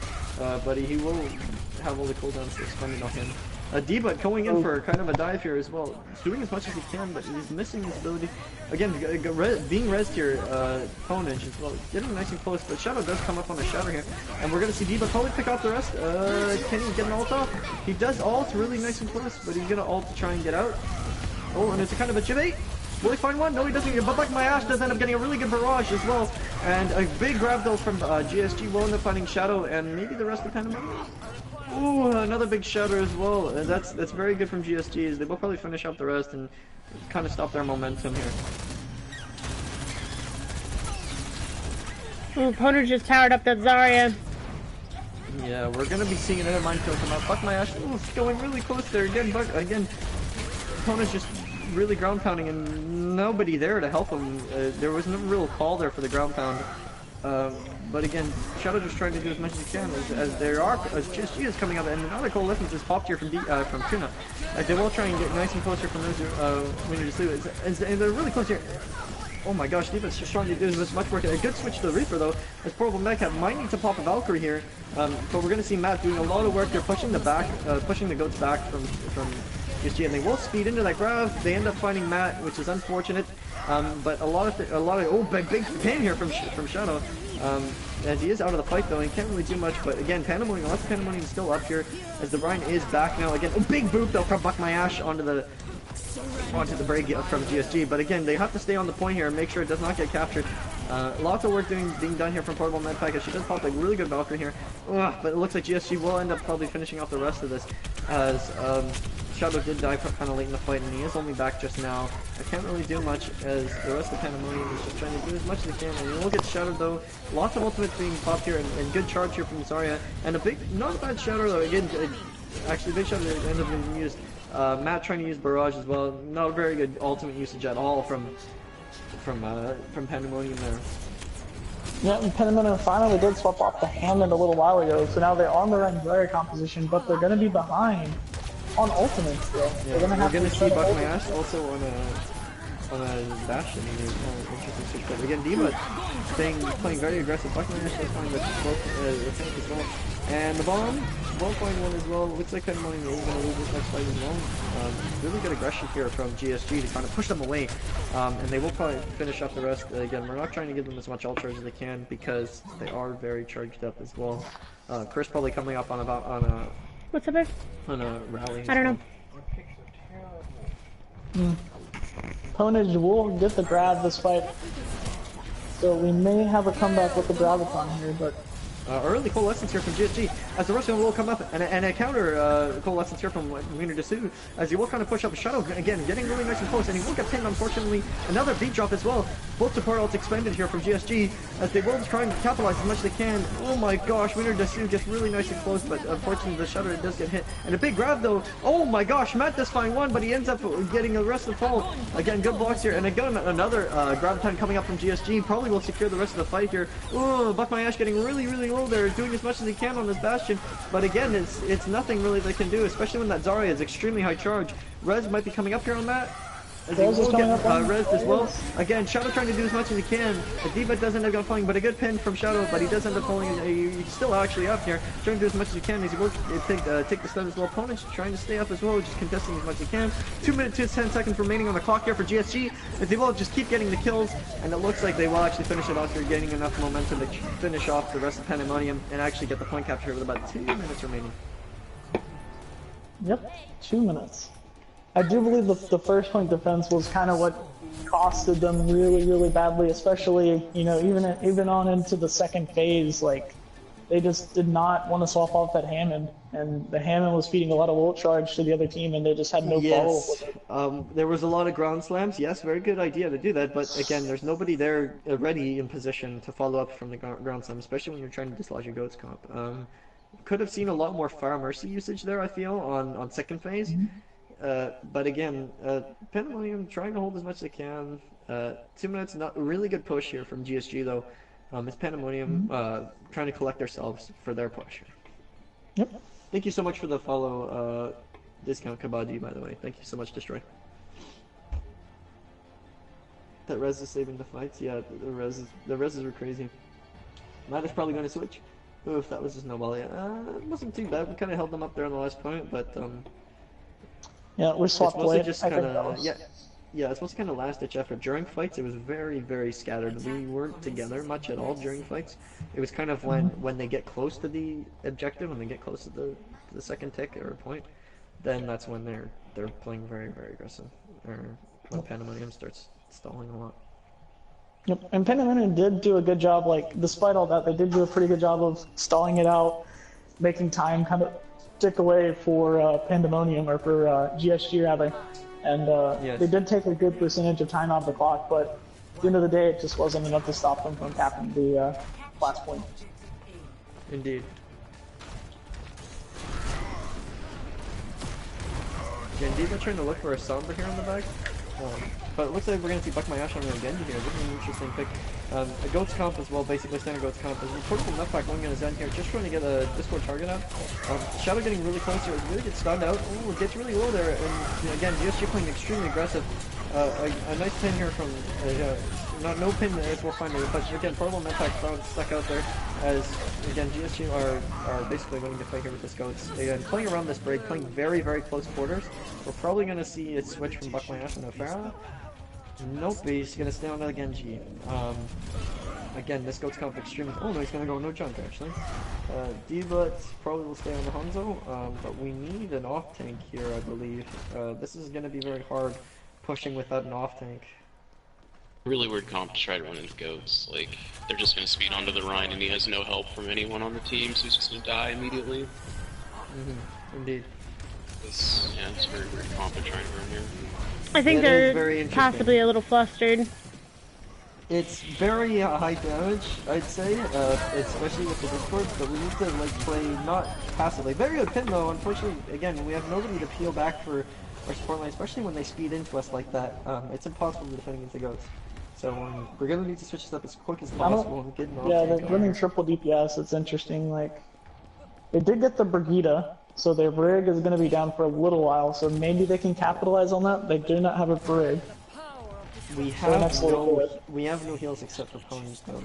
But he will have all the cooldowns expended on him. D.Va going in for kind of a dive here as well, doing as much as he can, but he's missing his ability. Again, being rezzed here, Ponage as well, getting nice and close, but Shadow does come up on a shatter here, and we're going to see D.Va probably pick off the rest. Can he get an ult off? He does ult really nice and close, but he's going to ult to try and get out. Oh, and it's a kind of a chibate. Will he find one? No, he doesn't. But Buck My Ash does end up getting a really good barrage as well, and a big grab though from GSG will end up finding Shadow, and maybe the rest of Pandemonium. Ooh, another big shatter as well. And that's very good from GSG. They will probably finish up the rest and kind of stop their momentum here. Oh, Ponage just powered up that Zarya. Yeah, we're gonna be seeing another minefield come out. Buck My Ash, ooh, going really close there again. Ponage just really ground pounding and nobody there to help him. There was no real call there for the ground pound. But again, Shadow just trying to do as much as he can as GSG is coming up, and another Coalescence is popped here from Tuna. They will try and get nice and closer from those when you sleep. And they're really close here. Oh my gosh, Defense just trying to do as much work. A good switch to the Reaper though, as Portable Medcat might need to pop a Valkyrie here. But we're going to see Matt doing a lot of work. They're pushing the goats back from GSG, and they will speed into that grab. They end up finding Matt, which is unfortunate. But a lot of big pain here from Shadow. As he is out of the fight though, he can't really do much. But again, Pandemonium, lots of Pandemonium is still up here as the Brine is back now. Again, big boop though from Buck My Ash onto the break from GSG. But again, they have to stay on the point here and make sure it does not get captured. Lots of work being done here from Portable Medpack, as she does pop a really good Valkyrie here. But it looks like GSG will end up probably finishing off the rest of this, as Shadow did die kind of late in the fight, and he is only back just now. I can't really do much, as the rest of Pandemonium is just trying to do as much as they can. And you will get Shadow though. Lots of ultimates being popped here, and good charge here from Zarya. And a big, not a bad Shadow though. Again, actually, big Shadow ended up being used. Matt trying to use Barrage as well. Not a very good ultimate usage at all from Pandemonium there. Yeah, and Pandemonium finally did swap off the Hammond a little while ago, so now they're on their own Zarya composition, but they're going to be behind on ultimates still. Yeah, we're going to see Buck My Ash also on a Bastion. Interesting switch, but again, D.Va playing very aggressive. Buck My Ash is finding the tank as well. And the bomb won't find one as well. Looks like Pandemonium is going to lose this next fight as well. Really good aggression here from GSG to kind of push them away. And they will probably finish up the rest. Again, we're not trying to give them as much ult charge as they can because they are very charged up as well. Chris probably coming up on a what's up there? On a rally. I don't know. Ponage will get the grab this fight, so we may have a comeback with the Graviton here, but early coalescence here from GSG as the Russian will come up and a counter coalescence here from Wiener Desu as he will kind of push up Shadow again, getting really nice and close, and he will get pinned unfortunately. Another beat drop as well. Both support ults expended here from GSG as they will try and capitalize as much as they can. Oh my gosh, Wiener Desu gets really nice and close, but unfortunately the Shadow does get hit. And a big grab though. Oh my gosh, Matt does find one, but he ends up getting the rest of the fall. Again, good blocks here, and again another grab time coming up from GSG. Probably will secure the rest of the fight here. Oh, Buck My Ash getting really low there, doing as much as he can on this Bastion, but again, it's nothing really they can do, especially when that Zarya is extremely high charge. Rez might be coming up here on that. As he will get rezzed as well. Again, Shadow trying to do as much as he can. The D.Va doesn't end up falling, but a good pin from Shadow, but he does end up falling. He's still actually up here, trying to do as much as he can. As he will take the stun as well. Opponents trying to stay up as well, just contesting as much as he can. 2 minutes 10 seconds remaining on the clock here for GSG. As they will just keep getting the kills, and it looks like they will actually finish it off here, getting enough momentum to finish off the rest of Pandemonium and actually get the point capture with about 2 minutes remaining. Yep, 2 minutes. I do believe the first point defense was kind of what costed them really badly, especially, you know, even on into the second phase. Like, they just did not want to swap off that Hammond, and the Hammond was feeding a lot of ult charge to the other team, and they just had no follow-up with it. There was a lot of ground slams. Yes, very good idea to do that, but again, there's nobody there ready in position to follow up from the ground slam, especially when you're trying to dislodge your Goats comp. Could have seen a lot more Fire Mercy usage there, I feel, on second phase. But again, Pandemonium trying to hold as much as they can. 2 minutes, not a really good push here from GSG though. It's Pandemonium trying to collect themselves for their push. Yep. Thank you so much for the follow, Discount Kabaddi, by the way. Thank you so much, Destroy. That Rez is saving the fights. Yeah, the Rezes were crazy. Matt is probably going to switch. Oof, that was a snowball. Yeah, it wasn't too bad. We kind of held them up there on the last point, but yeah, we swapped late. Just kind of yeah, it's mostly kind of last ditch effort. During fights, it was very scattered. We weren't together much at all during fights. It was kind of when they get close to the objective, when they get close to the second tick or point, then that's when they're playing very aggressive. Or when Pandemonium starts stalling a lot. Yep, and Pandemonium did do a good job. Like, despite all that, they did do a pretty good job of stalling it out, making time kind of tick away for Pandemonium, or for GSG rather, and they did take a good percentage of time off the clock, but at the end of the day it just wasn't enough to stop them from capping the last point. Indeed. Again, D.Va trying to look for a Sombra here on the back. But it looks like we're going to see Buck My Ash on the Genji here. This is an interesting pick. A Goats comp as well, basically standard Goats comp. There's a portable nutpack going in his end here, just trying to get a Discord target out. Shadow getting really close here, really gets stunned out. Ooh, it gets really low there, and again, GSG playing extremely aggressive. A nice pin here from, no pin as we'll find it, but again, portable nutpack found stuck out there, as again, GSG are basically willing to fight here with this Goats. Again, playing around this break, playing very close quarters. We're probably going to see a switch from Buck My Ash into Farah. Nope, he's gonna stay on the Genji. Again, this Goats comp extremely. Oh no, he's gonna go no jump actually. D.Va probably will stay on the Hanzo, but we need an off tank here, I believe. This is gonna be very hard pushing without an off tank. Really weird comp to try to run into Goats. Like, they're just gonna speed onto the Rhine and he has no help from anyone on the team, so he's just gonna die immediately. Indeed. It's very weird comp to try to run here. I think they're possibly a little flustered. It's very high damage, I'd say, especially with the Discord, but we need to play not passively. Very good pin though, unfortunately, again, we have nobody to peel back for our support line, especially when they speed into us like that. It's impossible to defend against the Goats. So we're going to need to switch this up as quick as possible and get an they're running triple DPS, it's interesting. Like, they did get the Brigitte, so their Brig is going to be down for a little while, so maybe they can capitalize on that. They do not have a Brig. We have no heals except for ponies, though.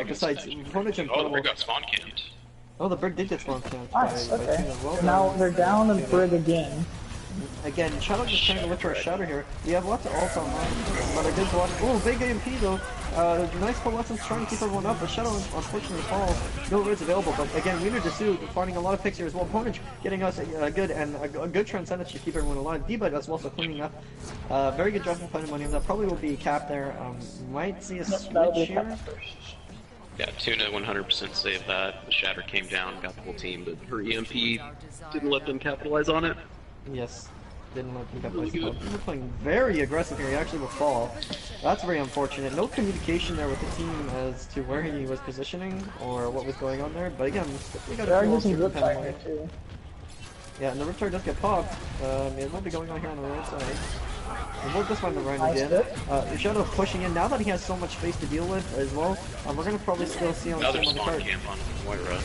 Besides, ponies and the Brig got spawn camped. Oh, the Brig did get spawn camped. Nice, okay. Now they're down and Brig again. Again, Shadow just trying to look for a Shadow here. We have lots of ults online, but I did watch. Oh, big AMP though. Nice coalescence trying to keep everyone up, but Shadow unfortunately falls. No reds available, but again, Wiener Desu finding a lot of picks here as well. Ponage getting us a good transcendence to keep everyone alive. D.Va as well, so cleaning up. Very good job from Pandemonium. That probably will be capped there. Might see a switch here. Yeah, Tuna 100% saved that. The Shatter came down, got the whole team, but her EMP didn't let them capitalize on it. Yes, didn't let them Really capitalize. good. They were playing very aggressive here. He actually will fall. That's very unfortunate. No communication there with the team as to where he was positioning or what was going on there. But again, we got They are a using few Riptide here too. Yeah, and the Riptide does get popped. It will be going on here on the right side. And we'll just find the Rhine Nice again. Shadow pushing in. Now that he has so much space to deal with as well, we're going to probably still see on the Another team on the spawn card. camp on Moira.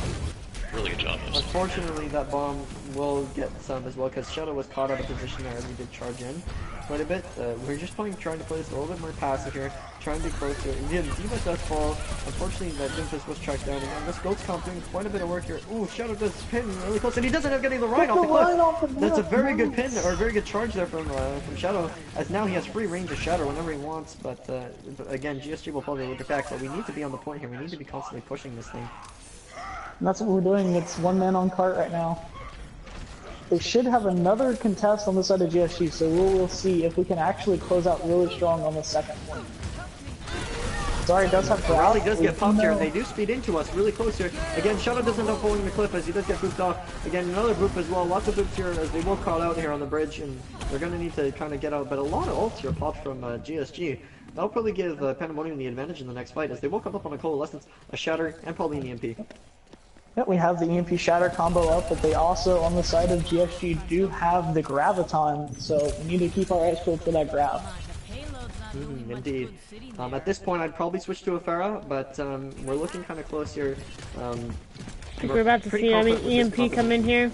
Really good job. Unfortunately, that bomb will get some as well, because Shadow was caught out of position there and we did charge in quite a bit. We're just trying to play this a little bit more passive here, trying to be closer. Again, D.Va does fall. Unfortunately, that Doomfist was tracked down. Again, this Goat's Comp doing quite a bit of work here. Ooh, Shadow does pin really close, and he does end up getting the Rhine off the cliff. That's a very good pin, or a very good charge there from Shadow, as now he has free range of Shatter whenever he wants, but again, GSG will probably look back, so we need to be on the point here. We need to be constantly pushing this thing. And that's what we're doing. It's one man on cart right now. They should have another contest on the side of GSG, so we'll see if we can actually close out really strong on the second one. Sorry, it does have Rally does get popped here, and they do speed into us really close here. Again, Shadow does end up pulling the cliff as he does get booped off. Again, another boop as well. Lots of boops here as they will call out here on the bridge, and they're going to need to kind of get out. But a lot of ults here popped from GSG. That'll probably give Pandemonium the advantage in the next fight as they will come up on a Coalescence, a Shatter, and probably an EMP. Yeah, we have the EMP Shatter combo up, but they also, on the side of GSG, do have the Graviton, so we need to keep our eyes peeled for that grab. Indeed. At this point, I'd probably switch to a Pharah, but we're looking kind of close here. I think we're about to see EMP come in here.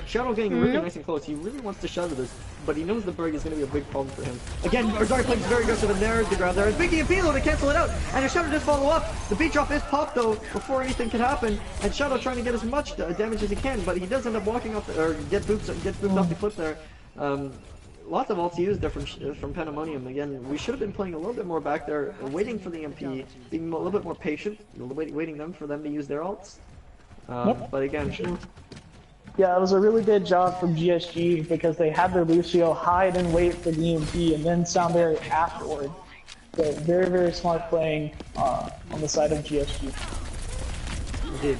Shadow getting really nice and close. He really wants to shatter this, but he knows the Brig is going to be a big problem for him. Again, Dark Plague is very aggressive, and there's the grab there. And big EMP though to cancel it out, and the Shadow does follow up. The beat drop is popped though before anything can happen, and Shadow trying to get as much damage as he can, but he does end up walking off or gets booped off the cliff there. Lots of ults used there from Pandemonium. Again, we should have been playing a little bit more back there, waiting for the MP, being a little bit more patient, waiting for them to use their ults. But again. Yeah, it was a really good job from GSG because they had their Lucio hide and wait for the EMP and then Soundberry afterward. So very, very smart playing on the side of GSG. Indeed.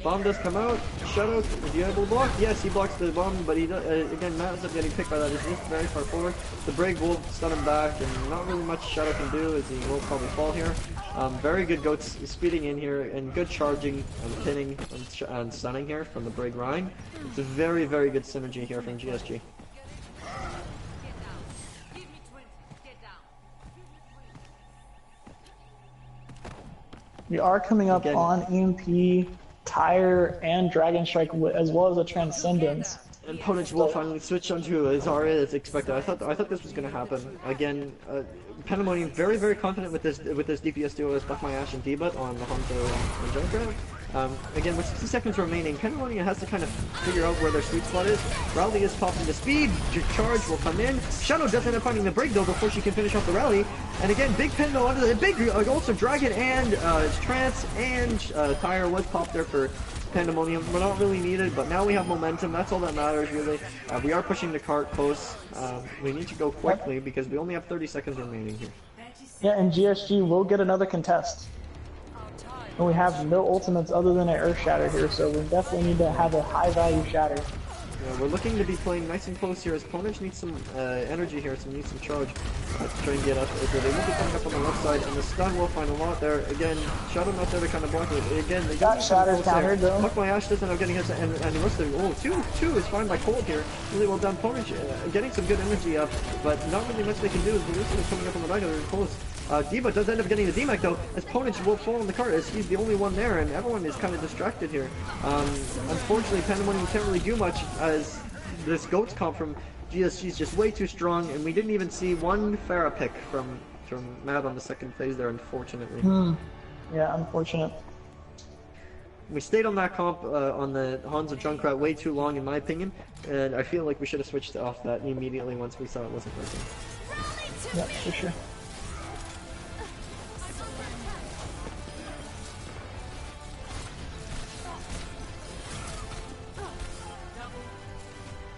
Bomb does come out. Shadow, is he able to block? Yes, he blocks the bomb, but he does, again, Matt ends up getting picked by that. He's just very far forward. The Brig will stun him back, and not really much Shadow can do as he will probably fall here. Very good Goats speeding in here, and good charging and pinning and stunning here from the Brig Rhine. It's a very, very good synergy here from GSG. We are coming up on EMP, Tire, and Dragon Strike, as well as a Transcendence. And Ponage will finally switch onto his RA as expected. I thought this was going to happen. Again, Pandemonium very, very confident with this DPS duo as Buck My Ash and D-Butt on the Hanzo and Junkrat. Again, with 60 seconds remaining, Pandemonium has to kind of figure out where their sweet spot is. Rally is popping the speed, charge will come in. Shadow does end up finding the Brig though before she can finish off the rally. And again, big pin though under the big, also Dragon and Trance and Tire was popped there for Pandemonium. We're not really needed, but now we have momentum. That's all that matters, really. We are pushing the cart close. We need to go quickly because we only have 30 seconds remaining here. Yeah, and GSG will get another contest. And we have no ultimates other than an Earth Shatter here, so we definitely need to have a high-value Shatter. Yeah, we're looking to be playing nice and close here as Ponage needs some energy here, so needs some charge to try and get up. So they will be coming up on the left side, and the stun will find a lot there. Again, Shadow not there to kind of block it. Again, they got Shatter countered though. Buck My Ash doesn't end up getting his, and the rest of them. Oh, two is fine by Cold here. Really well done. Ponage getting some good energy up, but not really much they can do as the Lucio is coming up on the right, they're close. D.Va does end up getting the D-Mech though, as Ponage will fall on the cart as he's the only one there, and everyone is kind of distracted here. Unfortunately, Pandemonium can't really do much as this Goats comp from GSG is just way too strong, and we didn't even see one Pharah pick from Matt on the second phase there, unfortunately. Yeah, unfortunate. We stayed on that comp on the Hanzo Junkrat way too long, in my opinion, and I feel like we should have switched off that immediately once we saw it wasn't working. Yeah, for sure.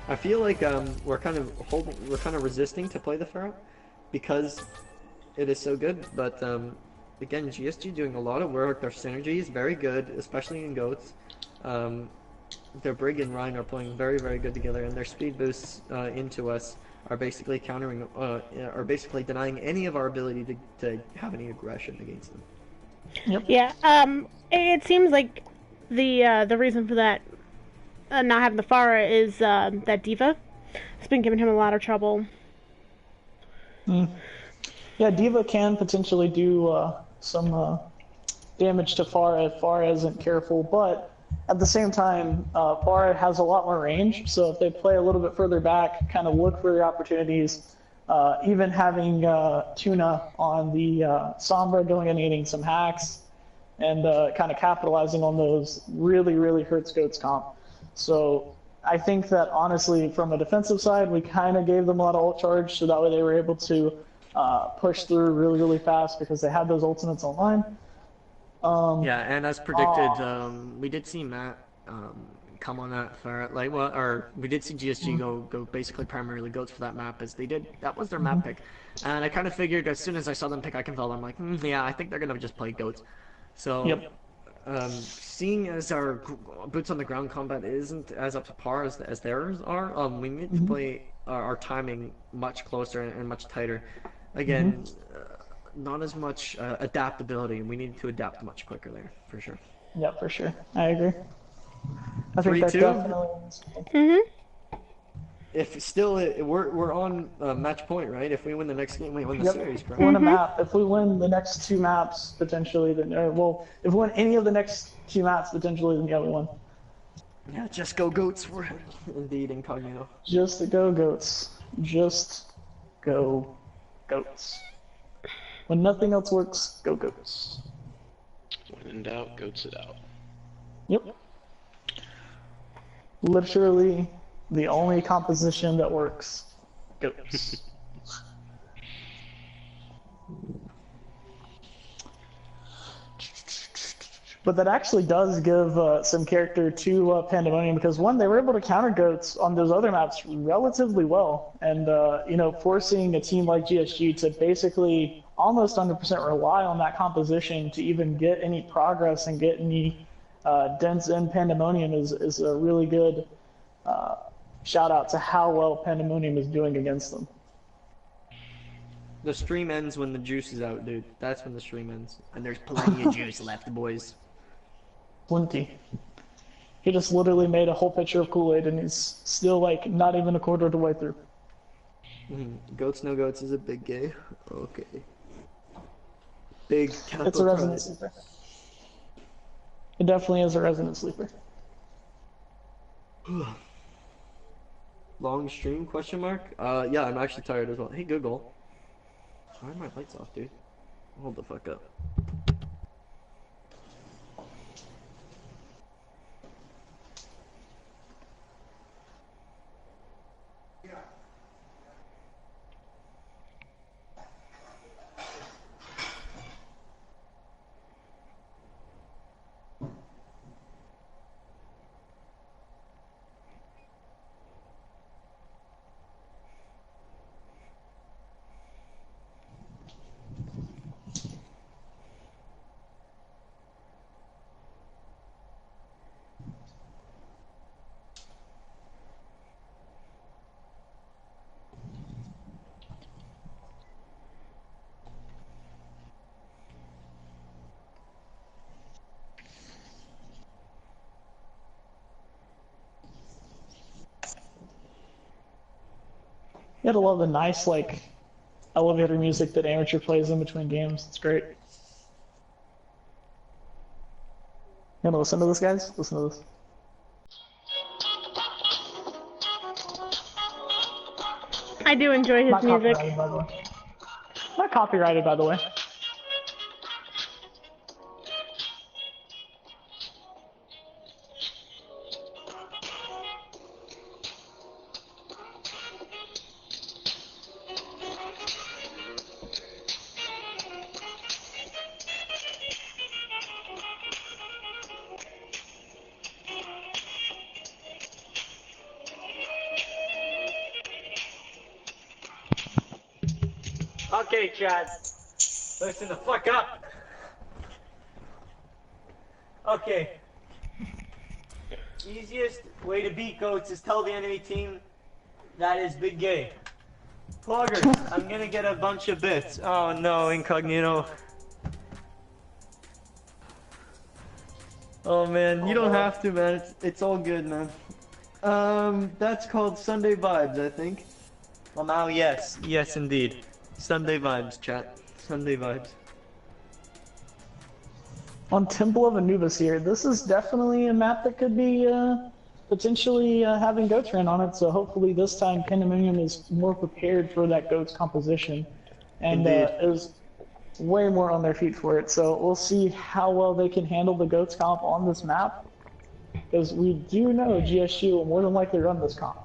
I feel like we're kind of resisting to play the Pharah because it is so good, but again, GSG doing a lot of work. Their synergy is very good, especially in goats. Their Brig and Rhine are playing very, very good together, and their speed boosts into us are basically countering, are basically denying any of our ability to have any aggression against them. Yep. Yeah. It seems like the reason for that not having the Pharah is that Diva has been giving him a lot of trouble. Yeah, Diva can potentially do some damage to Pharah if Pharah isn't careful, but at the same time, Pharah has a lot more range, so if they play a little bit further back, kind of look for the opportunities, even having Tuna on the Sombra delineating some hacks and kind of capitalizing on those really, really hurts Goat's comp. So I think that honestly, from a defensive side, we kind of gave them a lot of ult charge, so that way they were able to push through really, really fast because they had those ultimates online. Yeah, and as predicted, we did see Matt come on that for we did see GSG go basically primarily goats for that map as they did. That was their map pick, and I kind of figured as soon as I saw them pick Eichenfeld, I'm like, yeah, I think they're gonna just play goats. So, seeing as our boots on the ground combat isn't as up to par as theirs are, we need to play our timing much closer and much tighter. Again. Not as much adaptability, and we need to adapt much quicker there, for sure. Yeah, for sure. I agree. I think 3-2? that definitely. If still we're on match point, right? If we win the next game, we win the series, correct? If we win a map, if we win the next two maps potentially, then if we win any of the next two maps potentially, then yeah, we win. Yeah, just go goats for it. Indeed, incognito. Just go goats. Just go goats. When nothing else works, go goats. When in doubt, goats it out. Yep. Literally the only composition that works. Goats. But that actually does give some character to Pandemonium because one, they were able to counter goats on those other maps relatively well, and forcing a team like GSG to basically almost 100% rely on that composition to even get any progress and get any dents in Pandemonium is a really good shout out to how well Pandemonium is doing against them. The stream ends when the juice is out, dude. That's when the stream ends. And there's plenty of juice left, boys. Plenty. He just literally made a whole pitcher of Kool-Aid and he's still like not even a quarter of the way through. Goats no goats is a big gay. Okay. Big capital. It's a resonant sleeper. It definitely is a resonant sleeper. Long stream? Question mark? Yeah, I'm actually tired as well. Hey Google. Why are my lights off, dude? Hold the fuck up. You gotta love the nice, like, elevator music that Amateur plays in between games. It's great. You wanna listen to this, guys? Listen to this. I do enjoy his music. Not copyrighted, by the way. Okay, Chad. Listen the fuck up. Okay. Easiest way to beat goats is tell the enemy team that is big gay. Poggers, I'm gonna get a bunch of bits. Oh no, incognito. Oh man, you don't have to, man. It's all good, man. That's called Sunday vibes, I think. Well, now, yes, yes, indeed. Sunday vibes, chat. Sunday vibes. On Temple of Anubis here, this is definitely a map that could be potentially having goats ran on it. So hopefully this time Pandemonium is more prepared for that goats composition, and is way more on their feet for it. So we'll see how well they can handle the goats comp on this map, because we do know GSG will more than likely run this comp.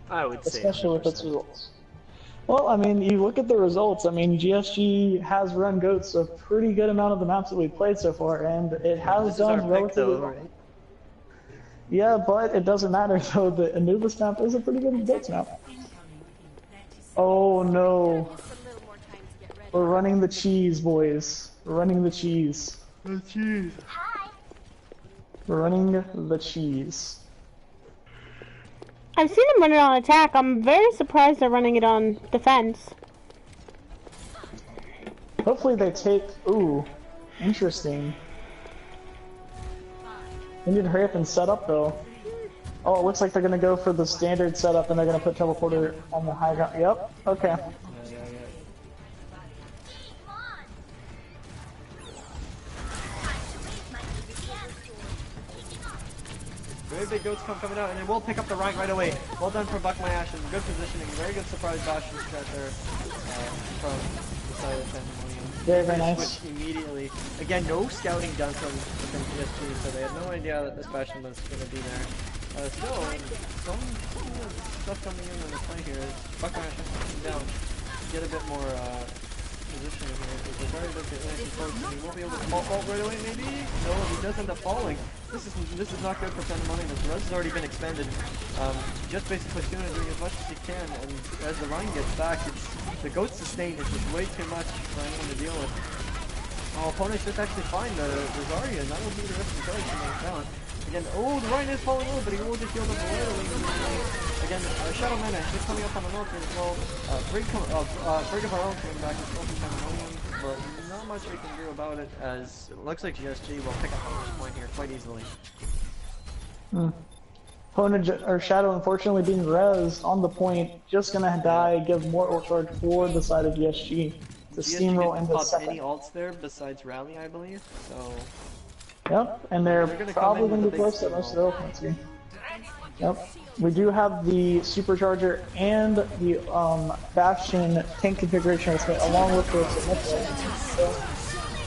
I would say, especially with its results. Well, I mean, you look at the results. I mean, GSG has run goats a pretty good amount of the maps that we've played so far, and it has done relatively well. Right? Yeah, but it doesn't matter though. The Anubis map is a pretty good goats map. Oh no. We're running the cheese, boys. We're running the cheese. The cheese. We're running the cheese. I've seen them run it on attack. I'm very surprised they're running it on defense. Hopefully they take... Ooh, interesting. We need to hurry up and set up though. Oh, it looks like they're going to go for the standard setup and they're going to put teleporter on the high ground. Yep, okay. Very big goats coming out, and they will pick up the rank right away. Well done from Buck My Ash, and good positioning. Very good surprise bastion strat there from the side of Pandemonium. Very nice. Switch immediately. Again, no scouting done from GSG, so they had no idea that this bastion was going to be there. Still, some stuff coming in on the play here. Buck My Ash has to come down, get a bit more positioning here. There's a very big approach, and he won't be able to fall right away, maybe? No, he does end up falling. This is not good for Pandemonium. The res has already been expended. Just basically Tuna doing as much as he can, and as the Rhine gets back, the goat sustain is just way too much for anyone to deal with. Oh, opponents just actually find the Zarya, and that'll be the rest of the cards to make down. Again, oh, the Rhine is falling over, but he will just heal up a little bit. Again, Shadow Mana is coming up on the north as well. Brig of our own coming back as well from Pandemonium, but not much we can do about it, as it looks like GSG will pick up on this point here quite easily. Opponent or Shadow unfortunately being rezzed on the point, just gonna die, give more ult charge for the side of GSG to steamroll into second. Any ults there besides Rally, I believe, so... Yep, and they're probably going to be close to most of their ultimates here. Yep, we do have the supercharger and the Bastion tank configuration along with the so.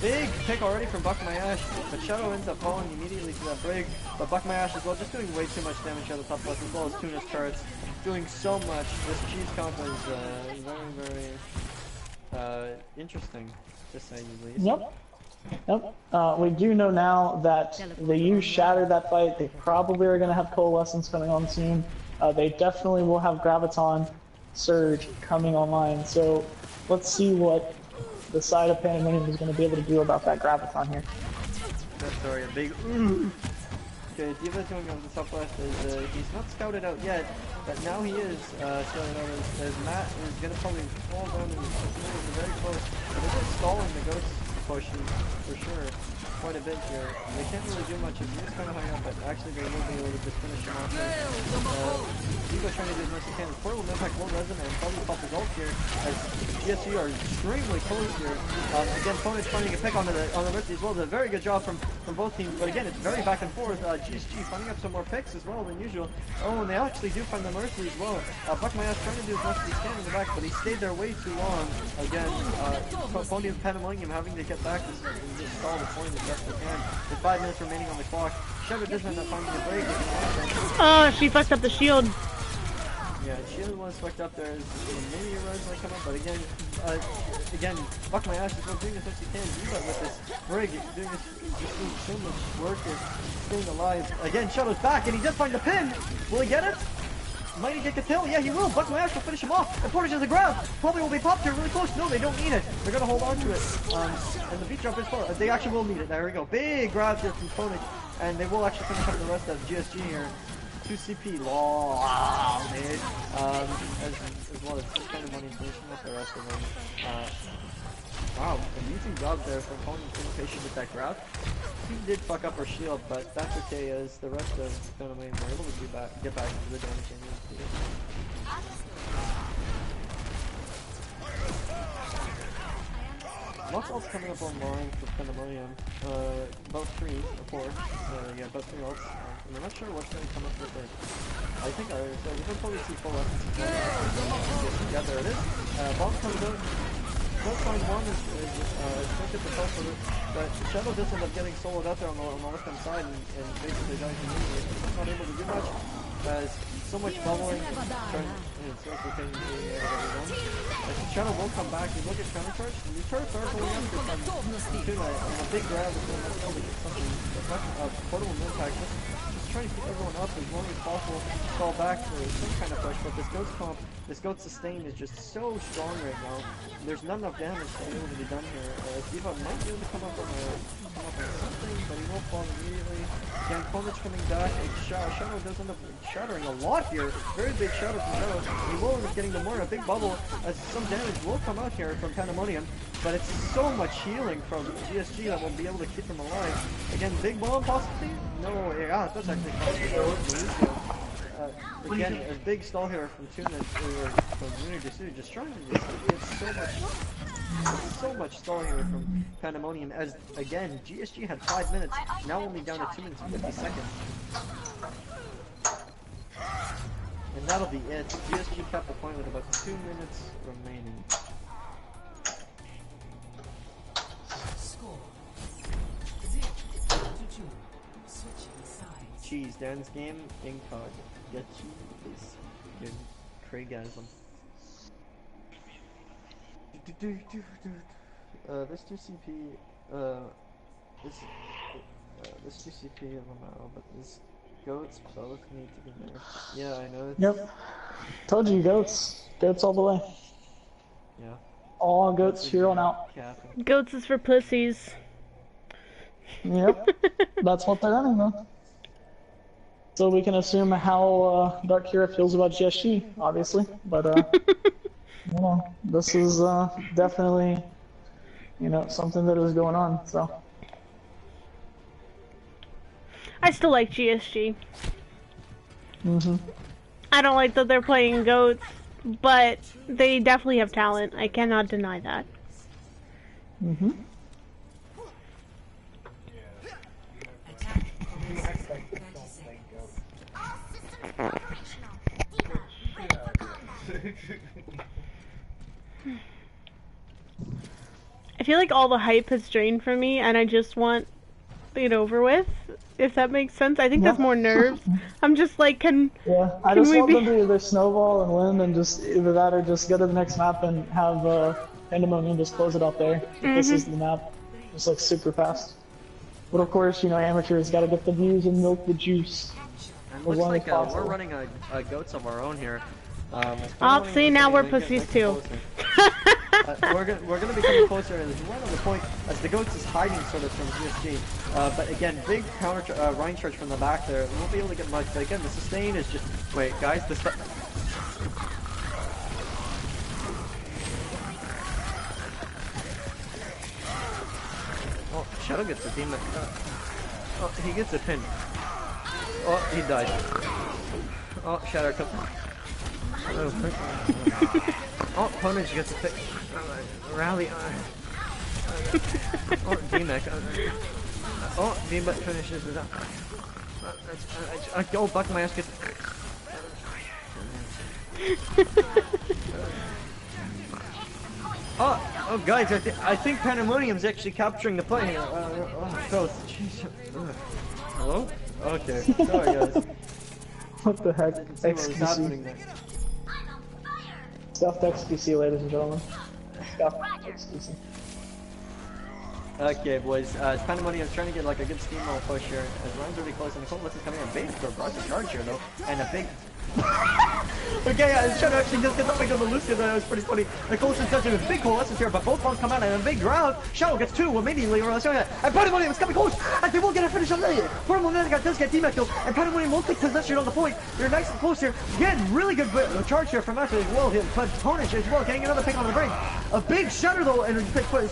Big pick already from Buck My Ash, but Shadow ends up falling immediately to that Brig, but Buck My Ash as well, just doing way too much damage on the top left, as well as Tuna's charts, doing so much. This cheese comp is very, very interesting, to say the least. Yep. Yep. We do know now that they use Shatter that fight. They probably are going to have Coalescence coming on soon. They definitely will have Graviton Surge coming online. So let's see what the side of Pandemonium is going to be able to do about that Graviton here. That's sorry, a big Okay, Diva's going on the top left is he's not scouted out yet, but now he is scouted out as Matt is going to probably fall down and very close. But it is stalling the ghost pushing for sure quite a bit here. They can't really do much if he's kind of high up, but actually they will be able to just finish him off there. Diva trying to do as much as he can. Portal Impact will resonate and probably pop his ult here as GSG are extremely close here. Again, opponent's trying to get pick on the Mercy as well. It's a very good job from both teams, but again, it's very back and forth. GSG finding up some more picks as well than usual. Oh, and they actually do find the Mercy as well. Buck My Ass trying to do as much as he can in the back, but he stayed there way too long. Again, Pandemonium having to get back and just stall the point as best they can. With 5 minutes remaining on the clock. Shadow does end up finding a break. Oh, she fucked up the shield. Yeah, shield was fucked up there. Maybe your res might come up, but again, Buck My Ass is well doing as much as he can. Diva with this Brig doing so much work here, staying alive. Again, Shadow's back, and he does find the pin. Will he get it? Might he get a kill? Yeah, he will. Buck my ass will finish him off. And Portage to the ground. Probably will be popped here really close. No, they don't need it. They're gonna hold on to it. And the beat jump is for. They actually will need it. There we go. Big grab here from Portage, and they will actually finish up the rest of GSG here. 2 CP. Wow, dude. As well as Pandemonium finishing up the rest of them. Wow, amazing job there from Pony being patient with that grab. He did fuck up our shield, but that's okay as the rest of Pandemonium were able to get back into the damage they needed to. Lots else coming up online for Pandemonium. About 3 or 4. Yeah, about 3 ults. I'm not sure what's going to come up with it. I think so we'll probably see full ults. Yeah, there it is. Bomb comes out. Don't find one is expected to fall for it, but Shadow does end up getting soloed out there on the left hand side and basically dying immediately. He's not able to do much, as so much bubbling and seriously taking the Shadow will come back, he will get counter charged, and these turrets are going after some Tuna, and a big grab is going to be able to get something, portable impact, just trying to keep everyone up as long as possible, fall back for some kind of push, but this Goat sustain is just so strong right now. There's not enough damage to be able to be done here. Diva might be able to come up on something, but he won't fall immediately. Again, Ponage coming back, and Shadow does end up shattering a lot here. Very big shadow from Shadow. He will end up getting the more, a big bubble, as some damage will come out here from Pandemonium, but it's so much healing from GSG that will be able to keep him alive. Again, big bomb possibly? No, yeah, that's actually possible. Again, a big stall here from Tuna, from Unity just trying to get so much stall here from Pandemonium, as again, GSG had 5 minutes, now only down to 2 minutes and 50 seconds. And that'll be it. GSG kept the point with about 2 minutes remaining. Jeez, Dan's game, incog. Get you is good Craigasm. This 2CP, this 2CP Lamau, but this Goats both need to be there. Yeah, I know. Yep. Told you, Goats. Goats all the way. Yeah. All Goats here on out. Goats is for pussies. Yep. That's what they're running, though. So we can assume how Dark Hero feels about GSG, obviously, but you know, this is definitely, you know, something that is going on. So I still like GSG. Mhm. I don't like that they're playing Goats, but they definitely have talent. I cannot deny that. Mhm. I feel like all the hype has drained from me, and I just want it over with. If that makes sense, I think that's more nerves. I'm just like, I just want them to either snowball and win, and just either that or just go to the next map and have Pandemonium just close it out there. If this is the map, just like super fast. But of course, you know, amateurs got to get the views and milk the juice. And looks like we're running a Goats of our own here. I'll see, now we're pussies too. We're gonna be coming closer, and right on the point as the Goats is hiding sort of from GSG. But again, big counter Rhine charge from the back there. We won't be able to get much. But again, the sustain is just wait, guys. Oh, Shadow gets the demon. Oh, he gets a pin. Oh, he died. Oh, Shadow comes. Oh, Ponage gets a pick. Rally. Oh, D-Mech. Oh, D-Mech finishes it up. Oh, Buck my ass gets. Oh, guys, I think Pandemonium's actually capturing the play here. Ghost. Jeez. Hello? Okay. Sorry, guys. What the heck? XQC. Stuffed XQC, ladies and gentlemen. Stuffed XQC. Okay, boys. Pandemonium is trying to get like a good steamroll push here. As Ryan's really close, and Nicole is coming in. Bait for Bronze charge here though, and a big. Okay, Shadow actually just gets up into the Lucio. That was pretty funny. The Coulson's does a big coalescence here, but both bombs come out and a big round. Shadow gets 2 immediately. And Pandemonium is coming close, and they will get a finish on there. Pandemonium does get team kill, and Pandemonium will take possession on the point. They're nice and close here. Again, really good charge here from Ashley as well. But Ponish as well, getting another pick on the break. A big Shadow though, and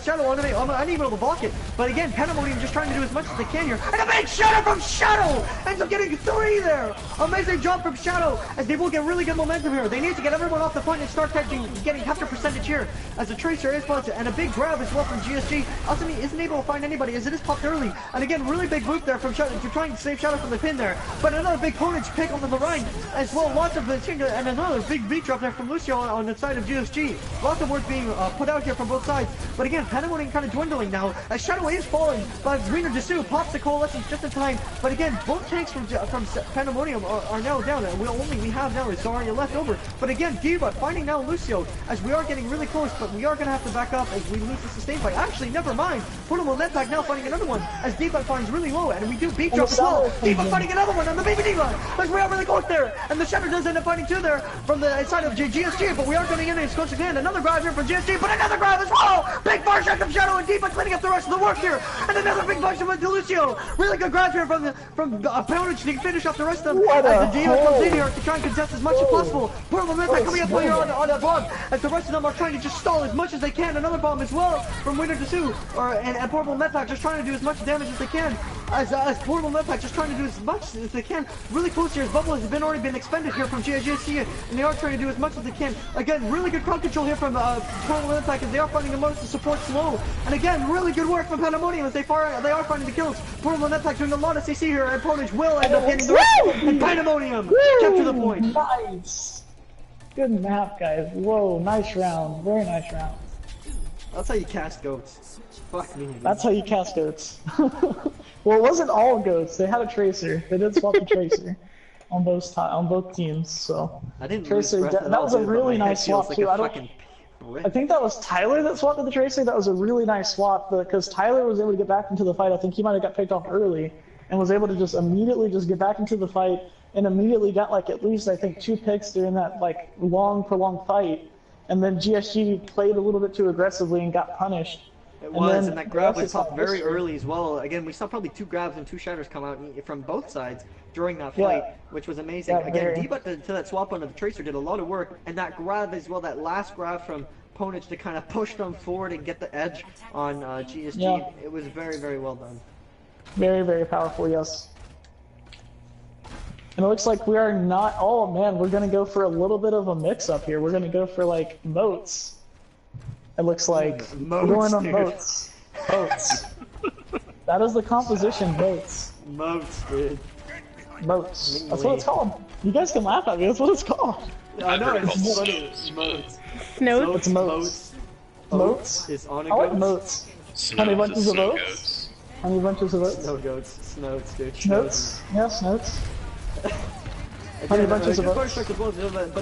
Shadow on the way. Unable to block it, but again, Pandemonium just trying to do as much as they can here. And a big Shadow from Shadow ends up getting 3 there. Amazing job from Shadow, as they will get really good momentum here. They need to get everyone off the point and start getting capture percentage here, as the Tracer is sponsored, and a big grab as well from GSG. Asami isn't able to find anybody as it is popped early, and again, really big move there from Shadow to try and save Shadow from the pin there. But another big Ponage pick on the Lorraine as well. Lots of and another big beat drop there from Lucio on the side of GSG. Lots of work being put out here from both sides. But again, Pandemonium kind of dwindling now as Shadow is falling, but Wiener Dessous pops the coalescence just in time. But again, both tanks from Pandemonium are now down, and we have now is Zarya left over. But again, Diva finding now Lucio as we are getting really close, but we are going to have to back up as we lose the sustain fight. Actually, never mind. Put him on that back now, finding another one as Diva finds really low, and we do beat drop as well. Diva finding another one on the baby Diva as we are really close there, and the Shadow does end up finding 2 there from the side of GSG, but we are going in and close again. Another grab here from GSG, but another grab as well. Big bar shot from Shadow, and Diva cleaning up the rest of the work here, and another big bar shot from Lucio. Really good grab here from Poundage to finish off the rest of them as the Diva comes in here to try and contest as much as possible. Poor Momentum coming up here on that bomb, as the rest of them are trying to just stall as much as they can. Another bomb as well from Winter Dessous, and Portable Medpack just trying to do as much damage as they can. As Portable Medpack just trying to do as much as they can. Really close here, as Bubble has already been expended here from GSG, and they are trying to do as much as they can. Again, really good crowd control here from Portable Medpack, as they are finding the most to support slow. And again, really good work from Pandemonium as they are finding the kills. Portable Medpack doing a lot of CC here, and Ponage will end up getting the rest. And Pandemonium capture the point. Nice. Good map, guys. Whoa, nice round. Very nice round. That's how you cast goats. Fuck me. That's how you cast goats. Well, it wasn't all goats. They had a Tracer. They did swap the Tracer on both teams. So I didn't Tracer. That was a really nice swap too. I think that was Tyler that swapped to the Tracer. That was a really nice swap because Tyler was able to get back into the fight. I think he might have got picked off early and was able to just immediately just get back into the fight and immediately got like at least I think 2 picks during that like prolonged fight. And then GSG played a little bit too aggressively and got punished. It was, and that grab was popped very early as well. Again, we saw probably 2 grabs and 2 shatters come out from both sides during that fight, which was amazing. Yeah, again, Diva to that swap onto the Tracer did a lot of work, and that grab as well, that last grab from Ponage to kind of push them forward and get the edge on GSG, it was very, very well done. Very, very powerful, yes. And it looks like we are not, oh man, we're going to go for a little bit of a mix-up here. We're going to go for like moats. It looks like we're going on moats. Moats. That is the composition, moats. Moats, dude. Moats. That's what it's called. You guys can laugh at me, that's what it's called. I know, it's funny. Moats. Snow? It's moats. Moats? Is on a I like moats. Honey bunches of oats? Honey bunches of oats? Snow goats. Snoats, dude. Snoats? Yeah, snoats. Honey bunches of oats. But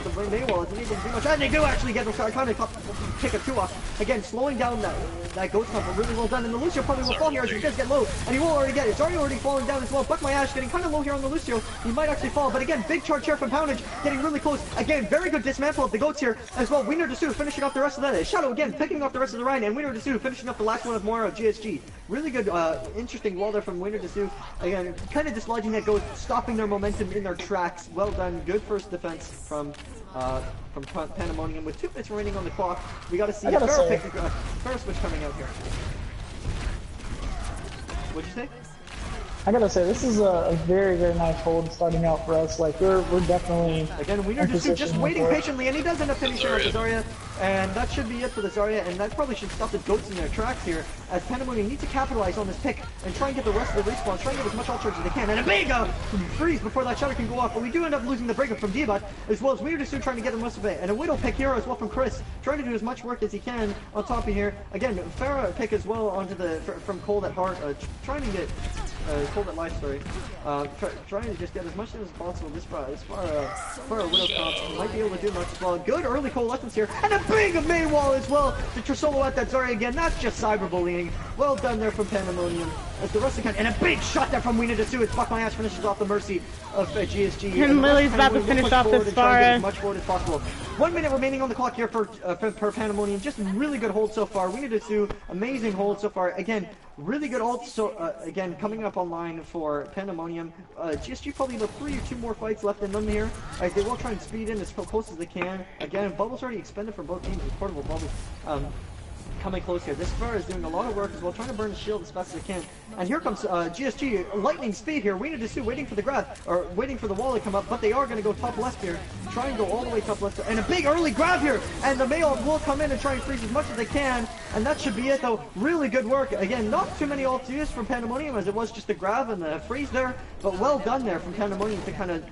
the main wall isn't able to do much. And they do actually get the kind of kick a 2 off. Again, slowing down that ghost combo really well done. And the Lucio probably will fall here as he does get low. And he will already get it. It's already falling down as well. Buck my Ash getting kind of low here on the Lucio. He might actually fall. But again, big charge here from Poundage. Getting really close. Again, very good dismantle of the goats here as well. Wiener Dessous finishing off the rest of that. Shadow again picking off the rest of the Rhine. And Wiener Dessous finishing up the last one of Mora of GSG. Really good, interesting wall there from Wiener Dessous. Again, kind of dislodging that ghost, stopping their momentum in their tracks. Well done. Good first defense from Pandemonium. With 2 minutes remaining on the clock, we got to see a Ferris switch coming out here. What'd you say? I gotta say, this is a very, very nice hold starting out for us. Like, we're definitely... Again, Wiener Dessous just waiting patiently, and he does end up finishing off the Zarya. And that should be it for the Zarya, and that probably should stop the goats in their tracks here, as Pandemonium needs to capitalize on this pick and try and get the rest of the respawn, try and get as much charge as they can. And a big freeze before that shutter can go off, but we do end up losing the breakup from Diva, as well as Wiener Dessous trying to get the most of it. And a Widow pick here as well from Chris, trying to do as much work as he can on top of here. Again, Farah pick as well onto the from Cold at Heart, trying to get Cold at Life, sorry. Trying to just get as much as possible this far a Widow's comp. Might be able to do much as well. Good early coalescence here, and a big main wall as well to solo out that Zarya again. That's just cyberbullying. Well done there from Pandemonium. as the rest of the and a big shot there from Weena to Sue. It's Buck My Ash finishes off the mercy of GSG. And Lily's about to finish off this far. As much forward as possible. 1 minute remaining on the clock here for Pandemonium. Just really good hold so far. Weena to Sue, amazing hold so far. Again, really good ult. So again, coming up online for Pandemonium. GSG probably about 3 or 2 more fights left in them here. They will try and speed in as close as they can. Again, bubbles already expended for both teams with portable bubbles. Coming close here. This Pharah is doing a lot of work as well, trying to burn the shield as fast as they can. And here comes GSG, lightning speed here. Weena to Sue waiting for the grab, or waiting for the wall to come up, but they are going to go top left here. Try and go all the way top left. And a big early grab here, and the Mayo will come in and try and freeze as much as they can. And that should be it though. Really good work. Again, not too many ults used from Pandemonium as it was just a grab and the freeze there, but well done there from Pandemonium to kind of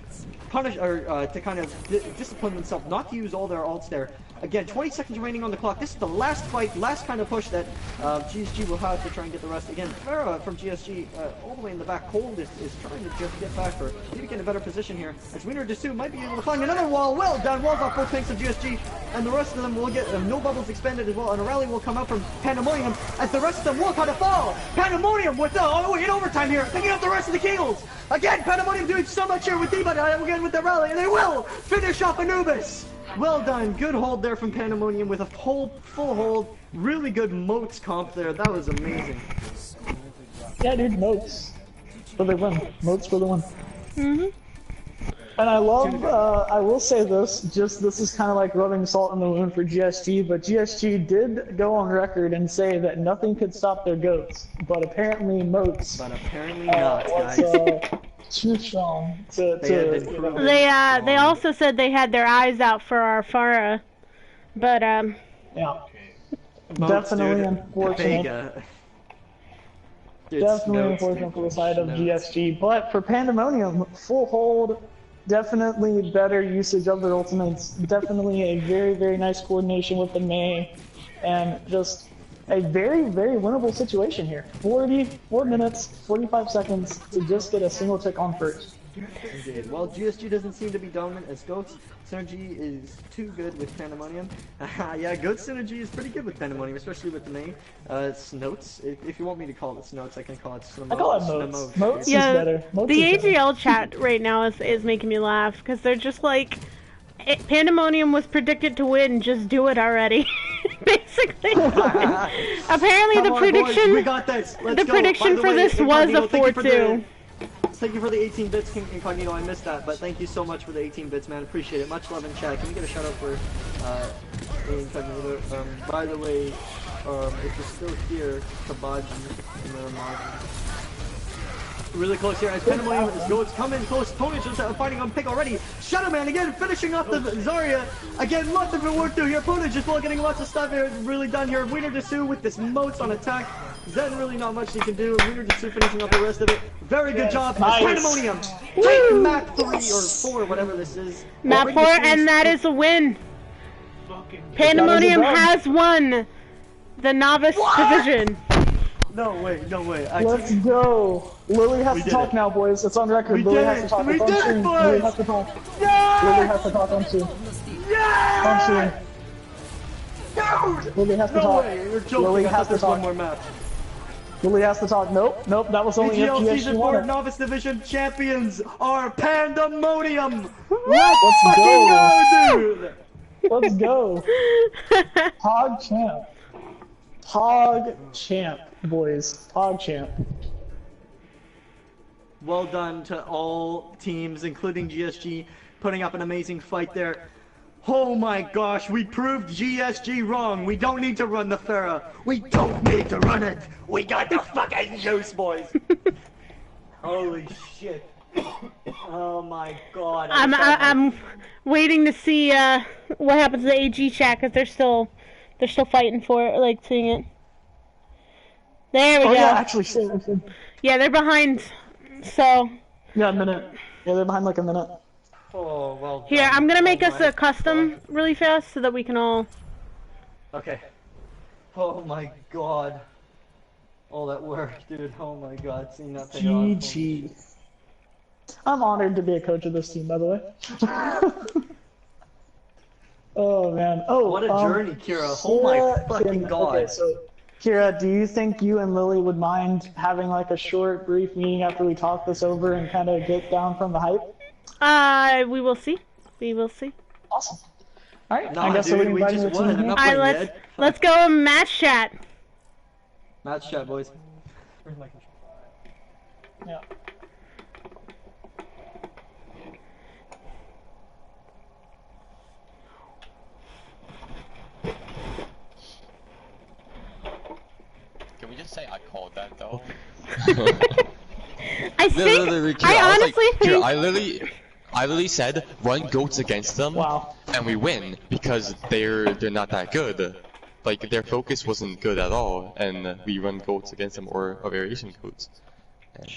punish, or to kind of discipline themselves not to use all their ults there. Again, 20 seconds remaining on the clock. This is the last fight, last kind of push that GSG will have to try and get the rest. Again, Pharah from GSG, all the way in the back, Cold is trying to just get back for maybe get in a better position here. As Weena to Sue might be able to find another wall. Well done, walls off both tanks of GSG, and the rest of them will get no bubbles expended as well. And a rally will come out from Pandemonium as the rest of them will kind of fall. Pandemonium with in overtime here, picking up the rest of the kills. Again, Pandemonium doing so much here with D, but again with the rally, and they will finish off Anubis. Well done, good hold there from Pandemonium with a full hold. Really good moats comp there. That was amazing. Yeah, dude, moats for the win. Moats for the win. Mhm. And I love. I will say this. This is kind of like rubbing salt in the wound for GSG, but GSG did go on record and say that nothing could stop their goats, but apparently moats. But apparently not, guys. Too strong to they also said they had their eyes out for our Pharah, but yeah, definitely unfortunate. Definitely unfortunate for the side of GSG, but for Pandemonium, full hold, definitely better usage of their ultimates, definitely a very, very nice coordination with the Mei, and just a very, very winnable situation here. 4 minutes, 45 seconds to just get a single tick on first. Indeed. Well, GSG doesn't seem to be dominant as Goats. Synergy is too good with Pandemonium. Yeah, Goat Synergy is pretty good with Pandemonium, especially with the Mei. Snotes. If you want me to call it Snotes, I can call it Snomotes. I call it Motes. Motes is better. Motes the is AGL chat right now is making me laugh, because they're just like, Pandemonium was predicted to win, just do it already. Basically. Apparently the prediction, boys, we got this. Let's the prediction for this was a 4-2. Thank you for the 18 bits, King Incognito. I missed that, but thank you so much for the 18 bits, man. Appreciate it. Much love in chat. Can we get a shout out for Incognito? By the way, if you're still here, Kabaji, really close here as Pandemonium is Goats coming close. Tony's just fighting on pick already. Shadow Man again finishing off the Zarya. Again, lots of good work through here. Ponage just getting lots of stuff here. Really done here. Weena to Sue with this moats on attack. Zen really not much he can do. Weena to Sue finishing off the rest of it. Very good job. Nice. Pandemonium take map 3 or 4, whatever this is. Map 4, and that is a win. Pandemonium has won the novice division. No way, no way. Let's go. Lily has to talk now, boys. It's on record. Lily has to talk. We did it, boys. Lily has to talk. Yeah! Lily has to talk on stream. Yeah! On stream. Dude! Lily has to no talk. Way. You're joking. Lily has to talk. One more map. Lily has to talk. Nope, nope. That was only AGL if Season 4 Novice Division champions are Pandemonium. Let's go, dude. Let's go. Pog champ. Pog champ, boys. Pog champ. Well done to all teams, including GSG, putting up an amazing fight there. Oh my gosh, we proved GSG wrong. We don't need to run the Pharah. We don't need to run it. We got the fucking juice, boys. Holy shit. Oh my god. I'm waiting to see what happens to the AG chat, because they're still fighting for it, like seeing it. There we go. Yeah, actually, seriously. Yeah, they're behind. So. Yeah, a minute. Yeah, they're behind like a minute. Oh, well done. Here, I'm gonna make us a custom really fast so that we can all... Okay. Oh my god. All that work, dude. Oh my god. Seeing that pay off. GG. I'm honored to be a coach of this team, by the way. Oh man. Oh, what a journey, Kira. Oh my fucking god. Okay, so Kira, do you think you and Lily would mind having like a short, brief meeting after we talk this over and kind of get down from the hype? We will see. We will see. Awesome. All right. Nah, I guess dude, we we just won. I'm not All right, playing yet. let's go match chat. Match chat, boys. Yeah. Can we just say I called that though? I think. I honestly think. I literally said run goats against them, and we win because they're not that good. Like their focus wasn't good at all, and we run goats against them or variation goats.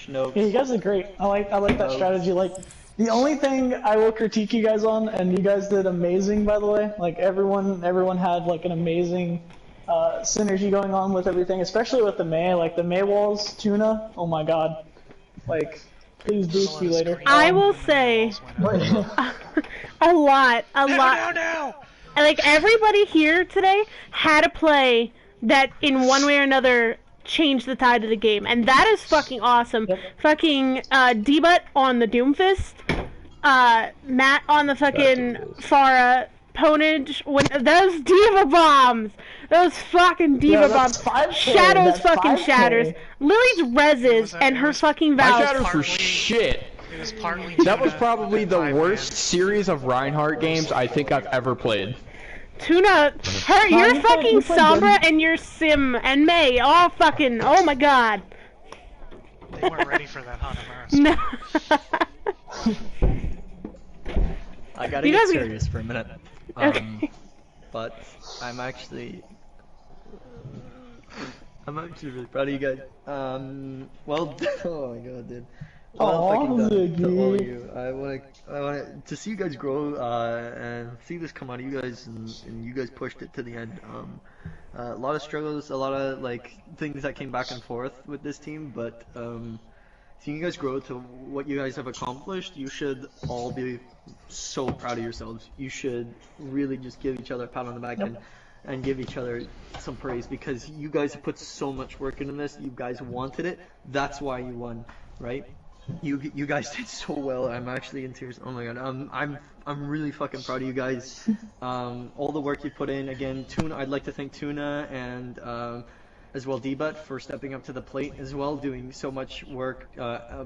Yeah, you guys are great. I like that strategy. Like the only thing I will critique you guys on, and you guys did amazing by the way. Like everyone had like an amazing synergy going on with everything, especially with the May. Like the May walls, Tuna. Oh my god. Like, please boost me later. I will say a lot. No. Like everybody here today had a play that, in one way or another, changed the tide of the game, and that is fucking awesome. Yep. Fucking D-Butt on the Doomfist, Matt on the fucking Pharah. Ponage, when those diva bombs, those fucking diva bombs, Shadows fucking shatters, Lily's reses and her fucking My vows. shatters were shit. That was probably the worst series of Reinhardt games I think I've ever played. Tuna, your fucking Sombra and your Sim and May, all fucking, oh my god. They weren't ready for that, huh, No. I gotta get serious for a minute. But I'm actually really proud of you guys. Well, oh my god, dude. Well fucking done to all of you. I want to see you guys grow and see this come out of you guys, and you guys pushed it to the end. A lot of struggles, a lot of like things that came back and forth with this team, but seeing you guys grow to what you guys have accomplished, you should all be so proud of yourselves. You should really just give each other a pat on the back and give each other some praise, because you guys have put so much work into this. You guys wanted it. That's why you won, right? You guys did so well. I'm actually in tears. Oh my god. I'm really fucking proud of you guys. All the work you put in. Again, Tuna. I'd like to thank Tuna and as well D-Butt for stepping up to the plate as well, doing so much work,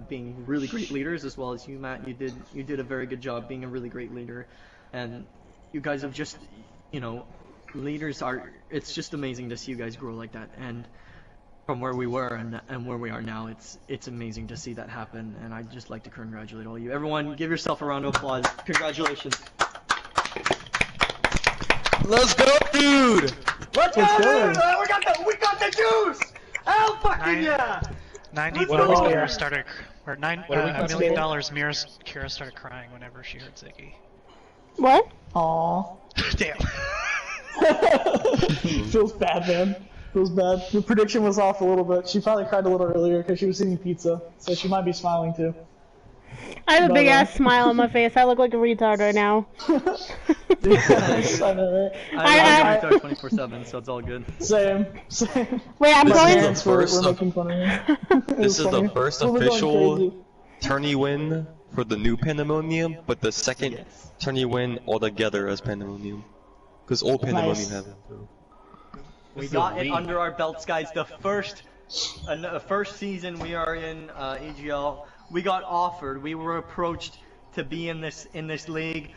being really great leaders, as well as you, Matt. You did a very good job being a really great leader, and you guys have just, leaders are. It's just amazing to see you guys grow like that, and from where we were and where we are now, it's amazing to see that happen, and I'd just like to congratulate all of you. Everyone, give yourself a round of applause. Congratulations. Let's go, dude! Let's go! We got the juice! Hell fucking yeah! $90 Kira started, or $1 million Kira started crying whenever she heard Ziggy. What? Aww. Damn. Feels bad, man. Feels bad. The prediction was off a little bit. She probably cried a little earlier because she was eating pizza, so she might be smiling too. I have a big ass smile on my face. I look like a retard right now. Yes, I know, right? I retard 24/7, so it's all good. Same. Wait, I'm going. We're making fun of me. This is the first official tourney win for the new Pandemonium, but the second tourney win altogether as Pandemonium, because old Pandemonium have it. We got it under our belts, guys. The first season we are in AGL. We got offered. We were approached to be in this league.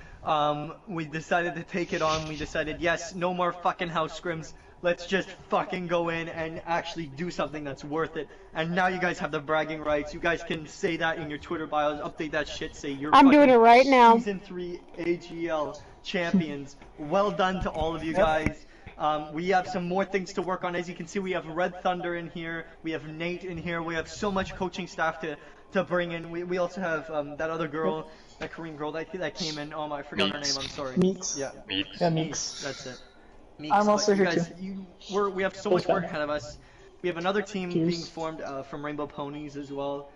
We decided to take it on. We decided, yes, no more fucking house scrims. Let's just fucking go in and actually do something that's worth it. And now you guys have the bragging rights. You guys can say that in your Twitter bios. Update that shit. Say you're. I'm doing it right now. Season 3 AGL champions. Well done to all of you guys. We have some more things to work on. As you can see, we have Red Thunder in here. We have Nate in here. We have so much coaching staff to bring in. We also have that other girl, that Korean girl that came in. Oh my, I forgot her name. I'm sorry. Meeks. Yeah. Meeks. Yeah, Meeks. That's it. Meeks. I'm also here guys, too. We have so much work ahead of us. We have another team being formed from Rainbow Ponies as well.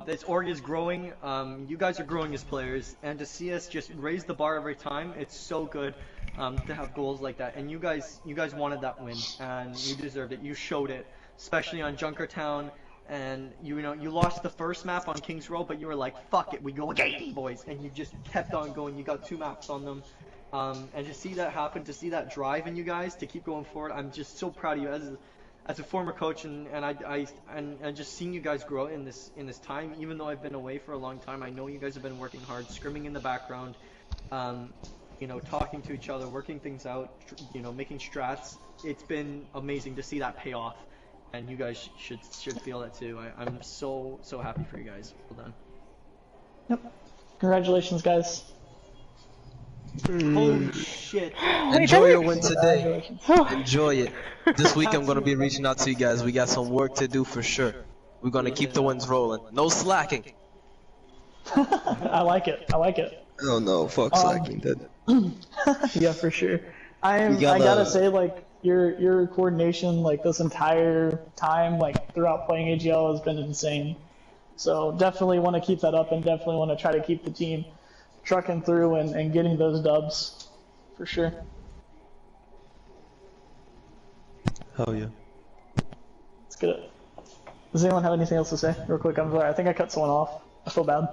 This org is growing. You guys are growing as players, and to see us just raise the bar every time, it's so good. to have goals like that. And you guys wanted that win, and you deserved it. You showed it, especially on Junkertown. And you lost the first map on Kings Row, but you were like, fuck it, we go again, boys. And you just kept on going. You got 2 maps on them. And to see that happen, to see that drive in you guys to keep going forward, I'm just so proud of you as a former coach, and just seeing you guys grow in this time. Even though I've been away for a long time, I know you guys have been working hard, scrimming in the background, talking to each other, working things out, making strats. It's been amazing to see that pay off. And you guys should feel that too. I'm so happy for you guys. Well done. Yep. Congratulations, guys. Holy shit. Enjoy your win today. Enjoy it. This week I'm going to be reaching out to you guys. We got some work to do for sure. We're going to keep the wins rolling. No slacking. I like it. Oh no, fuck slacking. Yeah, for sure. I gotta say, like, your coordination, like, this entire time, like, throughout playing AGL has been insane. So definitely want to keep that up, and definitely want to try to keep the team trucking through and getting those dubs, for sure. Hell yeah. Let's get it. Does anyone have anything else to say, real quick? I'm sorry, I think I cut someone off. I feel bad.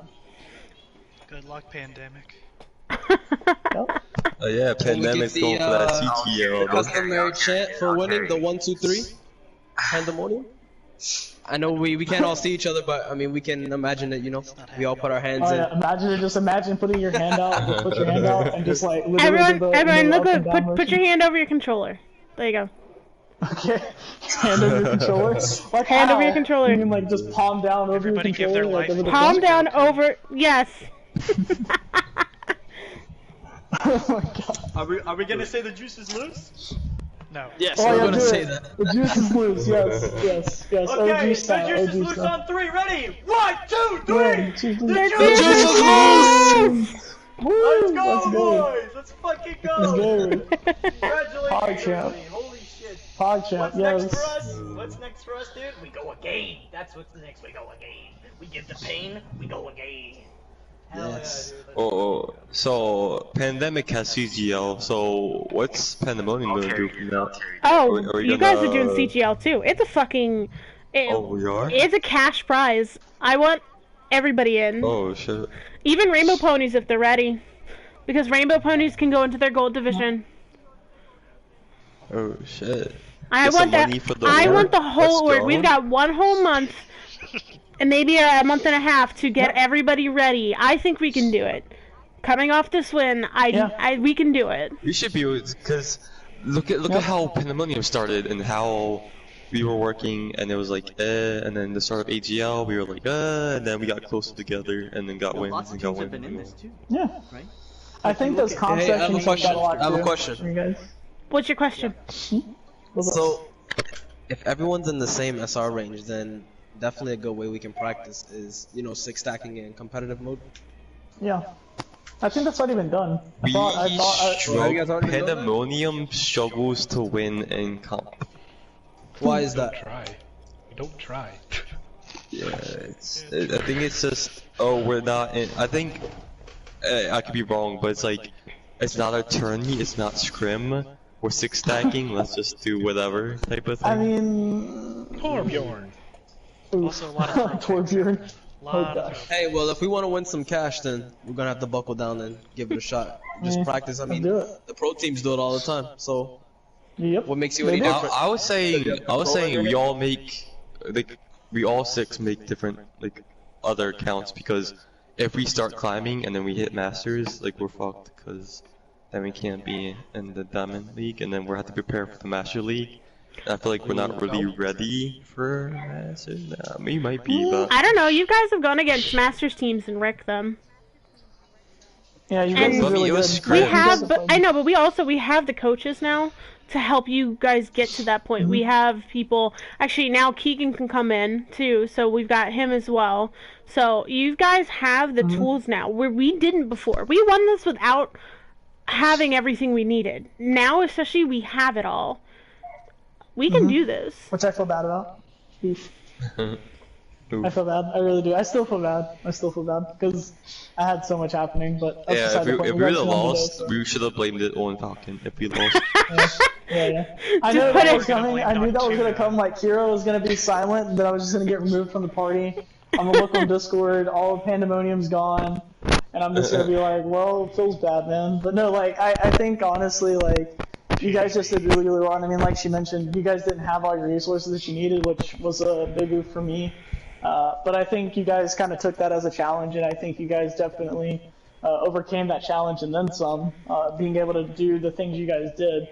Good luck, Pandemic. Oh yeah, Pandemic's going for that CTO. Customary chant for winning the 1, 2, 3. Pandemonium. I know we can't all see each other, but I mean we can imagine it. We all put our hands in. Yeah, imagine putting your hand out, put your hand out, and just like everyone, look good. Put your hand over your controller. There you go. Okay. Hand over your controller. Like hand over your controller. You mean like just palm down over your controller? Give their life. Like, palm down over. Yes. Oh my god. Are we gonna say the juice is loose? No. Yes, we're gonna say that. The juice is loose. Yes. Okay, OG style, the juice is OG loose style. on 3. Ready? 1, 2, 3. The juice is loose. Woo, Let's go, boys. Let's fucking go. Let's go. Congratulations. PogChamp. Holy shit. PogChamp, yes. Next for us? What's next for us, dude? We go again. That's what's next. We go again. We give the pain. We go again. Yes. Oh, so Pandemic has CGL. So what's Pandemonium gonna do from now? Oh, you guys are doing CGL too. It's a fucking. We are. It's a cash prize. I want everybody in. Oh shit. Even Rainbow Ponies if they're ready, because Rainbow Ponies can go into their gold division. Oh shit. I want that. I want the whole org. We've got 1 whole month. And maybe a month and a half to get everybody ready. I think we can do it. Coming off this win, we can do it. We should be, because look at how Pandemonium started and how we were working, and it was like and then the start of AGL we were like and then we got closer together and then got wins and got wins. Been in this too. Yeah. Right? I think those comp sections have got a lot I have a too, question. you guys. What's your question? So, if everyone's in the same SR range, then definitely a good way we can practice is, 6 stacking in competitive mode. Yeah. I think that's already been done. Pandemonium struggles to win in comp. Why is that? Don't try. Yeah, I think it's just, we're not in, I think, I could be wrong, but it's like, it's not a tourney, it's not scrim, we're 6 stacking, let's just do whatever type of thing. I mean... Torbjorn. Also a lot of Torbjorn. Hey, well, if we want to win some cash, then we're gonna have to buckle down and give it a shot. Just practice. I mean, the pro teams do it all the time. So, what makes you any different? I was saying we all make, like, we all 6 make different, like, other accounts, because if we start climbing and then we hit masters, like, we're fucked, because then we can't be in the Diamond League, and then we'll have to prepare for the Master League. I feel like we're not really ready for Masters. We might be, but I don't know. You guys have gone against Masters teams and wrecked them. Yeah, you guys are really good. We have, but I know, but we have the coaches now to help you guys get to that point. We have people. Actually, now Keegan can come in too, so we've got him as well. So you guys have the tools now where we didn't before. We won this without having everything we needed. Now, especially, we have it all. We can do this. Which I feel bad about. I feel bad. I really do. I still feel bad. Because I had so much happening. But that's Yeah, beside the point. if we would have lost, we should have blamed it on Falcon. If we lost. Yeah. I knew that was coming. I knew that was gonna come. Like Kiro was gonna be silent, and then I was just gonna get removed from the party. I'm gonna look on Discord. All of Pandemonium's gone, and I'm just gonna be like, well, it feels bad, man. But no, like I think honestly, like. You guys just did really, really wrong. I mean, like she mentioned, you guys didn't have all your resources that you needed, which was a big oof for me. But I think you guys kind of took that as a challenge, and I think you guys definitely overcame that challenge and then some, being able to do the things you guys did.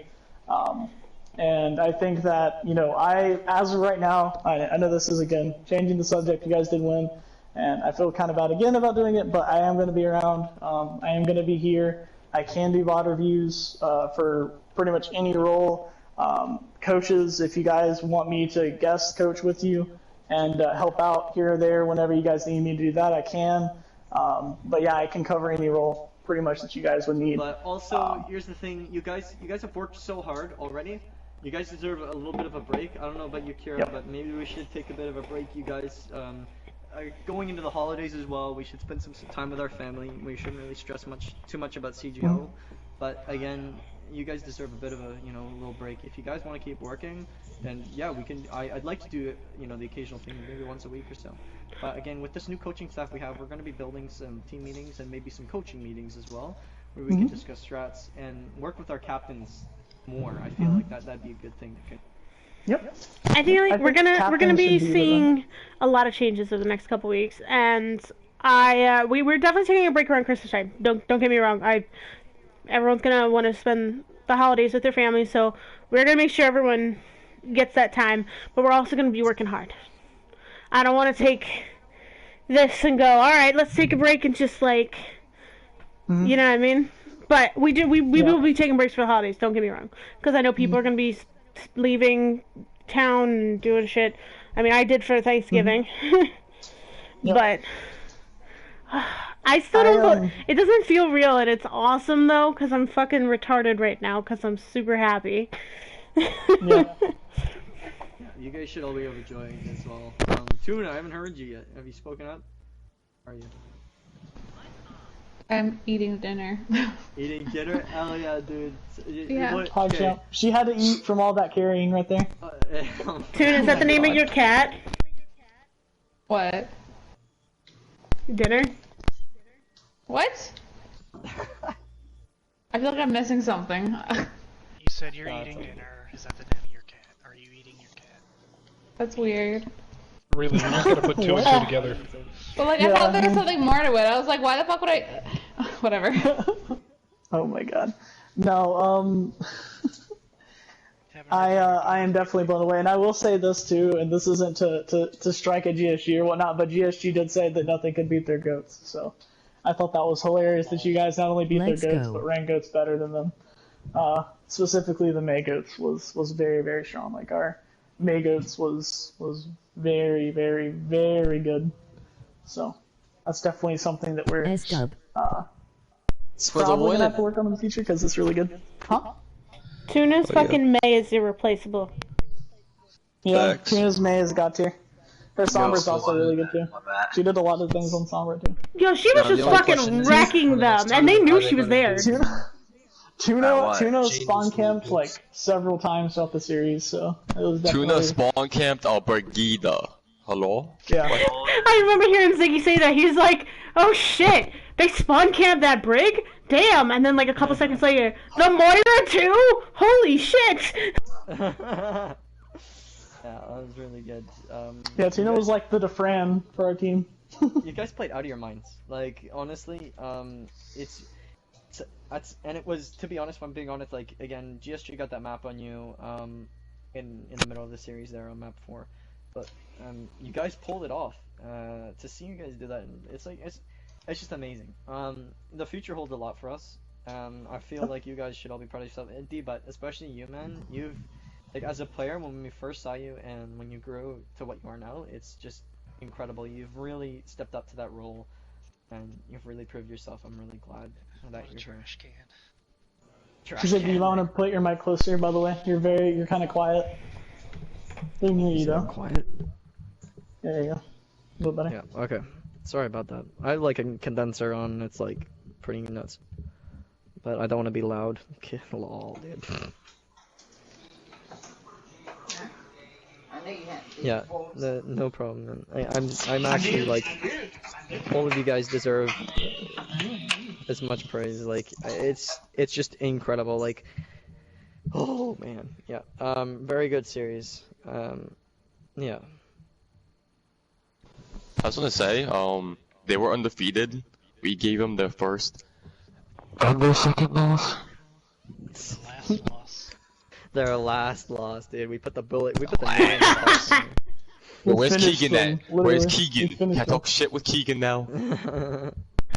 And I think that, you know, as of right now, I know this is, again, changing the subject, you guys did win, and I feel kind of bad again about doing it, but I am going to be around. I am going to be here. I can do VOD reviews for pretty much any role. Coaches, if you guys want me to guest coach with you and help out here or there whenever you guys need me to do that, I can. But yeah, I can cover any role pretty much that you guys would need. But also, here's the thing, you guys have worked so hard already. You guys deserve a little bit of a break. I don't know about you, Kira, but maybe we should take a bit of a break, you guys. Going into the holidays as well, we should spend some time with our family. We shouldn't really stress too much about CGO. But again, you guys deserve a bit of a, you know, little break. If you guys want to keep working, then yeah, we can. I'd like to do, you know, the occasional thing maybe once a week or so. But again, with this new coaching staff we have, we're going to be building some team meetings and maybe some coaching meetings as well, where we can discuss strats and work with our captains more. I feel like that'd be a good thing to. Yep. I think like we're gonna be seeing a lot of changes over the next couple weeks, and we're definitely taking a break around Christmas time. Don't get me wrong. Everyone's gonna want to spend the holidays with their family, so we're gonna make sure everyone gets that time. But we're also gonna be working hard. I don't want to take this and go, all right, let's take a break and just like, you know what I mean? But we will be taking breaks for the holidays. Don't get me wrong, because I know people are gonna be leaving town and doing shit. I mean, I did for Thanksgiving. But I still don't it doesn't feel real, and it's awesome though, because I'm fucking retarded right now because I'm super happy. Yeah, you guys should all be overjoyed as well. Tuna, I haven't heard you yet. Have you spoken up? How are you? I'm eating dinner. Eating dinner? Hell yeah, dude. Yeah. Okay. She had to eat from all that carrying right there. Tuna, is that the name of your cat? What? Dinner? What? I feel like I'm missing something. You said you're eating dinner. Is that the name of your cat? Are you eating your cat? That's weird. Really, you're not gonna put two and two together. But like, I thought there was something more to it. I was like, why the fuck would I? Whatever. Oh my god. No, I am definitely blown away, and I will say this too, and this isn't to strike at GSG or whatnot, but GSG did say that nothing could beat their goats, so I thought that was hilarious that you guys not only beat their goats, but ran goats better than them. Specifically the May goats was very, very strong. Like our May goats was very, very, very good. So that's definitely something that we're probably gonna have to work on in the future because it's really good. Huh? Tuna's fucking May is irreplaceable. Yeah, Tuna's May is god tier. Her Sombra's also really good too. She did a lot of things on Sombra too. Yo, she was just fucking wrecking them, and they knew she was there. Tuna spawn camped like several times throughout the series, so it was definitely... Tuna spawn camped Albergida. Hello? Yeah. I remember hearing Ziggy say that. He's like, oh shit, they spawn camped that brig? Damn! And then like a couple seconds later, the Moira too? Holy shit! Yeah, that was really good. Yeah, Tuna was like the Defran for our team. You guys played out of your minds. Like, honestly, and it was, to be honest, if I'm being honest, like, again, GSG got that map on you, in the middle of the series there on map 4. But, you guys pulled it off. To see you guys do that, it's like, it's just amazing. The future holds a lot for us. I feel like you guys should all be proud of yourself. D, but especially you, man, you've, like, as a player, when we first saw you and when you grew to what you are now, it's just incredible. You've really stepped up to that role, and you've really proved yourself. I'm really glad that you're trash can. She said, do you want to put your mic closer, by the way? You're kind of quiet. We can hear you though. Quiet. There you go. A little better. Yeah, okay. Sorry about that. I have like a condenser on, it's like pretty nuts. But I don't want to be loud. Okay, lol, dude. Yeah, no problem. I'm actually like, all of you guys deserve as much praise. Like, it's just incredible. Like, oh man, yeah. Very good series. Yeah. I was gonna say, they were undefeated. We gave them their first and their second loss. Last loss. Their last loss, dude. We put the nail loss. Where's Keegan at? Where's Keegan? Can't talk shit with Keegan now.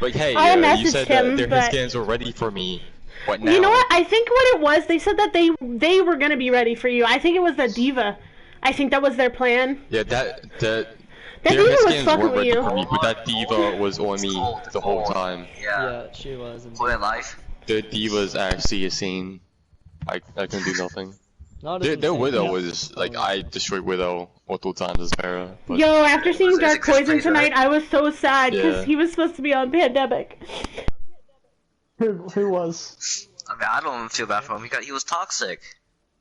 Like, hey, you said that their scans were ready for me. What now? You know what? I think what it was, they said that they were gonna be ready for you. I think it was the diva. I think that was their plan. Yeah, That their diva was scans fucking weren't with ready you. for me, but that diva was on me the whole time. Yeah, she was. Play life. The diva's actually insane. I couldn't do nothing. Their insane. Widow was, like, I destroyed Widow multiple times as Pharah. But... Yo, after seeing Dark Poison tonight, I was so sad because Yeah. he was supposed to be on Pandemic. Who was? I mean, I don't feel bad for him. He was toxic.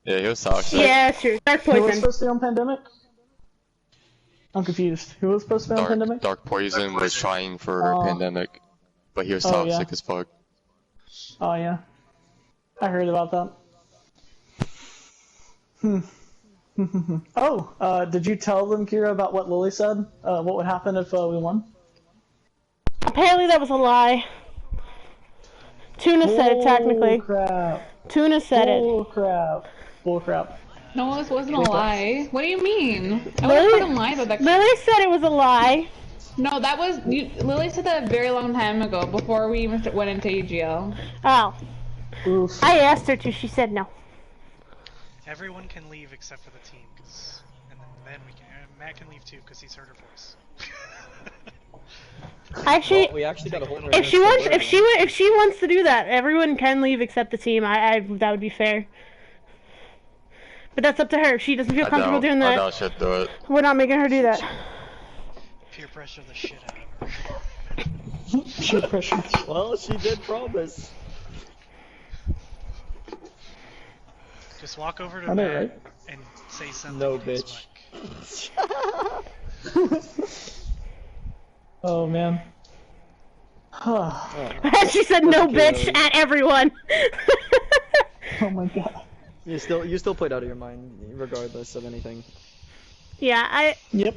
Yeah, he was toxic. Yeah, sure. Dark Who was Poison. supposed to be on Pandemic? I'm confused. Who was supposed to be on Pandemic? Dark Poison was trying for Pandemic, but he was Oh, toxic yeah. as fuck. Oh yeah, I heard about that. Oh, did you tell them, Kira, about what Lily said? What would happen if we won? Apparently that was a lie. Tuna said it technically. Crap. Tuna said Bull crap. Bull crap. No, this wasn't a lie. What do you mean? I Lily- would fucking lie about that. Lily said it was a lie. No, that was Lily said that a very long time ago, before we even went into AGL. Oh. Oof. I asked her to. She said no. Everyone can leave except for the team, and then we can. Matt can leave too because he's heard her voice. Actually, Well, we actually got a whole if she wants to do that, everyone can leave except the team. That would be fair. But that's up to her. If she doesn't feel comfortable doing I that, doubt she'll do it. we're not making her do that. Peer pressure the shit out of her. Peer pressure. Well, she did promise. Just walk over to I know, Matt right? and say something. No, to his bitch. mic. Oh man. She said no, bitch, at everyone. Oh my god. You still played out of your mind, regardless of anything. Yeah, Yep.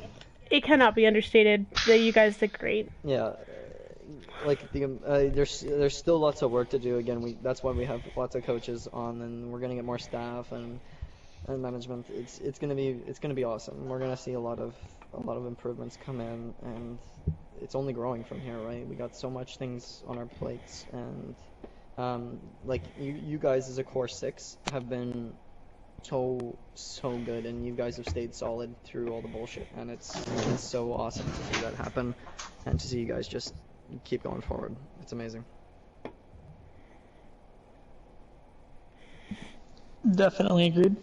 It cannot be understated that you guys did great. Yeah, like there's still lots of work to do. Again, that's why we have lots of coaches on, and we're gonna get more staff and management. It's gonna be awesome. We're gonna see a lot of improvements come in, and it's only growing from here, right? We got so much things on our plates, and like you guys as a core 6 have been so good, and you guys have stayed solid through all the bullshit, and it's so awesome to see that happen, and to see you guys just keep going forward. It's amazing. Definitely agreed.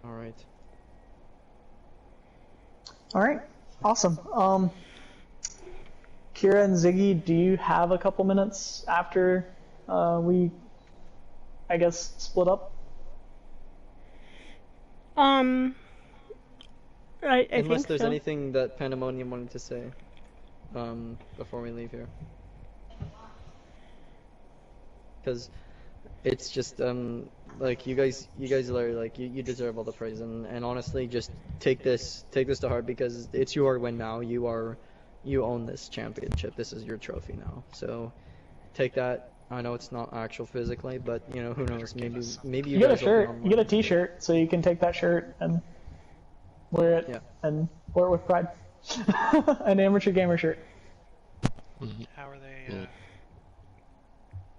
All right. All right. Awesome. Kira and Ziggy, do you have a couple minutes after we, I guess, split up? I Unless think there's so. anything that Pandemonium wanted to say before we leave here. Because it's just like you guys are like you deserve all the praise, and honestly just take this to heart, because it's your win now. You own this championship. This is your trophy now. So take that. I know it's not actual physically, but you know, who knows, maybe You get a guys will be shirt. on You get a t-shirt, so you can take that shirt and wear it and wear it with pride. An amateur gamer shirt. How are they?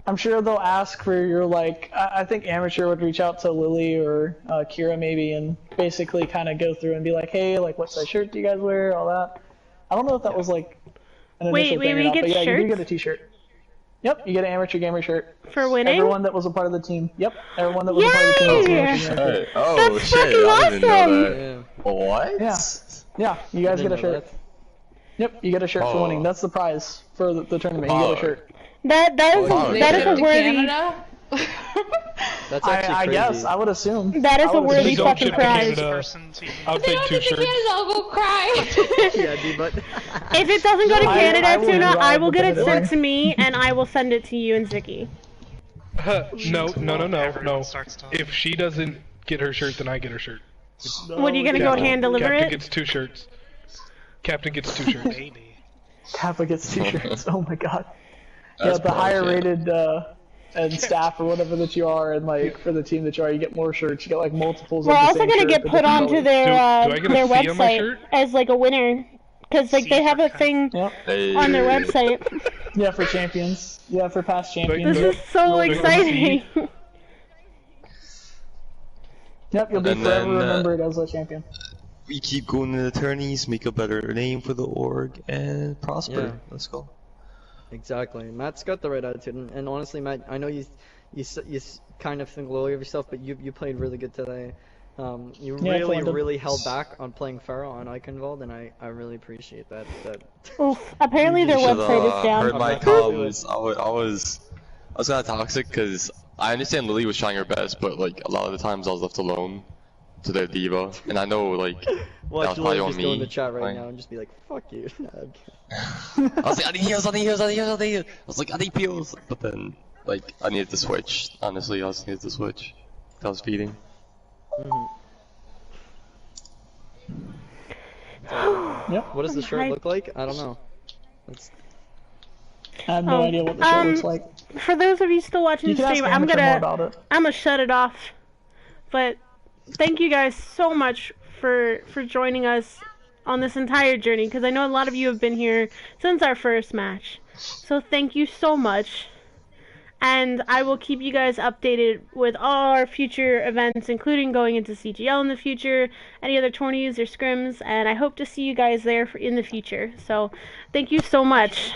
I'm sure they'll ask for your, like, I think Amateur would reach out to Lily or Kira maybe and basically kind of go through and be like, hey, like, what size shirt do you guys wear, all that. I don't know if that was like an initial thing or not, but yeah, you do get a t-shirt. Yep, you get an Amateur gamer shirt. For winning? Everyone that was a part of the team. Yep, everyone that was a part of the team. Oh shit! I didn't know that. What? Yeah. Yeah, you guys get a shirt. Yep, you get a shirt for winning. That's the prize for the tournament. You get a shirt. That is a worthy. That's actually I crazy. guess I would assume. That is a worthy fucking prize. I'll take 2 shirts. I'll go cry. Yeah, dude, but If it doesn't go to Canada, Tuna, I will get it with sent to me, and I will send it to you and Zicky. No. If she doesn't get her shirt, then I get her shirt. What, are you gonna go hand deliver Captain it? gets 2 shirts. Captain gets 2 shirts. Kappa gets 2 shirts. Oh my god. Yeah, the higher rated and staff or whatever that you are, and like for the team that you are, you get more shirts. You get like multiples. We're of the also same gonna shirt, get but put different onto colors. their website as like a winner, because like they have a thing on their website. Yeah, for champions. Yeah, for past champions. This is so exciting. Yep, you'll be And forever then, remembered as a champion. We keep going to the tourneys, make a better name for the org, and prosper. Yeah. Let's go. Exactly. Matt's got the right attitude, and honestly, Matt, I know you kind of think lowly of yourself, but you played really good today. You really held back on playing Pharaoh on Eichenwald, and I really appreciate that. Oof. Apparently their website is down. Heard my comms. I was kind of toxic because I understand Lily was trying her best, but like a lot of the times I was left alone to their diva, and I know like Watch that was probably Lily on just me. go in the chat right like, now and just be like, "Fuck you." I was like, I need heals. I was like, I need heals, but then like I needed to switch. Honestly, I just needed to switch. I was feeding. Yep. What does the shirt look like? I don't know. I have no idea what the shirt looks like. For those of you still watching You the can stream, ask I'm Amateur more about gonna shut it off. But thank you guys so much for joining us on this entire journey, because I know a lot of you have been here since our first match. So thank you so much. And I will keep you guys updated with all our future events, including going into CGL in the future, any other tourneys or scrims, and I hope to see you guys there in the future. So thank you so much.